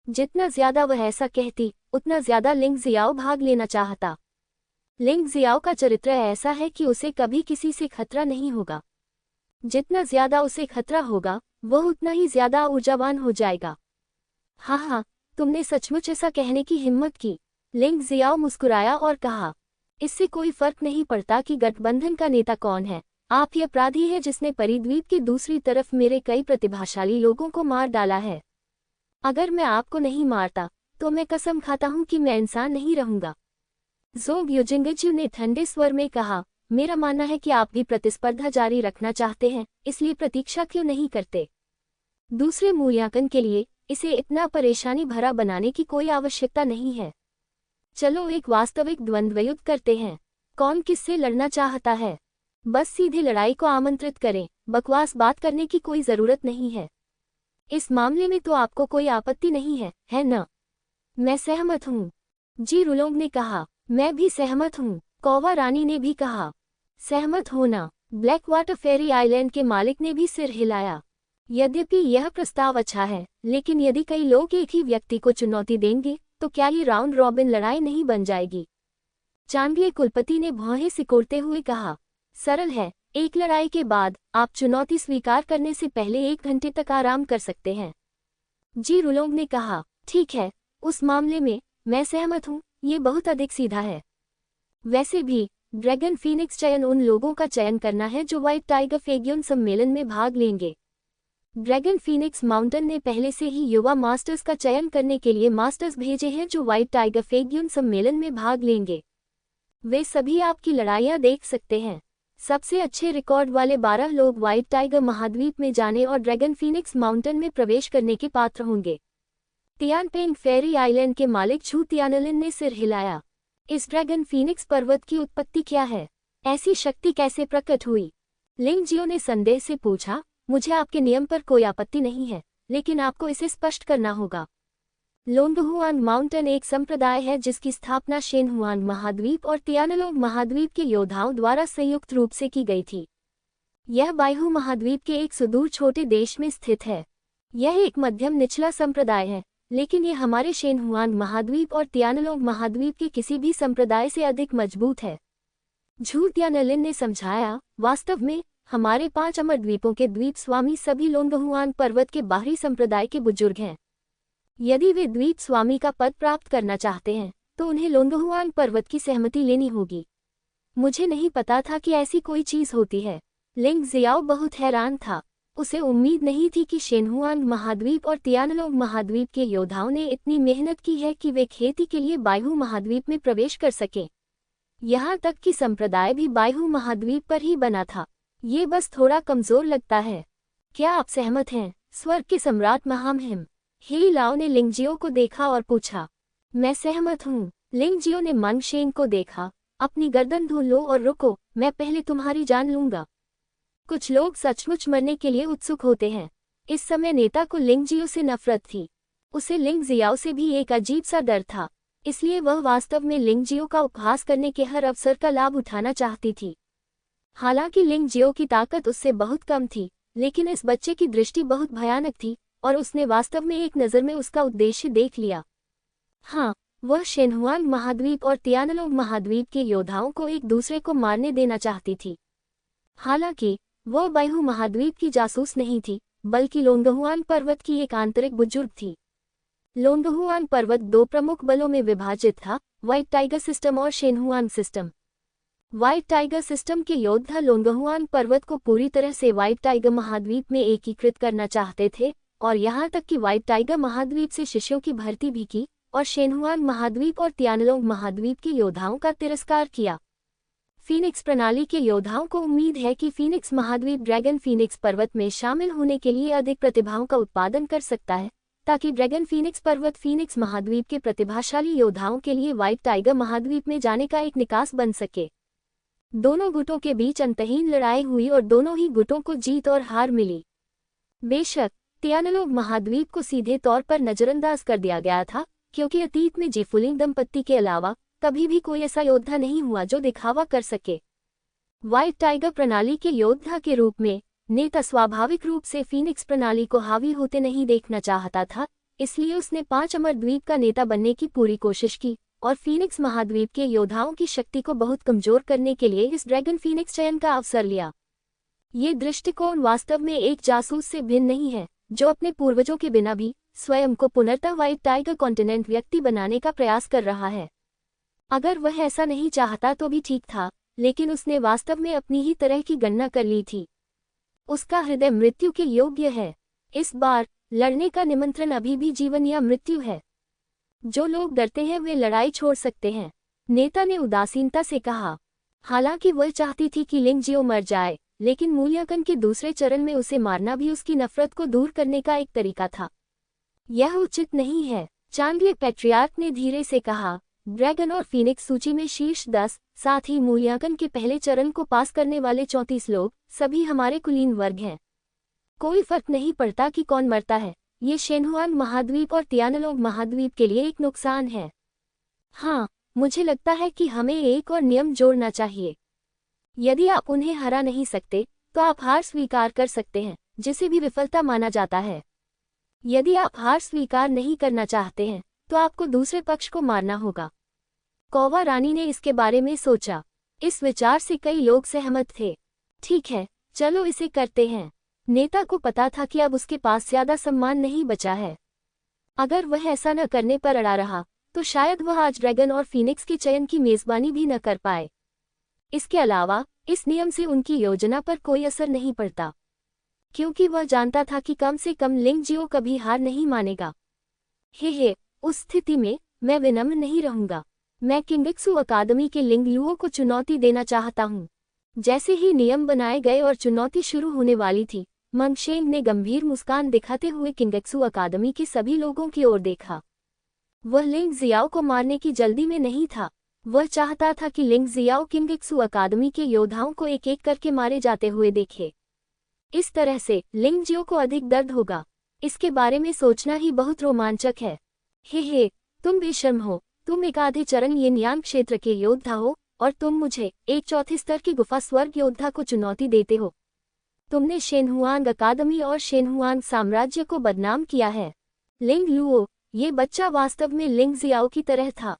जितना ज्यादा वह ऐसा कहती, उतना ज्यादा लिंग जियाओ भाग लेना चाहता। लिंग जियाओ का चरित्र ऐसा है कि उसे कभी किसी से खतरा नहीं होगा। जितना ज्यादा उसे खतरा होगा, वह उतना ही ज्यादा ऊर्जावान हो जाएगा। हाँ, तुमने सचमुच ऐसा कहने की हिम्मत की। लिंग जियाओ मुस्कुराया और कहा, इससे कोई फर्क नहीं पड़ता कि गठबंधन का नेता कौन है। आप ही अपराधी है जिसने परिद्वीप की दूसरी तरफ मेरे कई प्रतिभाशाली लोगों को मार डाला है। अगर मैं आपको नहीं मारता, तो मैं कसम खाता हूं कि मैं इंसान नहीं रहूंगा। जोंग युजिंगजू ने ठंडे स्वर में कहा, मेरा मानना है कि आप भी प्रतिस्पर्धा जारी रखना चाहते हैं, इसलिए प्रतीक्षा क्यों नहीं करते? दूसरे मूल्यांकन के लिए इसे इतना परेशानी भरा बनाने की कोई आवश्यकता नहीं है। चलो एक वास्तविक द्वंद्व युद्ध करते हैं। कौन किससे लड़ना चाहता है? बस सीधे लड़ाई को आमंत्रित करें, बकवास बात करने की कोई जरूरत नहीं है। इस मामले में तो आपको कोई आपत्ति नहीं है न? मैं सहमत हूँ, जी रुलोंग ने कहा। मैं भी सहमत हूँ, कौवा रानी ने भी कहा। सहमत होना। ब्लैक वाटर फेरी आइलैंड के मालिक ने भी सिर हिलाया। यद्यपि यह प्रस्ताव अच्छा है, लेकिन यदि कई लोग एक ही व्यक्ति को चुनौती देंगे, तो क्या ये राउंड रॉबिन लड़ाई नहीं बन जाएगी? चांदीय कुलपति ने भौहें सिकोड़ते हुए कहा, सरल है, एक लड़ाई के बाद आप चुनौती स्वीकार करने से पहले 1 घंटे तक आराम कर सकते हैं। जी रुलोंग ने कहा, ठीक है, उस मामले में मैं सहमत हूँ, ये बहुत अधिक सीधा है। वैसे भी ड्रैगन फीनिक्स चयन उन लोगों का चयन करना है जो व्हाइट टाइगर फेग्यून सम्मेलन में भाग लेंगे। ड्रैगन फीनिक्स माउंटेन ने पहले से ही युवा मास्टर्स का चयन करने के लिए मास्टर्स भेजे हैं जो व्हाइट टाइगर फेग्यून सम्मेलन में भाग लेंगे। वे सभी आपकी लड़ाइयां देख सकते हैं। सबसे अच्छे रिकॉर्ड वाले 12 लोग व्हाइट टाइगर महाद्वीप में जाने और ड्रैगन फीनिक्स माउंटेन में प्रवेश करने के पात्र होंगे। तियानपेंग फेरी आइलैंड के मालिक छू तियानलिन ने सिर हिलाया। इस ड्रैगन फीनिक्स पर्वत की उत्पत्ति क्या है? ऐसी शक्ति कैसे प्रकट हुई? लिंग जियो ने संदेह से पूछा, मुझे आपके नियम पर कोई आपत्ति नहीं है, लेकिन आपको इसे स्पष्ट करना होगा। लोंगहुआंग माउंटेन एक संप्रदाय है जिसकी स्थापना शेनहुआंग महाद्वीप और तियानलोंग महाद्वीप के योद्धाओं द्वारा संयुक्त रूप से की गई थी। यह बायहू महाद्वीप के एक सुदूर छोटे देश में स्थित है। यह एक मध्यम निचला संप्रदाय है, लेकिन यह हमारे शेनहुआंग महाद्वीप और तियानलोंग महाद्वीप के किसी भी संप्रदाय से अधिक मजबूत है। झू तियानलिन ने समझाया, वास्तव में हमारे 5 अमर द्वीपों के द्वीप स्वामी सभी लोंगहुआंग पर्वत के बाहरी संप्रदाय के बुजुर्ग हैं। यदि वे द्वीप स्वामी का पद प्राप्त करना चाहते हैं, तो उन्हें लोंगहुआंग पर्वत की सहमति लेनी होगी। मुझे नहीं पता था कि ऐसी कोई चीज होती है। लिंग जियाओ बहुत हैरान था। उसे उम्मीद नहीं थी कि शेनहुआंग महाद्वीप और तियानलोंग महाद्वीप के योद्धाओं ने इतनी मेहनत की है कि वे खेती के लिए बायहू महाद्वीप में प्रवेश कर सकें। यहाँ तक कि संप्रदाय भी बायहू महाद्वीप पर ही बना था। ये बस थोड़ा कमजोर लगता है। क्या आप सहमत हैं? स्वर्ग के सम्राट महामहिम ही लाओ ने लिंगजियो को देखा और पूछा। मैं सहमत हूँ। लिंगजियो ने मंग शेन को देखा। अपनी गर्दन धो लो और रुको, मैं पहले तुम्हारी जान लूंगा। कुछ लोग सचमुच मरने के लिए उत्सुक होते हैं। इस समय नेता को लिंगजियो से नफरत थी। उसे लिंग जियाओ से भी एक अजीब सा डर था, इसलिए वह वास्तव में लिंगजियो का उपहास करने के हर अवसर का लाभ उठाना चाहती थी। हालांकि लिंगजियो की ताकत उससे बहुत कम थी, लेकिन इस बच्चे की दृष्टि बहुत भयानक थी और उसने वास्तव में एक नज़र में उसका उद्देश्य देख लिया। हाँ, वह शेनहुआंग महाद्वीप और तियानलोंग महाद्वीप के योद्धाओं को एक दूसरे को मारने देना चाहती थी। हालांकि वह बायहू महाद्वीप की जासूस नहीं थी, बल्कि लोंगहुआंग पर्वत की एक आंतरिक बुजुर्ग थी। लोंगहुआंग पर्वत 2 प्रमुख बलों में विभाजित था, व्हाइट टाइगर सिस्टम और शेनहुआंग सिस्टम। व्हाइट टाइगर सिस्टम के योद्धा लोंगहुआंग पर्वत को पूरी तरह से व्हाइट टाइगर महाद्वीप में एकीकृत करना चाहते थे और यहाँ तक कि व्हाइट टाइगर महाद्वीप से शिष्यों की भर्ती भी की और शेनहुआंग महाद्वीप और तियानलोंग महाद्वीप के योद्धाओं का तिरस्कार किया। फीनिक्स प्रणाली के योद्धाओं को उम्मीद है कि फीनिक्स महाद्वीप ड्रैगन फीनिक्स पर्वत में शामिल होने के लिए अधिक प्रतिभाओं का उत्पादन कर सकता है, ताकि ड्रैगन फीनिक्स पर्वत फीनिक्स महाद्वीप के प्रतिभाशाली योद्धाओं के लिए व्हाइट टाइगर महाद्वीप में जाने का एक निकास बन सके। दोनों गुटों के बीच अंतहीन लड़ाई हुई और दोनों ही गुटों को जीत और हार मिली। बेशक तियानलोग महाद्वीप को सीधे तौर पर नजरअंदाज कर दिया गया था, क्योंकि अतीत में जीफुलिंग दंपत्ति के अलावा कभी भी कोई ऐसा योद्धा नहीं हुआ जो दिखावा कर सके। व्हाइट टाइगर प्रणाली के योद्धा के रूप में नेता स्वाभाविक रूप से फीनिक्स प्रणाली को हावी होते नहीं देखना चाहता था, इसलिए उसने 5 अमर द्वीप का नेता बनने की पूरी कोशिश की और फीनिक्स महाद्वीप के योद्धाओं की शक्ति को बहुत कमजोर करने के लिए इस ड्रैगन फीनिक्स चयन का अवसर लिया। ये दृष्टिकोण वास्तव में एक जासूस से भिन्न नहीं है, जो अपने पूर्वजों के बिना भी स्वयं को पुनर्तः व्हाइट टाइगर कॉन्टिनेंट व्यक्ति बनाने का प्रयास कर रहा है। अगर वह ऐसा नहीं चाहता तो भी ठीक था, लेकिन उसने वास्तव में अपनी ही तरह की गणना कर ली थी। उसका हृदय मृत्यु के योग्य है। इस बार लड़ने का निमंत्रण अभी भी जीवन या मृत्यु है। जो लोग डरते हैं वे लड़ाई छोड़ सकते हैं, नेता ने उदासीनता से कहा। हालांकि वह चाहती थी कि लिंगजियो मर जाए, लेकिन मूल्यांकन के दूसरे चरण में उसे मारना भी उसकी नफरत को दूर करने का एक तरीका था। यह उचित नहीं है, चांगले पैट्रियार्क ने धीरे से कहा। ड्रैगन और फीनिक्स सूची में शीर्ष 10, साथ ही मूल्यांकन के पहले चरण को पास करने वाले 34 लोग सभी हमारे कुलीन वर्ग हैं। कोई फर्क नहीं पड़ता कि कौन मरता है। ये शेनहुआन महाद्वीप और तियानलोग महाद्वीप के लिए एक नुकसान है। हाँ, मुझे लगता है कि हमें एक और नियम जोड़ना चाहिए। यदि आप उन्हें हरा नहीं सकते तो आप हार स्वीकार कर सकते हैं, जिसे भी विफलता माना जाता है। यदि आप हार स्वीकार नहीं करना चाहते हैं तो आपको दूसरे पक्ष को मारना होगा। कौवा रानी ने इसके बारे में सोचा। इस विचार से कई लोग सहमत थे। ठीक है, चलो इसे करते हैं। नेता को पता था कि अब उसके पास ज्यादा सम्मान नहीं बचा है। अगर वह ऐसा न करने पर अड़ा रहा तो शायद वह आज ड्रैगन और फीनिक्स के चयन की मेजबानी भी न कर पाए। इसके अलावा इस नियम से उनकी योजना पर कोई असर नहीं पड़ता, क्योंकि वह जानता था कि कम से कम लिंगजियो कभी हार नहीं मानेगा। हे, उस स्थिति में मैं विनम्र नहीं रहूंगा। मैं किंगेक्सू अकादमी के लिंगलुओ को चुनौती देना चाहता हूँ। जैसे ही नियम बनाए गए और चुनौती शुरू होने वाली थी, मंगशेंग ने गंभीर मुस्कान दिखाते हुए किंगेक्सू अकादमी के सभी लोगों की ओर देखा। वह लिंग जियाओ को मारने की जल्दी में नहीं था। वह चाहता था कि लिंग जियाओ किंगेक्सू अकादमी के योद्धाओं को एक एक करके मारे जाते हुए देखे। इस तरह से लिंगजियो को अधिक दर्द होगा। इसके बारे में सोचना ही बहुत रोमांचक है। हे, तुम बेशर्म हो। तुम एक आधे चरण यिनयान क्षेत्र के योद्धा हो और तुम मुझे एक चौथे स्तर की गुफा स्वर्ग योद्धा को चुनौती देते हो। तुमने शेनहुआंग अकादमी और शेनहुआंग साम्राज्य को बदनाम किया है। लिंग लुओ, ये बच्चा वास्तव में लिंग जियाओ की तरह था।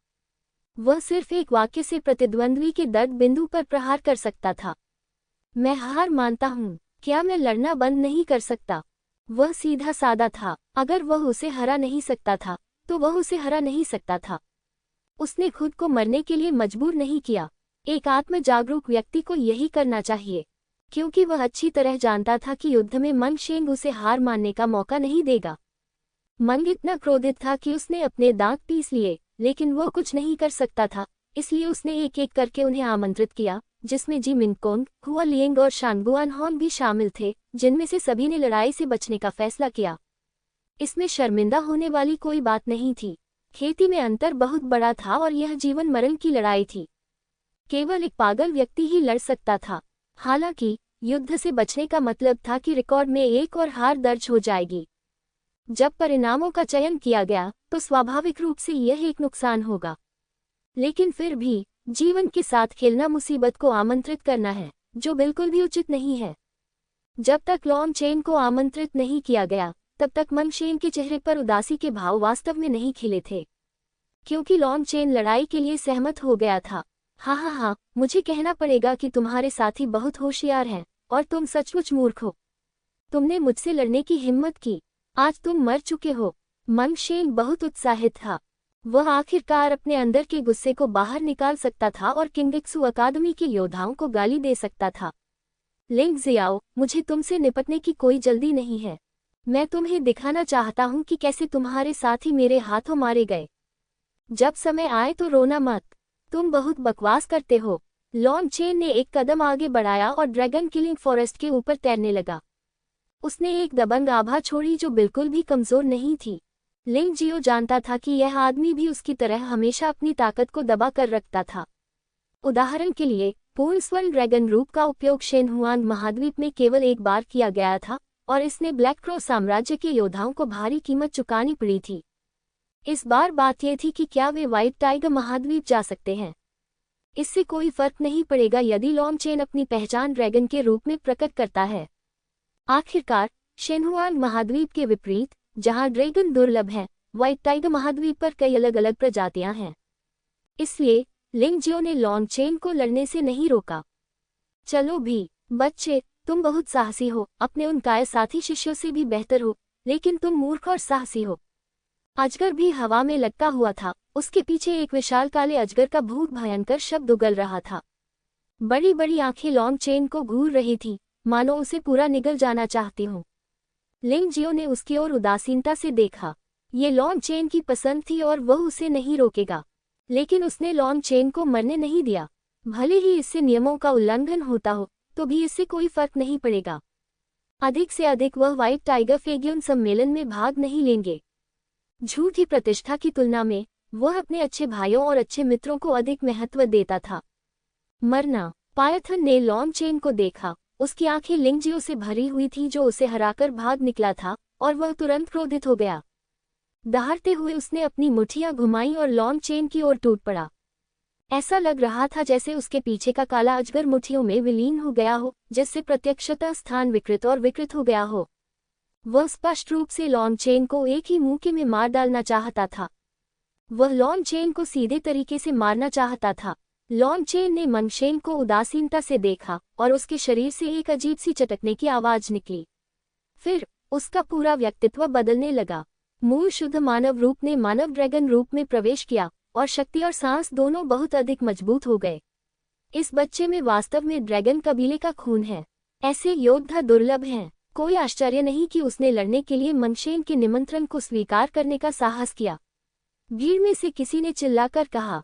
वह सिर्फ एक वाक्य से प्रतिद्वंद्वी के दर्द बिंदु पर प्रहार कर सकता था। मैं हार मानता हूँ। क्या मैं लड़ना बंद नहीं कर सकता? वह सीधा सादा था। अगर वह उसे हरा नहीं सकता था तो वह उसे हरा नहीं सकता था। उसने खुद को मरने के लिए मजबूर नहीं किया। एक आत्म जागरूक व्यक्ति को यही करना चाहिए, क्योंकि वह अच्छी तरह जानता था कि युद्ध में मंगशेंग उसे हार मानने का मौका नहीं देगा। मंग इतना क्रोधित था कि उसने अपने दांत पीस लिए, लेकिन वह कुछ नहीं कर सकता था, इसलिए उसने एक एक करके उन्हें आमंत्रित किया, जिसमें जी मिनकोंग, हुआ लिएंग और शानगुआन हॉन भी शामिल थे, जिनमें से सभी ने लड़ाई से बचने का फैसला किया। इसमें शर्मिंदा होने वाली कोई बात नहीं थी। खेती में अंतर बहुत बड़ा था और यह जीवन मरण की लड़ाई थी। केवल एक पागल व्यक्ति ही लड़ सकता था। हालांकि युद्ध से बचने का मतलब था कि रिकॉर्ड में एक और हार दर्ज हो जाएगी। जब परिणामों का चयन किया गया तो स्वाभाविक रूप से यह एक नुकसान होगा, लेकिन फिर भी जीवन के साथ खेलना मुसीबत को आमंत्रित करना है, जो बिल्कुल भी उचित नहीं है। जब तक लॉन्ग चेन को आमंत्रित नहीं किया गया तब तक मंगशेन के चेहरे पर उदासी के भाव वास्तव में नहीं खिले थे, क्योंकि लॉन्ग चेन लड़ाई के लिए सहमत हो गया था। हाँ, मुझे कहना पड़ेगा कि तुम्हारे साथी बहुत होशियार हैं और तुम सचमुच मूर्ख हो। तुमने मुझसे लड़ने की हिम्मत की, आज तुम मर चुके हो। मंगशेन बहुत उत्साहित था। वह आखिरकार अपने अंदर के गुस्से को बाहर निकाल सकता था और किंगेक्सू अकादमी के योद्धाओं को गाली दे सकता था। लिंग जियाओ, मुझे तुमसे निपटने की कोई जल्दी नहीं है। मैं तुम्हें दिखाना चाहता हूं कि कैसे तुम्हारे साथी मेरे हाथों मारे गए। जब समय आए तो रोना मत। तुम बहुत बकवास करते हो। लॉन्ग चेन ने एक कदम आगे बढ़ाया और ड्रैगन किलिंग फॉरेस्ट के ऊपर तैरने लगा। उसने एक दबंग आभा छोड़ी जो बिल्कुल भी कमजोर नहीं थी। लिंग जियो जानता था कि यह आदमी भी उसकी तरह हमेशा अपनी ताकत को दबा कर रखता था। उदाहरण के लिए, पूर्ण स्वर्ण ड्रैगन रूप का उपयोग शेनहुआन महाद्वीप में केवल एक बार किया गया था और इसने ब्लैक क्रो साम्राज्य के योद्धाओं को भारी कीमत चुकानी पड़ी थी। इस बार बात यह थी कि क्या वे व्हाइट टाइगर महाद्वीप जा सकते हैं। इससे कोई फर्क नहीं पड़ेगा यदि लॉन्ग चेन अपनी पहचान ड्रैगन के रूप में प्रकट करता है। आखिरकार, शेनहुआन महाद्वीप के विपरीत, जहां ड्रैगन दुर्लभ है, व्हाइट टाइगर महाद्वीप पर कई अलग अलग प्रजातियां हैं। इसलिए लिंग जियो ने लॉन्ग चेन को लड़ने से नहीं रोका। चलो भी, बच्चे, तुम बहुत साहसी हो, अपने उन काय साथी शिष्यों से भी बेहतर हो, लेकिन तुम मूर्ख और साहसी हो। अजगर भी हवा में लटका हुआ था, उसके पीछे एक विशाल काले अजगर का भूत भयंकर शब्द उगल रहा था। बड़ी बड़ी आंखें लॉन्ग चेन को घूर रही थी, मानो उसे पूरा निगल जाना चाहती हूँ। लिंग जियो ने उसकी ओर उदासीनता से देखा। ये लॉन्ग चेन की पसंद थी और वह उसे नहीं रोकेगा। लेकिन उसने लॉन्ग चेन को मरने नहीं दिया। भले ही इससे नियमों का उल्लंघन होता हो, तो भी इससे कोई फर्क नहीं पड़ेगा। अधिक से अधिक वह व्हाइट टाइगर फेग्यून सम्मेलन में भाग नहीं लेंगे। झूठी प्रतिष्ठा की तुलना में वह अपने अच्छे भाइयों और अच्छे मित्रों को अधिक महत्व देता था। मरना। पायथन ने लॉन्ग चेन को देखा। उसकी आंखें लिंग जियो से भरी हुई थी जो उसे हराकर भाग निकला था, और वह तुरंत क्रोधित हो गया। दहाड़ते हुए उसने अपनी मुट्ठियां घुमाई और लॉन्ग चेन की ओर टूट पड़ा। ऐसा लग रहा था जैसे उसके पीछे का काला अजगर मुट्ठियों में विलीन हो गया हो, जिससे प्रत्यक्षतः स्थान विकृत और विकृत हो गया हो। वह स्पष्ट रूप से लॉन्ग चेन को एक ही मुक्के में मार डालना चाहता था। वह लॉन्ग चेन को सीधे तरीके से मारना चाहता था। लॉन्ग चेन ने मंगशेन को उदासीनता से देखा और उसके शरीर से एक अजीब सी चटकने की आवाज निकली। फिर उसका पूरा व्यक्तित्व बदलने लगा। मूल शुद्ध मानव रूप ने मानव ड्रैगन रूप में प्रवेश किया और शक्ति और सांस दोनों बहुत अधिक मजबूत हो गए। इस बच्चे में वास्तव में ड्रैगन कबीले का खून है। ऐसे योद्धा दुर्लभ हैं। कोई आश्चर्य नहीं कि उसने लड़ने के लिए मंगशेन के निमंत्रण को स्वीकार करने का साहस किया। भीड़ में से किसी ने चिल्लाकर कहा,